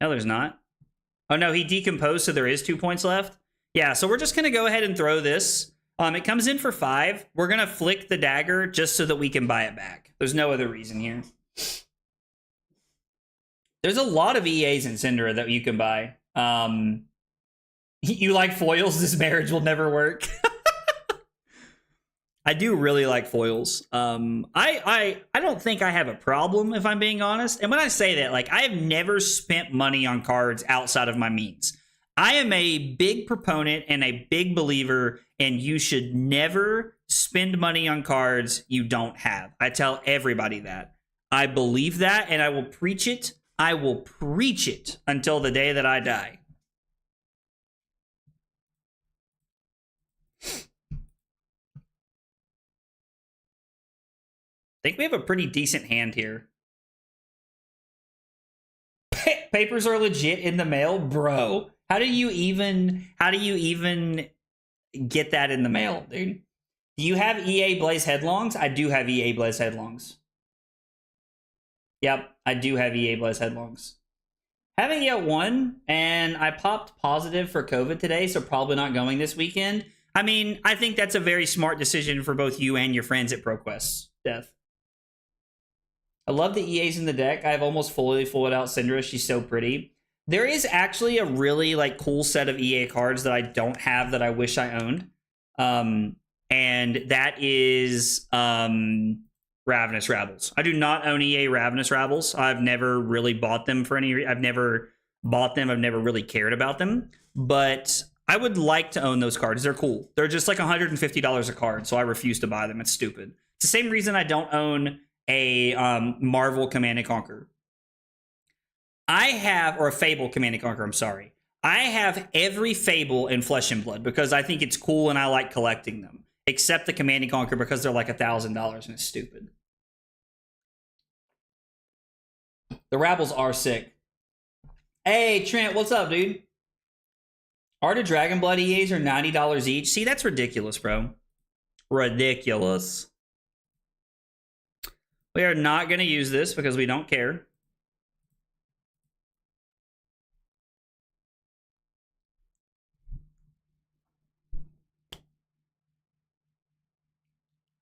No, there's not. Oh no, he decomposed, so there is 2 points left. Yeah, so we're just gonna go ahead and throw this. It comes in for 5. We're gonna flick the dagger just so that we can buy it back. There's no other reason here. There's a lot of EAs in Syndra that you can buy. You like foils? This marriage will never work. I do really like foils. I don't think I have a problem, if I'm being honest. And when I say that, like, I have never spent money on cards outside of my means. I am a big proponent and a big believer, and you should never spend money on cards you don't have. I tell everybody that. I believe that, and I will preach it. I will preach it until the day that I die. I think we have a pretty decent hand here. Papers are legit in the mail, bro. How do you even get that in the mail, dude? Do you have EA Blaze Headlongs? I do have EA Blaze Headlongs. Yep, I do have EA Blaze Headlongs. Haven't yet won, and I popped positive for COVID today, so probably not going this weekend. I mean, I think that's a very smart decision for both you and your friends at ProQuest, Death. I love the EAs in the deck. I have almost fully fulled out Syndra. She's so pretty. There is actually a really like cool set of EA cards that I don't have that I wish I owned. And that is Ravenous Rabbles. I do not own EA Ravenous Rabbles. I've never really bought them for any I've never bought them. I've never really cared about them. But I would like to own those cards. They're cool. They're just like $150 a card, so I refuse to buy them. It's stupid. It's the same reason I don't own a Marvel Command & Conquer. I have, or a Fable Command & Conquer, I'm sorry. I have every Fable in Flesh and Blood because I think it's cool and I like collecting them. Except the Command & Conquer because they're like $1,000 and it's stupid. The Rabbles are sick. Hey, Trent, what's up, dude? Art of Dragon Blood EAs are $90 each. See, that's ridiculous, bro. Ridiculous. We are not going to use this because we don't care.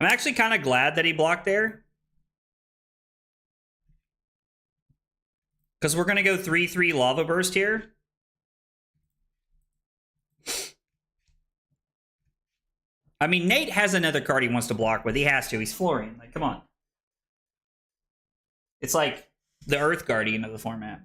I'm actually kind of glad that he blocked there. Because we're going to go 3/3 Lava Burst here. I mean, Nate has another card he wants to block with. He has to. He's Florian. Like, come on. It's like the Earth Guardian of the format.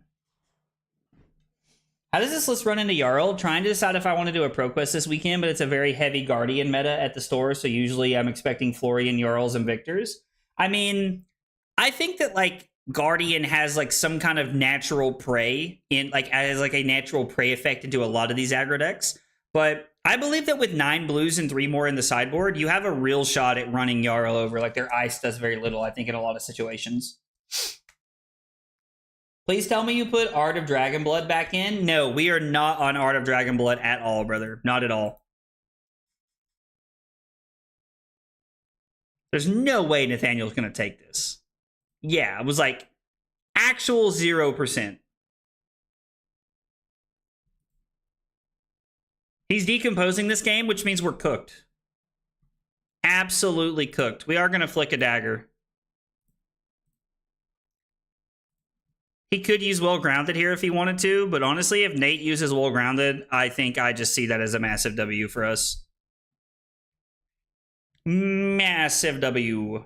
How does this list run into Jarl? Trying to decide if I want to do a Pro Quest this weekend, but it's a very heavy Guardian meta at the store, so usually I'm expecting Florian, Jarls, and Victors. I mean, I think that, like, Guardian has, like, some kind of natural prey in, like, as, like, a natural prey effect into a lot of these aggro decks, but I believe that with 9 blues and 3 more in the sideboard, you have a real shot at running Jarl over. Like, their ice does very little, I think, in a lot of situations. Please tell me you put Art of Dragonblood back in. No, we are not on Art of Dragonblood at all, brother. Not at all. There's no way Nathaniel's going to take this. Yeah, it was like actual 0%. He's decomposing this game, which means we're cooked. Absolutely cooked. We are going to flick a dagger. He could use Well Grounded here if he wanted to, but honestly, if Nate uses Well Grounded, I think I just see that as a massive W for us. Massive W.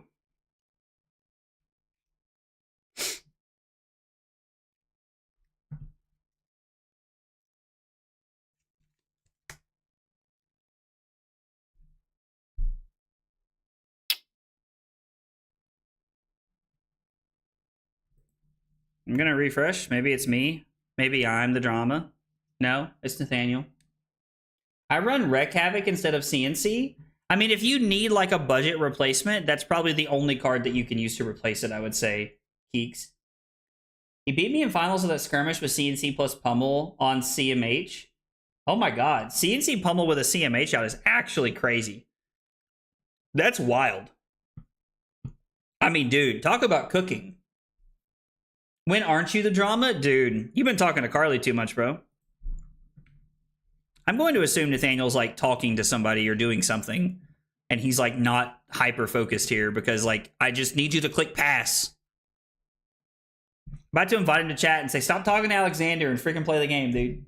I'm going to refresh. Maybe it's me. Maybe I'm the drama. No, it's Nathaniel. I run Wreck Havoc instead of CNC. I mean, if you need like a budget replacement, that's probably the only card that you can use to replace it, I would say. Keeks. He beat me in finals of that skirmish with CNC plus Pummel on CMH. Oh my god. CNC Pummel with a CMH out is actually crazy. That's wild. I mean, dude, talk about cooking. When aren't you the drama? Dude, you've been talking to Carly too much, bro. I'm going to assume Nathaniel's like talking to somebody or doing something, and he's like not hyper focused here because like I just need you to click pass. About to invite him to chat and say, stop talking to Alexander and freaking play the game, dude.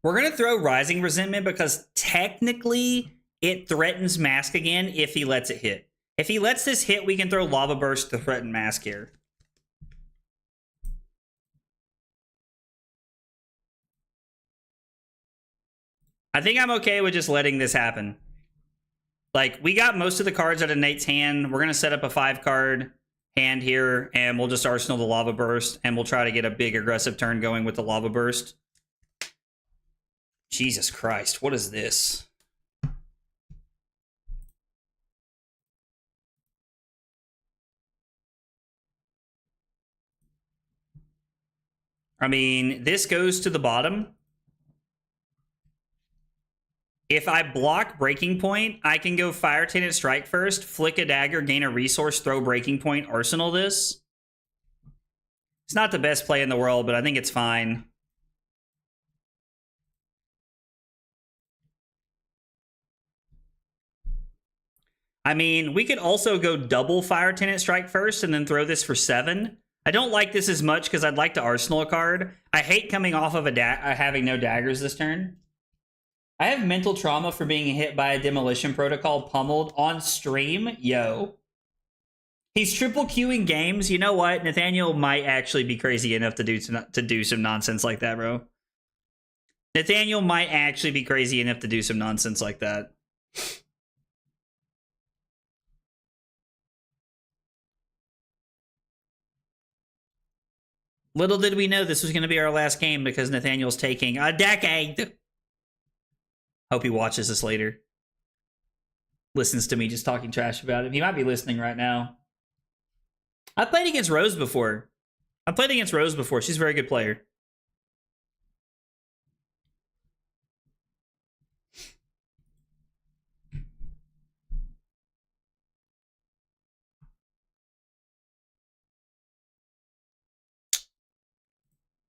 We're going to throw Rising Resentment because technically it threatens Mask again if he lets it hit. If he lets this hit, we can throw Lava Burst to threaten Mask here. I think I'm okay with just letting this happen. Like, we got most of the cards out of Nate's hand. We're going to set up a 5-card hand here, and we'll just Arsenal the Lava Burst, and we'll try to get a big aggressive turn going with the Lava Burst. Jesus Christ, what is this? I mean, this goes to the bottom. If I block Breaking Point, I can go Fire Tenant Strike first, flick a dagger, gain a resource, throw Breaking Point, Arsenal this. It's not the best play in the world, but I think it's fine. I mean, we could also go double Fire Tenant Strike first and then throw this for 7. I don't like this as much because I'd like to Arsenal a card. I hate coming off of having no daggers this turn. I have mental trauma for being hit by a Demolition Protocol pummeled on stream. Yo. He's triple queuing games. You know what? Nathaniel might actually be crazy enough to do some nonsense like that, bro. Nathaniel might actually be crazy enough to do some nonsense like that. Little did we know this was going to be our last game because Nathaniel's taking a decade. Hope he watches this later. Listens to me just talking trash about him. He might be listening right now. I played against Rose before. She's a very good player.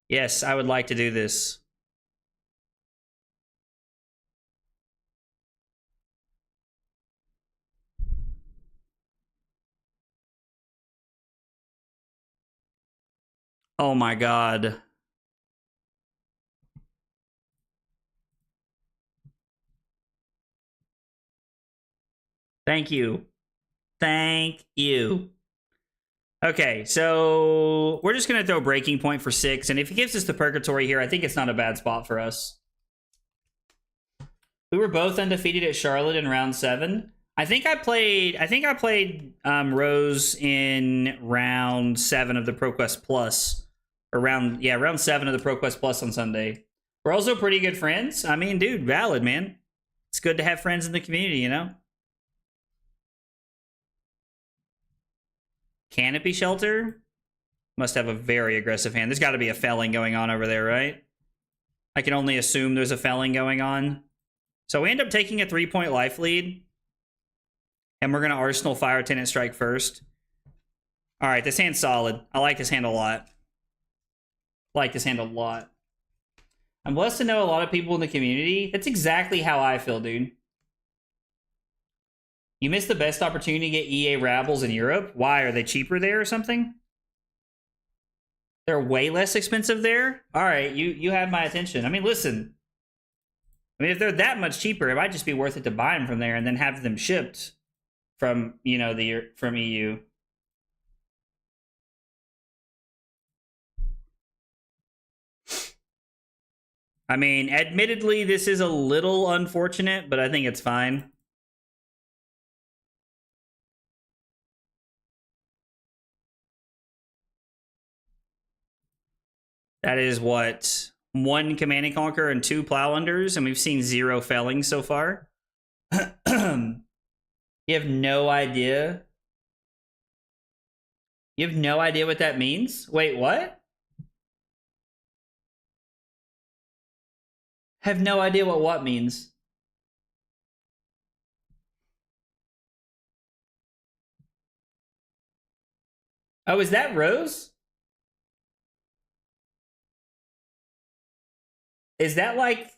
Yes, I would like to do this. Oh my god. Thank you. Thank you. Okay, so we're just going to throw Breaking Point for 6, and if he gives us the Purgatory here, I think it's not a bad spot for us. We were both undefeated at Charlotte in round 7. I think I played Rose in round 7 of the ProQuest Plus. Or round 7 of the ProQuest Plus on Sunday. We're also pretty good friends. I mean, dude, valid, man. It's good to have friends in the community, you know? Canopy Shelter must have a very aggressive hand. There's got to be a felling going on over there, right? I can only assume there's a felling going on. So we end up taking a 3-point life lead. And we're going to Arsenal Fire Tenant Strike first. All right, this hand's solid. I like this hand a lot. I'm blessed to know a lot of people in the community. That's exactly how I feel, dude. You missed the best opportunity to get EA Rabbles in Europe. Why? Are they cheaper there or something? They're way less expensive there? All right, you have my attention. I mean, listen. I mean, if they're that much cheaper, it might just be worth it to buy them from there and then have them shipped from, you know, from EU. I mean, admittedly, this is a little unfortunate, but I think it's fine. That is what? 1 Command and Conquer and 2 Plow Unders, and we've seen 0 felling so far. You have no idea. You have no idea what that means? Wait, what? Have no idea what means. Oh, is that Rose? Is that like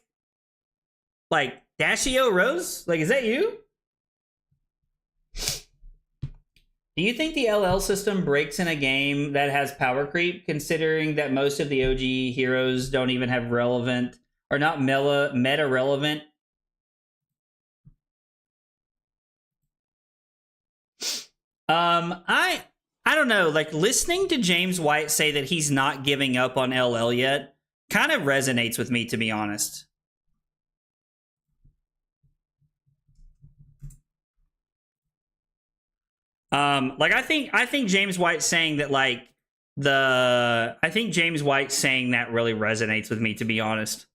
Dashio Rose? Like, is that you? Do you think the LL system breaks in a game that has power creep, considering that most of the OG heroes don't even have relevant, or not meta relevant? I don't know. Like, listening to James White say that he's not giving up on LL yet kind of resonates with me, to be honest. Like, I think James White saying that, like, I think James White saying that really resonates with me, to be honest.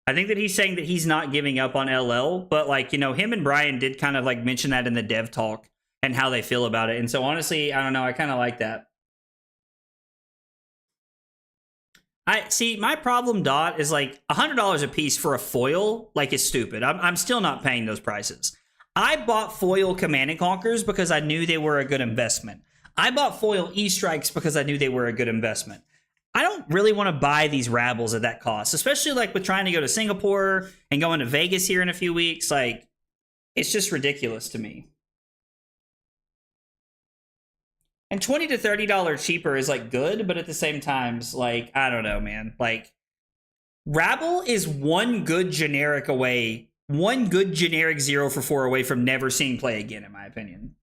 I think that he's saying that he's not giving up on LL, but, like, you know, him and Brian did kind of like mention that in the dev talk and how they feel about it. And so honestly, I don't know, I kind of like that. I see, my problem, Dot, is like $100 a piece for a foil, like, is stupid. I'm still not paying those prices. I bought foil Command and Conquers because I knew they were a good investment. I bought foil E-Strikes because I knew they were a good investment. I don't really want to buy these Rabbles at that cost, especially like with trying to go to Singapore and going to Vegas here in a few weeks. Like, it's just ridiculous to me. And $20 to $30 cheaper is like good, but at the same time, like, I don't know, man. Like, Rabble is one good generic 0 for 4 away from never seeing play again, in my opinion.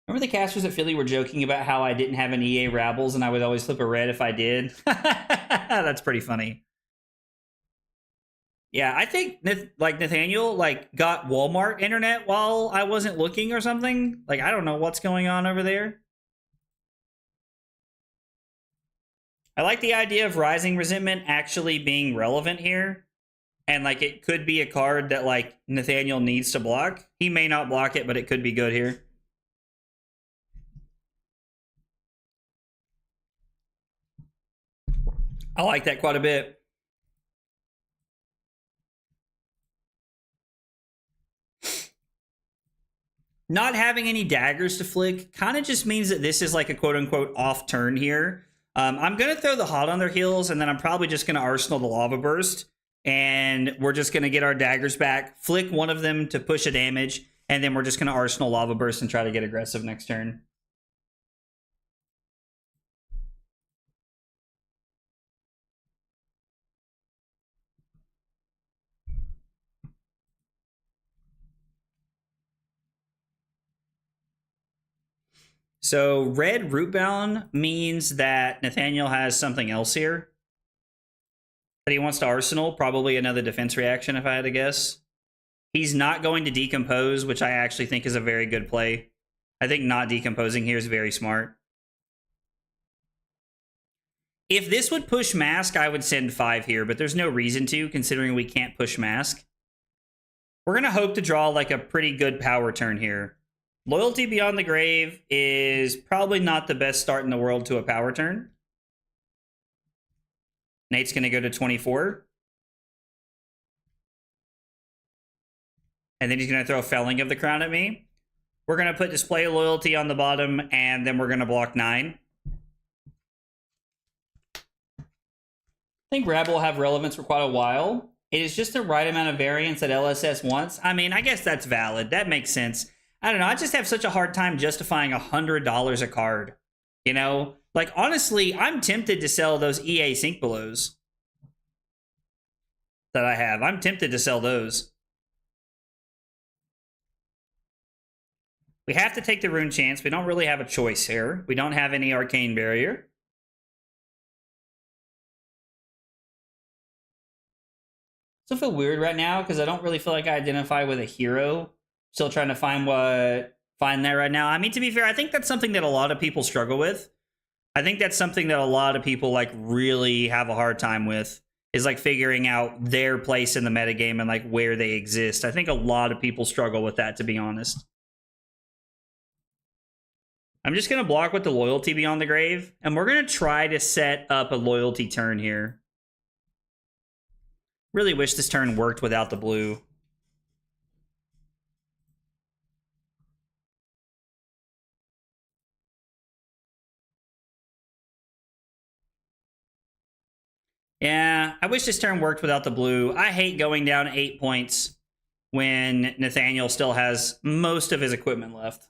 Remember the casters at Philly were joking about how I didn't have an EA Rabbles and I would always flip a red if I did? That's pretty funny. Yeah, I think like Nathaniel like got Walmart internet while I wasn't looking or something. Like, I don't know what's going on over there. I like the idea of Rising Resentment actually being relevant here. And like, it could be a card that like Nathaniel needs to block. He may not block it, but it could be good here. I like that quite a bit. Not having any daggers to flick kind of just means that this is like a quote-unquote off turn here. I'm going to throw the Hot on their heels, and then I'm probably just going to Arsenal the Lava Burst, and we're just going to get our daggers back, flick one of them to push a damage, and then we're just going to Arsenal Lava Burst and try to get aggressive next turn. So red Rootbound means that Nathaniel has something else here that he wants to arsenal, probably another defense reaction if I had to guess. He's not going to decompose, which I actually think is a very good play. I think not decomposing here is very smart. If this would push Mask, I would send 5 here, but there's no reason to, considering we can't push Mask. We're going to hope to draw like a pretty good power turn here. Loyalty Beyond the Grave is probably not the best start in the world to a power turn. Nate's going to go to 24. And then he's going to throw Felling of the Crown at me. We're going to put Display Loyalty on the bottom, and then we're going to block 9. I think Rabble will have relevance for quite a while. It is just the right amount of variance that LSS wants. I mean, I guess that's valid. That makes sense. I don't know. I just have such a hard time justifying $100 a card. You know? Like, honestly, I'm tempted to sell those EA Sync Belows that I have. I'm tempted to sell those. We have to take the Rune Chance. We don't really have a choice here. We don't have any Arcane Barrier. Still feel weird right now because I don't really feel like I identify with a hero. Still trying to find that right now. I mean, to be fair, I think that's something that a lot of people struggle with. I think that's something that a lot of people like really have a hard time with, is like figuring out their place in the metagame and like where they exist. I think a lot of people struggle with that, to be honest. I'm just going to block with the Loyalty Beyond the Grave, and we're going to try to set up a loyalty turn here. Really wish this turn worked without the blue. Yeah, I wish this turn worked without the blue. I hate going down 8 points when Nathaniel still has most of his equipment left.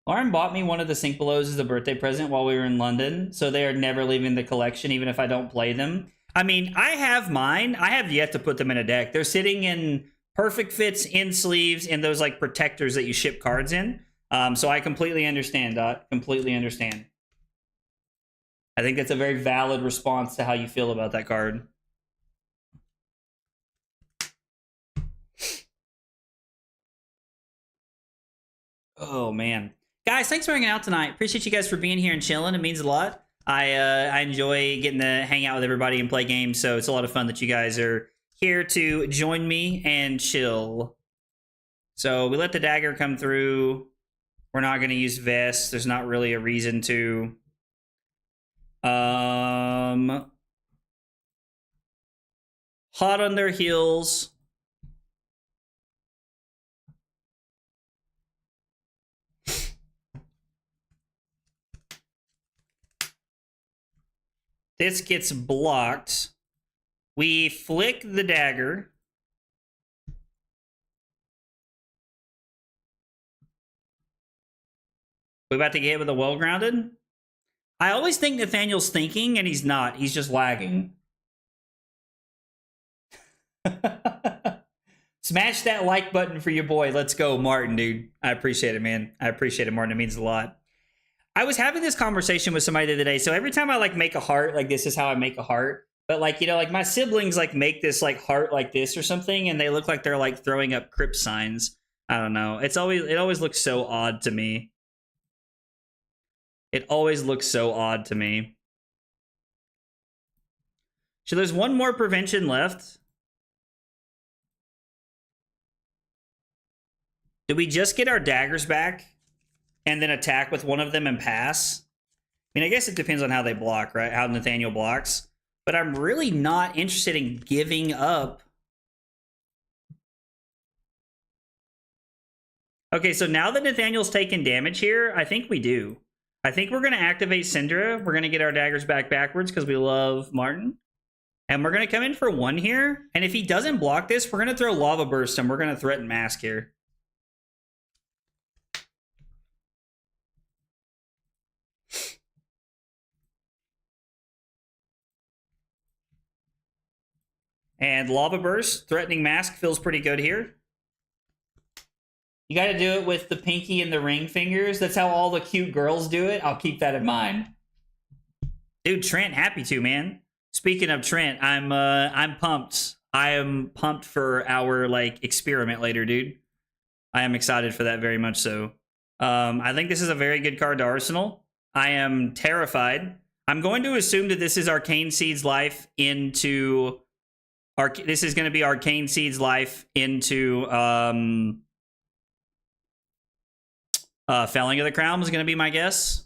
Lauren bought me one of the Sync Belows as a birthday present while we were in London, so they are never leaving the collection, even if I don't play them. I mean, I have mine. I have yet to put them in a deck. They're sitting in perfect fits, in sleeves, in those like protectors that you ship cards in. So I completely understand, Dot. Completely understand. I think that's a very valid response to how you feel about that card. Oh, man. Guys, thanks for hanging out tonight. Appreciate you guys for being here and chilling. It means a lot. I enjoy getting to hang out with everybody and play games, so it's a lot of fun that you guys are here to join me and chill. So we let the dagger come through. We're not going to use Vest. There's not really a reason to. Hot on their heels. This gets blocked. We flick the dagger. We about to get hit with a well-grounded? I always think Nathaniel's thinking, and he's not. He's just lagging. Smash that like button for your boy. Let's go, Martin, dude. I appreciate it, man. I appreciate it, Martin. It means a lot. I was having this conversation with somebody the other day. So every time I like make a heart, like this is how I make a heart. But like, you know, like my siblings like make this like heart like this or something, and they look like they're like throwing up crypt signs. I don't know. It always looks so odd to me. It always looks so odd to me. So there's one more prevention left. Did we just get our daggers back and then attack with one of them and pass? I mean, I guess it depends on how they block, right? How Nathaniel blocks. But I'm really not interested in giving up. Okay, so now that Nathaniel's taken damage here, I think we do. I think we're going to activate Syndra. We're going to get our daggers back backwards because we love Martin. And we're going to come in for 1 here. And if he doesn't block this, we're going to throw Lava Burst and we're going to threaten Mask here. And Lava Burst, threatening Mask feels pretty good here. You got to do it with the pinky and the ring fingers. That's how all the cute girls do it. I'll keep that in mind. Dude, Trent, happy to, man. Speaking of Trent, I'm pumped. I am pumped for our like experiment later, dude. I am excited for that very much so. I think this is a very good card to Arsenal. I am terrified. I'm going to assume that this is Arcane Seed's life into this is going to be Arcane Seed's life into Felling of the Crown is going to be my guess.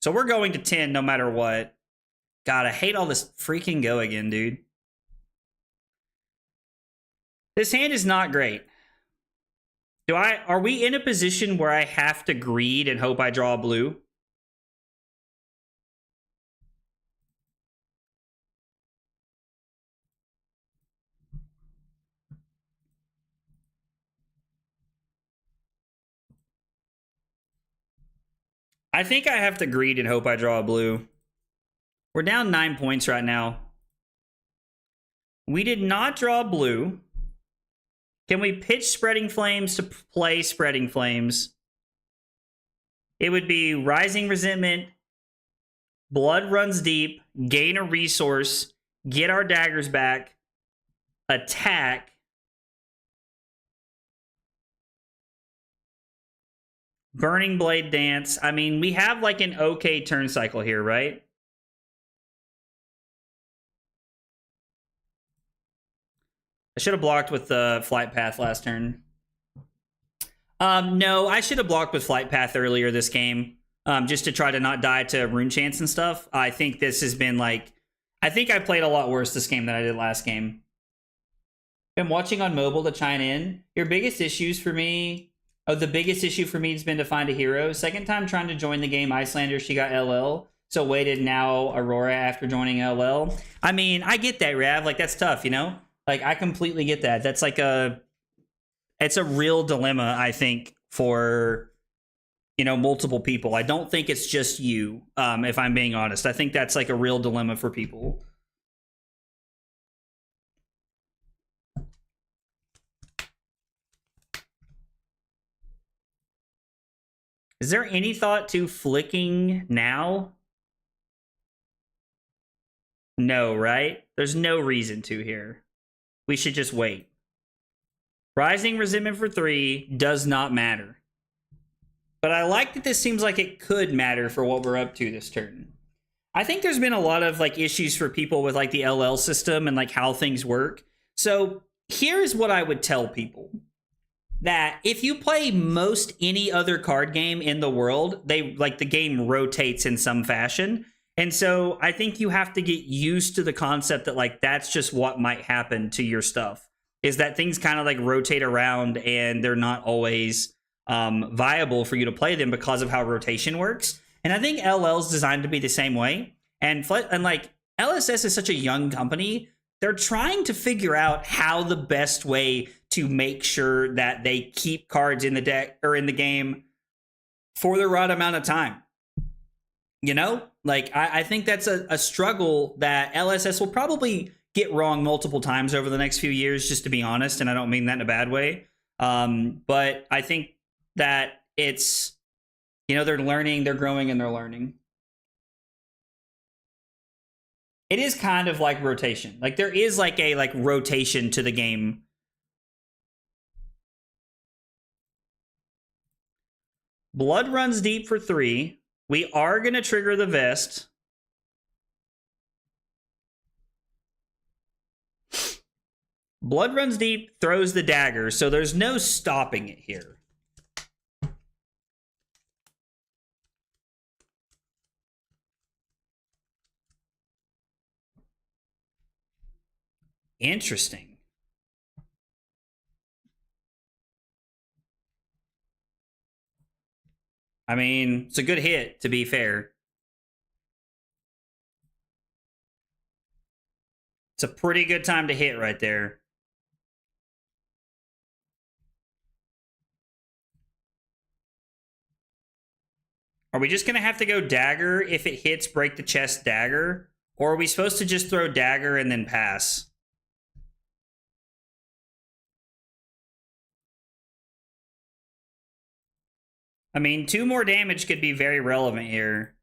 So we're going to 10 no matter what. God, I hate all this freaking go again, dude. This hand is not great. Are we in a position where I have to greed and hope I draw a blue? I think I have to greed and hope I draw a blue. We're down 9 points right now. We did not draw blue. Can we pitch Spreading Flames to play Spreading Flames? It would be Rising Resentment, Blood Runs Deep, gain a resource, get our daggers back, attack. Burning Blade Dance. I mean, we have like an okay turn cycle here, right? I should have blocked with the Flight Path last turn. No, I should have blocked with Flight Path earlier this game, just to try to not die to Rune Chance and stuff. I think this has been like... I think I played a lot worse this game than I did last game. Been watching on mobile to chime in. Your biggest issues for me... Oh, the biggest issue for me has been to find a hero. Second time trying to join the game, Icelander, she got LL. So waited now Aurora after joining LL. I mean, I get that, Rav. Like, that's tough, you know? Like, I completely get that. That's like it's a real dilemma, I think, for, you know, multiple people. I don't think it's just you, if I'm being honest. I think that's like a real dilemma for people. Is there any thought to flicking now? No, right? There's no reason to here. We should just wait. Rising Resentment for 3 does not matter. But I like that this seems like it could matter for what we're up to this turn. I think there's been a lot of like issues for people with like the LL system and like how things work. So here's what I would tell people. That if you play most any other card game in the world, the game rotates in some fashion. And so I think you have to get used to the concept that like that's just what might happen to your stuff, is that things kind of like rotate around and they're not always viable for you to play them because of how rotation works. And I think LL is designed to be the same way. And like LSS is such a young company. They're trying to figure out how the best way to make sure that they keep cards in the deck or in the game for the right amount of time. You know, like I think that's a struggle that LSS will probably get wrong multiple times over the next few years, just to be honest. And I don't mean that in a bad way. But I think that it's, you know, they're learning, they're growing, and they're learning. It is kind of like rotation. Like there is like a rotation to the game. Blood Runs Deep for 3. We are going to trigger the vest. Blood Runs Deep throws the dagger, so there's no stopping it here. Interesting. I mean, it's a good hit, to be fair. It's a pretty good time to hit right there. Are we just going to have to go dagger if it hits break the chest dagger? Or are we supposed to just throw dagger and then pass? I mean, 2 more damage could be very relevant here.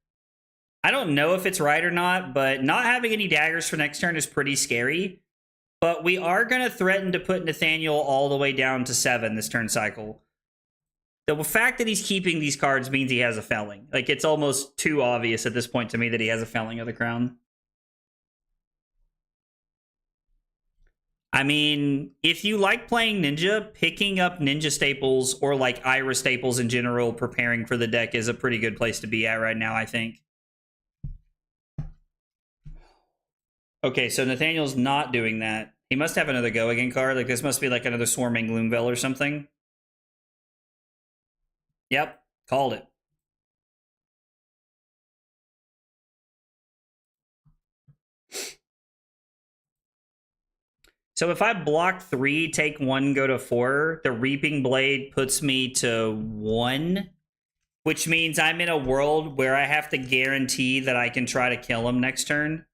I don't know if it's right or not, but not having any daggers for next turn is pretty scary. But we are going to threaten to put Nathaniel all the way down to 7 this turn cycle. The fact that he's keeping these cards means he has a felling. Like, it's almost too obvious at this point to me that he has a felling of the crown. I mean, if you like playing Ninja, picking up Ninja staples or like Ira staples in general, preparing for the deck is a pretty good place to be at right now, I think. Okay, so Nathaniel's not doing that. He must have another Go Again card. Like, this must be like another Swarming Gloomveil or something. Yep, called it. So if I block 3, take 1, go to 4, the Reaping Blade puts me to 1, which means I'm in a world where I have to guarantee that I can try to kill him next turn.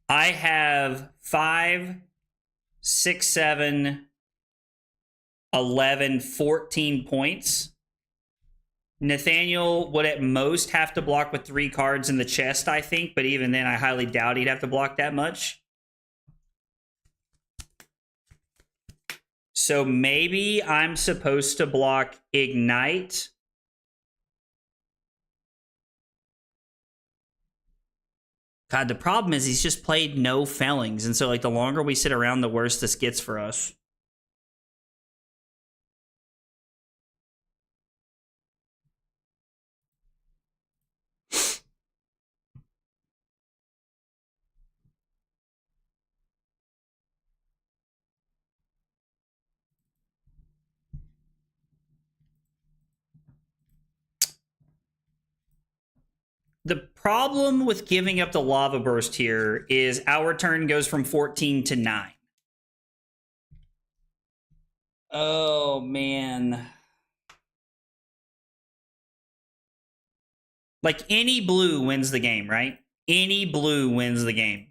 I have 5, 6, 7, 11, 14 points. Nathaniel would at most have to block with 3 cards in the chest, I think, but even then I highly doubt he'd have to block that much. So maybe I'm supposed to block Ignite. God, the problem is he's just played no fellings, and so like the longer we sit around, the worse this gets for us. The problem with giving up the Lava Burst here is our turn goes from 14 to 9. Oh, man. Like, any blue wins the game, right? Any blue wins the game.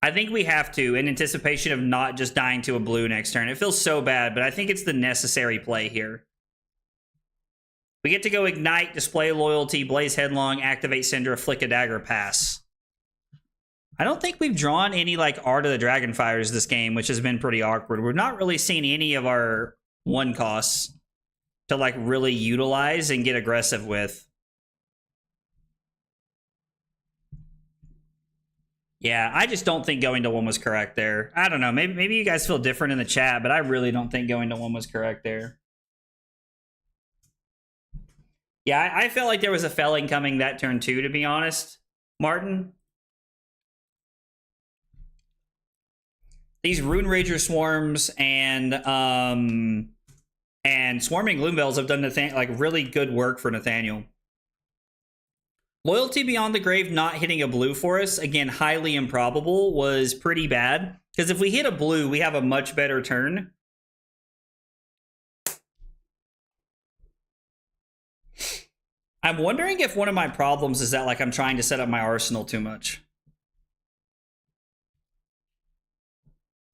I think we have to, in anticipation of not just dying to a blue next turn. It feels so bad, but I think it's the necessary play here. We get to go Ignite, Display Loyalty, Blaze Headlong, Activate Syndra, Flick a Dagger, pass. I don't think we've drawn any, like, Art of the Dragonfires this game, which has been pretty awkward. We're not really seeing any of our 1 costs to, like, really utilize and get aggressive with. Yeah, I just don't think going to 1 was correct there. I don't know. Maybe you guys feel different in the chat, but I really don't think going to 1 was correct there. Yeah, I felt like there was a felling coming that turn too, to be honest, Martin. These Rune Rager swarms and Swarming Gloomveils have done like really good work for Nathaniel. Loyalty Beyond the Grave not hitting a blue for us, again, highly improbable, was pretty bad. Because if we hit a blue, we have a much better turn. I'm wondering if one of my problems is that, like, I'm trying to set up my arsenal too much.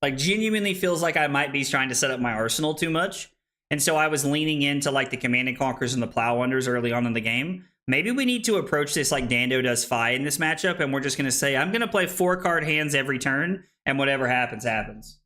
Like, genuinely feels like I might be trying to set up my arsenal too much. And so I was leaning into, like, the Command and Conquers and the Plow Wonders early on in the game. Maybe we need to approach this like Dando does Fi in this matchup, and we're just going to say, I'm going to play 4-card hands every turn, and whatever happens, happens.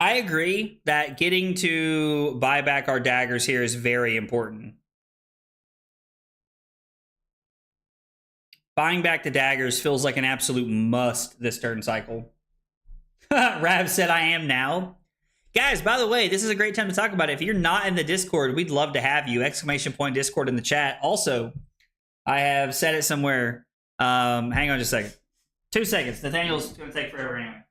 I agree that getting to buy back our daggers here is very important. Buying back the daggers feels like an absolute must this turn cycle. Rav said, I am now. Guys, by the way, this is a great time to talk about it. If you're not in the Discord, we'd love to have you. ! Discord in the chat. Also, I have said it somewhere. Hang on just a second. 2 seconds. Nathaniel's going to take forever anyway.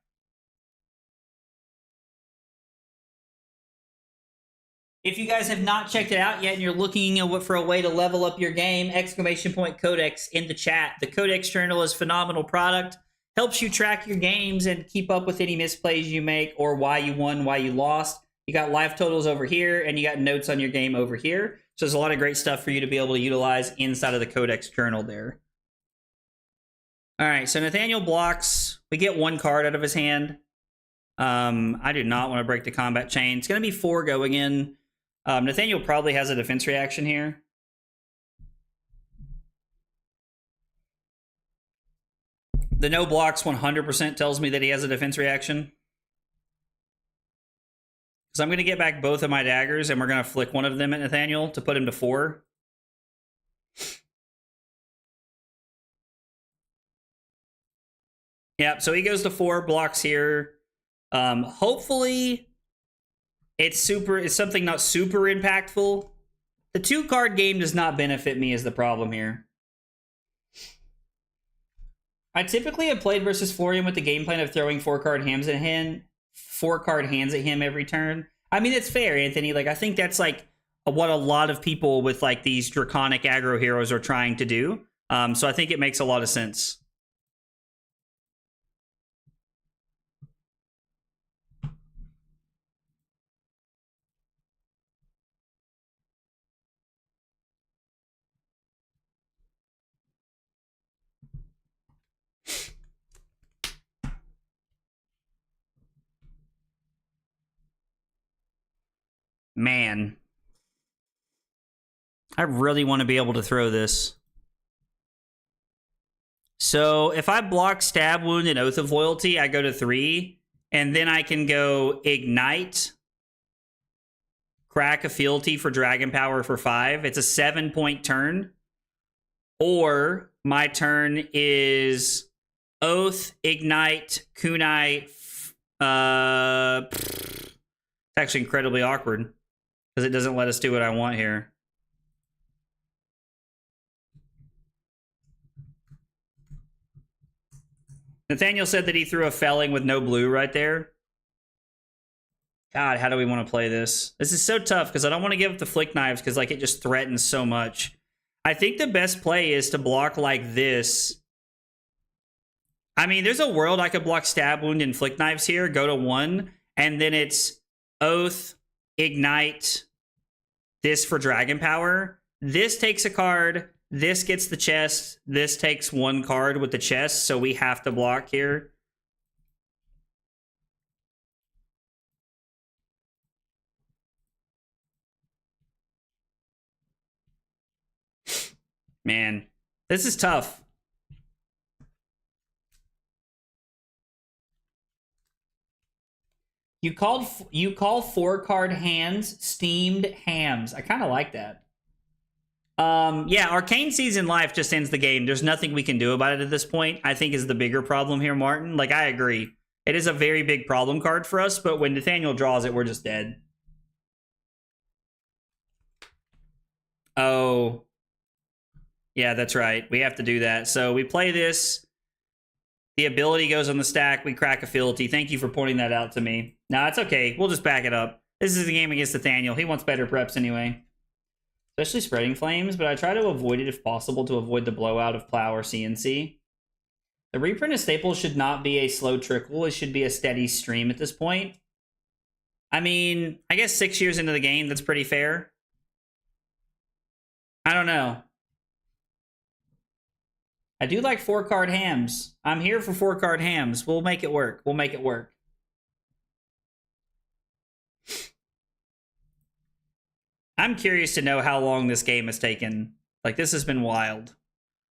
If you guys have not checked it out yet and you're looking for a way to level up your game, exclamation point codex in the chat. The Codex Journal is a phenomenal product. Helps you track your games and keep up with any misplays you make or why you won, why you lost. You got life totals over here and you got notes on your game over here. So there's a lot of great stuff for you to be able to utilize inside of the Codex Journal there. All right, so Nathaniel blocks. We get one card out of his hand. I do not want to break the combat chain. It's going to be 4 going in. Nathaniel probably has a defense reaction here. The no blocks 100% tells me that he has a defense reaction. So I'm going to get back both of my daggers, and we're going to flick one of them at Nathaniel to put him to 4. Yeah, so he goes to 4, blocks here. Hopefully it's something not super impactful. The 2-card game does not benefit me is the problem here. I typically have played versus Florian with the game plan of throwing 4-card hands at him, 4-card hands at him every turn. I mean, it's fair, Anthony. Like, I think that's like what a lot of people with like these draconic aggro heroes are trying to do. So I think it makes a lot of sense. Man, I really want to be able to throw this. So if I block Stab Wound and Oath of Loyalty, I go to 3, and then I can go Ignite, Crack a Fealty for Dragon Power for 5. It's a 7-point turn. Or my turn is Oath, Ignite, Kunai. It's actually incredibly awkward because it doesn't let us do what I want here. Nathaniel said that he threw a felling with no blue right there. God, how do we want to play this? This is so tough because I don't want to give up the flick knives because like it just threatens so much. I think the best play is to block like this. I mean, there's a world I could block Stab Wound and flick knives here, go to 1, and then it's Oath, Ignite, this for Dragon Power. This takes a card. This gets the chest. This takes 1 card with the chest, so we have to block here. Man, this is tough. You call 4-card hands steamed hams. I kind of like that. Yeah, Arcane Season Life just ends the game. There's nothing we can do about it at this point, I think is the bigger problem here, Martin. Like, I agree. It is a very big problem card for us, but when Nathaniel draws it, we're just dead. Oh. Yeah, that's right. We have to do that. So we play this. The ability goes on the stack. We crack a fealty. Thank you for pointing that out to me. No, it's okay. We'll just back it up. This is a game against Nathaniel. He wants better preps anyway. Especially Spreading Flames, but I try to avoid it if possible to avoid the blowout of Plow or CNC. The reprint of Staples should not be a slow trickle. It should be a steady stream at this point. I mean, I guess 6 years into the game, that's pretty fair. I don't know. I do like 4-card hams. I'm here for 4-card hams. We'll make it work. We'll make it work. I'm curious to know how long this game has taken. Like, this has been wild.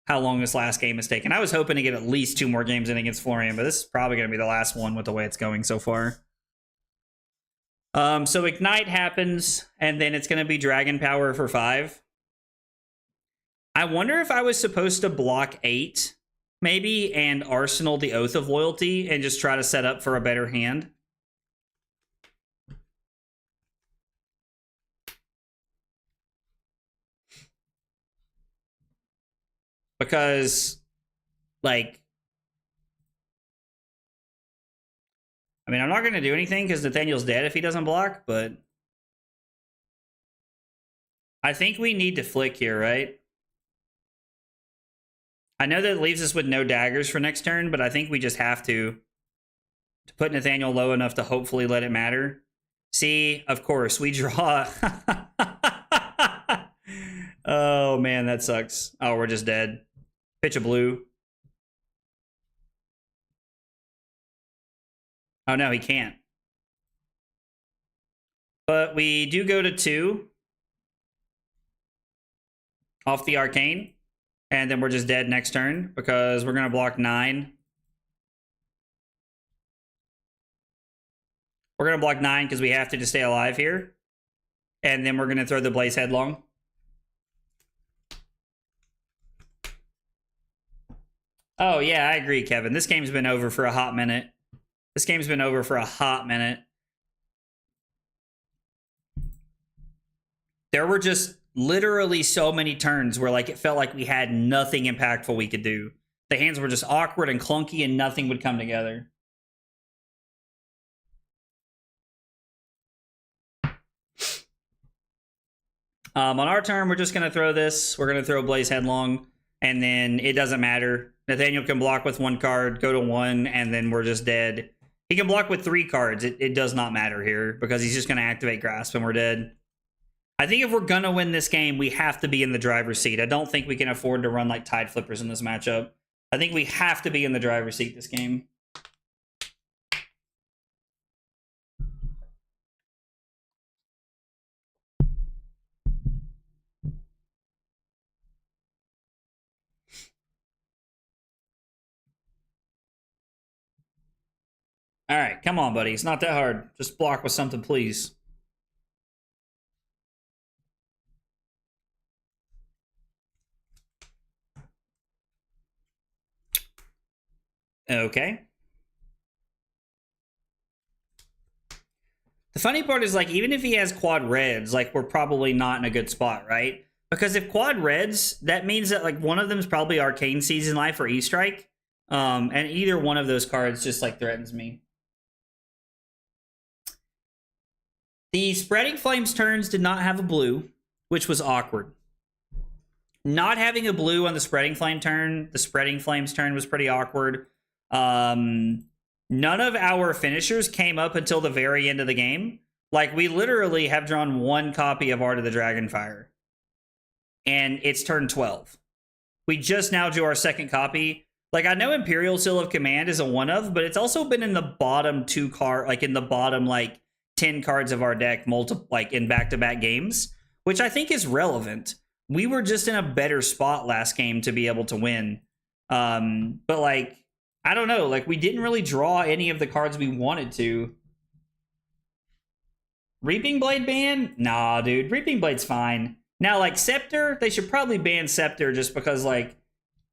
How long this last game has taken. I was hoping to get at least 2 more games in against Florian, but this is probably going to be the last one with the way it's going so far. So Ignite happens, and then it's going to be Dragon Power for 5. I wonder if I was supposed to block 8, maybe, and Arsenal the Oath of Loyalty, and just try to set up for a better hand. Because, like, I mean, I'm not going to do anything because Nathaniel's dead if he doesn't block, but I think we need to flick here, right? I know that leaves us with no daggers for next turn, but I think we just have to put Nathaniel low enough to hopefully let it matter. See, of course, we draw. Oh, man, that sucks. Oh, we're just dead. Pitch a blue. Oh, no, he can't. But we do go to 2 off the arcane. And then we're just dead next turn because we're going to block 9. We're going to block 9 because we have to stay alive here. And then we're going to throw the Blaze Headlong. Oh, yeah, I agree, Kevin. This game's been over for a hot minute. This game's been over for a hot minute. There were just literally so many turns where like it felt like we had nothing impactful we could do. The hands were just awkward and clunky and nothing would come together. On our turn, we're just going to throw this. We're going to throw Blaze Headlong, and then it doesn't matter. Nathaniel can block with 1 card, go to 1, and then we're just dead. He can block with 3 cards. It does not matter here because he's just going to activate Grasp and we're dead. I think if we're going to win this game, we have to be in the driver's seat. I don't think we can afford to run like Tide Flippers in this matchup. I think we have to be in the driver's seat this game. All right, come on, buddy. It's not that hard. Just block with something, please. Okay. The funny part is, like, even if he has quad reds, like, we're probably not in a good spot, right? Because if quad reds, that means that, like, one of them is probably Arcane Season Life or E-Strike. And either one of those cards just, like, threatens me. The Spreading Flames turns did not have a blue, which was awkward. Not having a blue on the Spreading Flame turn, the Spreading Flames turn was pretty awkward. None of our finishers came up until the very end of the game. Like, we literally have drawn 1 copy of Art of the Dragonfire. And it's turn 12. We just now drew our 2nd copy. Like, I know Imperial Seal of Command is a one of, but it's also been in the bottom 2 card, like in the bottom, like, 10 cards of our deck, like in back-to-back games, which I think is relevant. We were just in a better spot last game to be able to win. But, like, I don't know. Like, we didn't really draw any of the cards we wanted to. Reaping Blade ban? Nah, dude. Reaping Blade's fine. Now, like, Scepter, they should probably ban Scepter just because, like,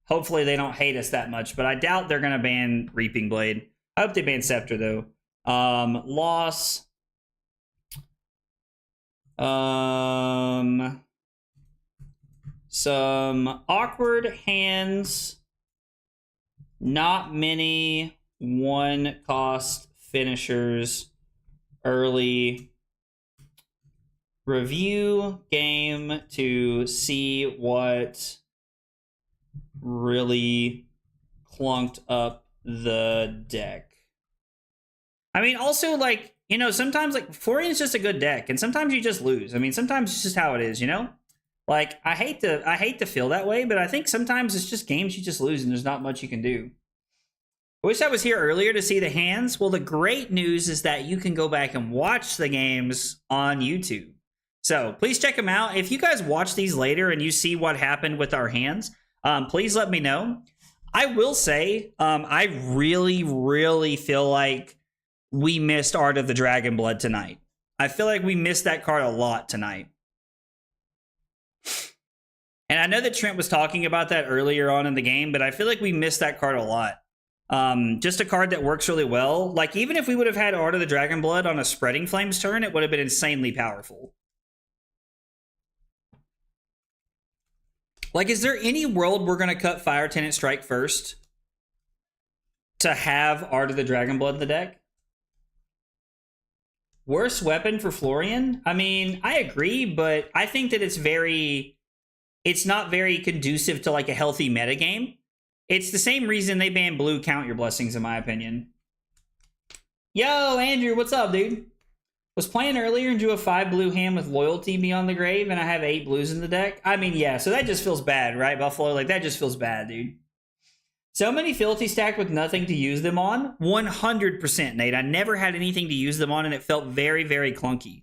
hopefully they don't hate us that much. But I doubt they're going to ban Reaping Blade. I hope they ban Scepter, though. Loss. Some awkward hands. Not many 1-cost finishers early. Review game to see what really clunked up the deck. I mean, also, like, you know, sometimes, like, Florian's just a good deck, and sometimes you just lose. I mean, sometimes it's just how it is, you know? Like, I hate to feel that way, but I think sometimes it's just games you just lose and there's not much you can do. I wish I was here earlier to see the hands. Well, the great news is that you can go back and watch the games on YouTube. So please check them out. If you guys watch these later and you see what happened with our hands, please let me know. I will say, I really, really feel like we missed Art of the Dragon Blood tonight. I feel like we missed that card a lot tonight. And I know that Trent was talking about that earlier on in the game, but I feel like we missed that card a lot. Just a card that works really well. Like, even if we would have had Art of the Dragon Blood on a Spreading Flames turn, it would have been insanely powerful. Like, is there any world we're going to cut Fire Tenant Strike first to have Art of the Dragon Blood in the deck? Worst weapon for Florian? I mean, I agree, but I think that it's not very conducive to like a healthy metagame. It's the same reason they banned blue count your blessings, in my opinion. Yo, Andrew, what's up, dude? Was playing earlier and drew a 5 blue hand with loyalty beyond the grave, and I have 8 blues in the deck. I mean, yeah, so that just feels bad, right, Buffalo? Like, that just feels bad, dude. So many fealty stacked with nothing to use them on. 100%, Nate. I never had anything to use them on, and it felt very, very clunky.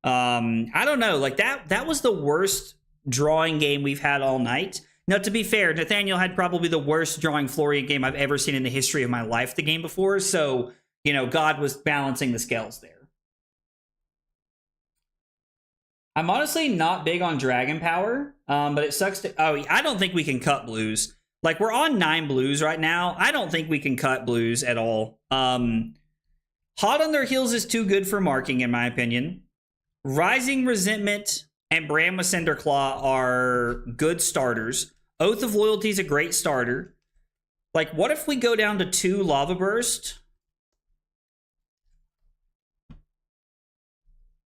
I don't know. Like, that was the worst drawing game we've had all night. Now, to be fair, Nathaniel had probably the worst drawing Florian game I've ever seen in the history of my life the game before, so, you know, God was balancing the scales there. I'm honestly not big on Dragon Power, but it sucks to... Oh, I don't think we can cut blues. Like, we're on 9 blues right now. I don't think we can cut blues at all. Hot on Their Heels is too good for marking, in my opinion. Rising Resentment and Bram with Cinderclaw are good starters. Oath of Loyalty is a great starter. Like, what if we go down to 2 Lava Burst?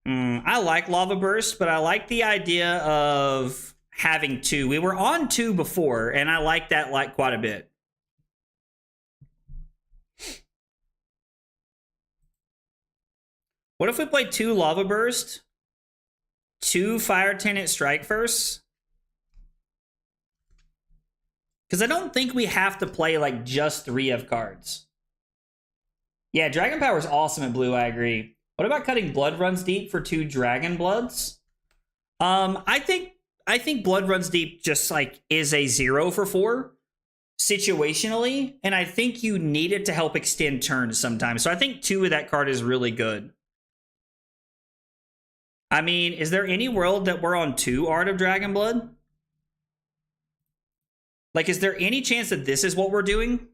I like Lava Burst, but I like the idea of having 2. We were on 2 before, and I like that quite a bit. What if we play 2 Lava Burst, 2 Fire Tenant Strike First? Because I don't think we have to play like just 3 of cards. Yeah, Dragon Power is awesome at blue, I agree. What about cutting Blood Runs Deep for 2 Dragon Bloods? I think Blood Runs Deep just like is a 0 for 4 situationally, and I think you need it to help extend turns sometimes. So I think 2 of that card is really good. I mean, is there any world that we're on 2 Art of Dragon Blood? Like, is there any chance that this is what we're doing?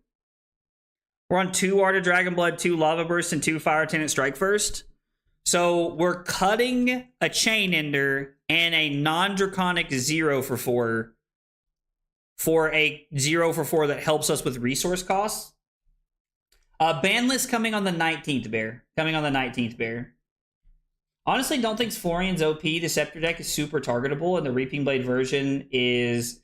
We're on 2 Art of Dragon Blood, 2 Lava Burst, and 2 Fire Tenant Strike First. So we're cutting a Chain Ender and a non-draconic 0 for 4 for a 0 for 4 that helps us with resource costs. Ban list coming on the 19th, Bear. Coming on the 19th, Bear. Honestly, don't think Florian's OP. The Scepter deck is super targetable, and the Reaping Blade version is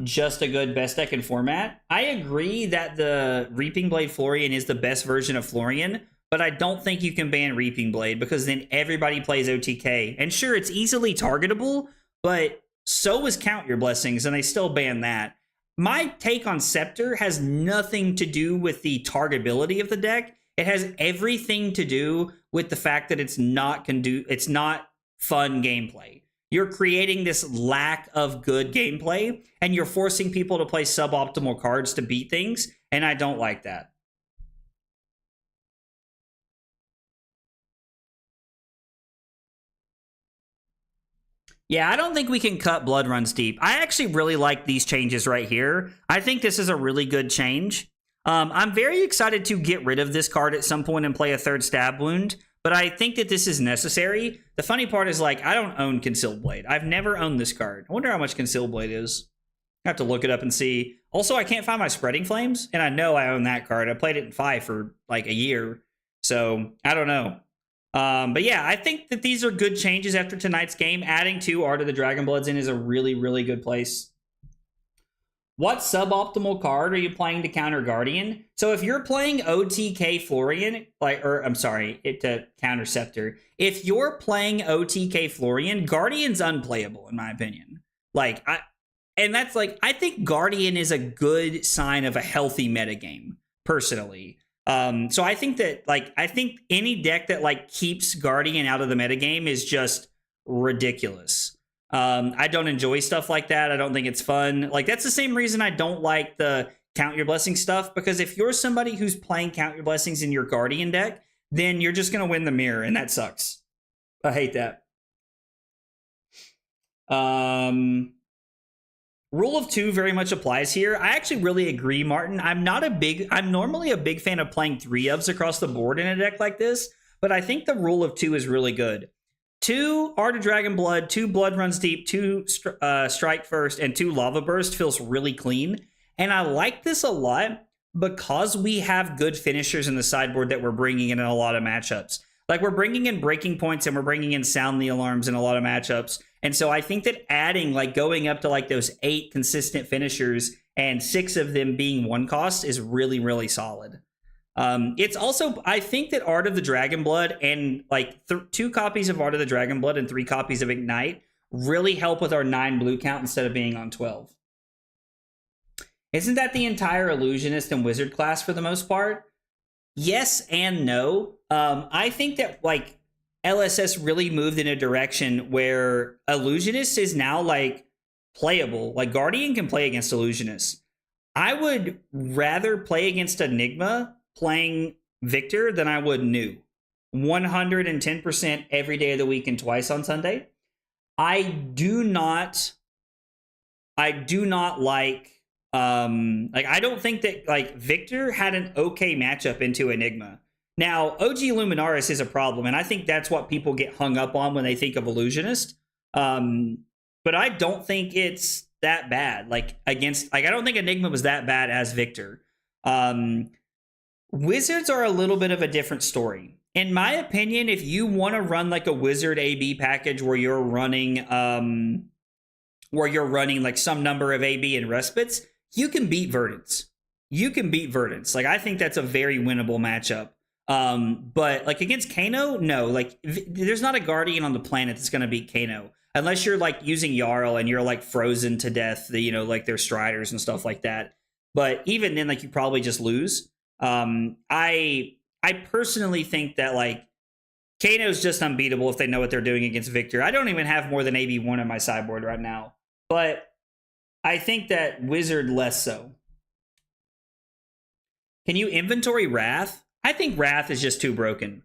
just a good best deck in format. I agree that the Reaping Blade Florian is the best version of Florian, but I don't think you can ban Reaping Blade because then everybody plays OTK. And sure, it's easily targetable, but so is Count Your Blessings, and they still ban that. My take on Scepter has nothing to do with the targetability of the deck. It has everything to do with the fact that it's not fun gameplay. You're creating this lack of good gameplay, and you're forcing people to play suboptimal cards to beat things, and I don't like that. Yeah, I don't think we can cut Blood Runs Deep. I actually really like these changes right here. I think this is a really good change. I'm very excited to get rid of this card at some point and play a 3rd Stab Wound, but I think that this is necessary. The funny part is, like, I don't own Concealed Blade. I've never owned this card. I wonder how much Concealed Blade is. I have to look it up and see. Also, I can't find my Spreading Flames, and I know I own that card. I played it in 5 for, like, a year, so I don't know. But yeah, I think that these are good changes after tonight's game. Adding 2 Art of the Dragon Bloods in is a really, really good place. What suboptimal card are you playing to counter Guardian? So if you're playing OTK Florian, to counter Scepter, if you're playing OTK Florian, Guardian's unplayable, in my opinion. I think Guardian is a good sign of a healthy metagame, personally. So I think that, I think any deck that, keeps Guardian out of the metagame is just ridiculous. I don't enjoy stuff like that. I don't think it's fun. That's the same reason I don't like the Count Your Blessings stuff, because if you're somebody who's playing Count Your Blessings in your Guardian deck, then you're just going to win the mirror, and that sucks. I hate that. Rule of 2 very much applies here. I actually really agree, Martin. I'm normally a big fan of playing 3-ofs across the board in a deck like this, but I think the rule of 2 is really good. 2 Art of Dragon Blood, 2 Blood Runs Deep, 2 Strike First, and 2 Lava Burst feels really clean. And I like this a lot because we have good finishers in the sideboard that we're bringing in a lot of matchups. Like, we're bringing in breaking points and we're bringing in sound the alarms in a lot of matchups. And so I think that adding, like, going up to like those 8 consistent finishers and 6 of them being 1 cost is really, really solid. It's also, I think that Art of the Dragon Blood and like 2 copies of Art of the Dragon Blood and 3 copies of Ignite really help with our 9 blue count instead of being on 12. Isn't that the entire Illusionist and Wizard class for the most part? Yes and no. I think that like LSS really moved in a direction where Illusionist is now like playable. Like Guardian can play against Illusionist. I would rather play against Enigma playing Victor than I would New. 110% every day of the week and twice on Sunday. I do not like I don't think that like Victor had an okay matchup into Enigma. Now, OG Luminaris is a problem, and I think that's what people get hung up on when they think of Illusionist. But I don't think it's that bad. Like against, like I don't think Enigma was that bad as Victor. Wizards are a little bit of a different story. In my opinion, if you want to run like a Wizard AB package where you're running like some number of AB and respites, you can beat Verdants. Like I think that's a very winnable matchup. But like against Kano, no. Like there's not a Guardian on the planet that's going to beat Kano unless you're like using Jarl and you're like frozen to death. You know, like their Striders and stuff like that. But even then, like you probably just lose. I personally think that like Kano's just unbeatable if they know what they're doing against Victor. I don't even have more than AB1 on my sideboard right now, but I think that Wizard less so. Can you inventory Wrath? I think Wrath is just too broken.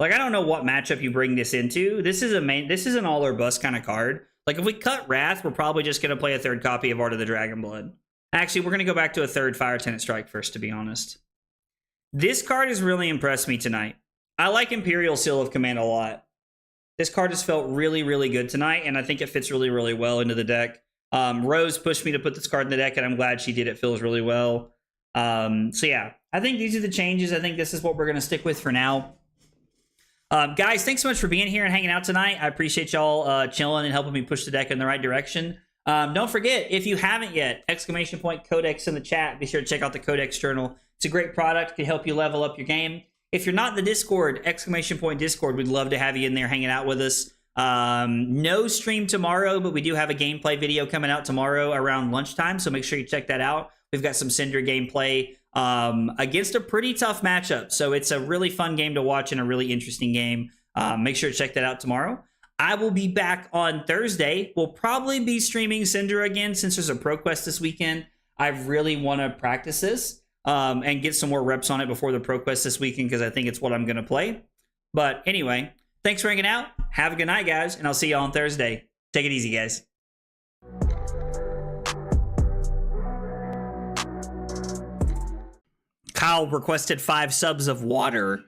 Like I don't know what matchup you bring this into. This is an all or bust kind of card. Like if we cut Wrath, we're probably just gonna play a 3rd copy of Art of the Dragon Blood. Actually, we're gonna go back to a 3rd Fire Tenant Strike first, to be honest. This card has really impressed me tonight. I like Imperial Seal of Command a lot. This card has felt really, really good tonight, and I think it fits really, really well into the deck. Rose pushed me to put this card in the deck, and I'm glad she did. It feels really well. So yeah, I think these are the changes. I think this is what we're going to stick with for now. Guys, thanks so much for being here and hanging out tonight. I appreciate y'all chilling and helping me push the deck in the right direction. Don't forget, if you haven't yet, ! Codex in the chat. Be sure to check out the Codex Journal. It's a great product. It can help you level up your game. If you're not in the Discord, ! Discord, we'd love to have you in there hanging out with us. No stream tomorrow, but we do have a gameplay video coming out tomorrow around lunchtime, so make sure you check that out. We've got some Cinder gameplay against a pretty tough matchup, so it's a really fun game to watch and a really interesting game. Make sure to check that out tomorrow. I will be back on Thursday. We'll probably be streaming Cinder again since there's a ProQuest this weekend. I really want to practice this and get some more reps on it before the ProQuest this weekend because I think it's what I'm going to play. But anyway, thanks for hanging out. Have a good night, guys, and I'll see you all on Thursday. Take it easy, guys. Kyle requested 5 subs of water.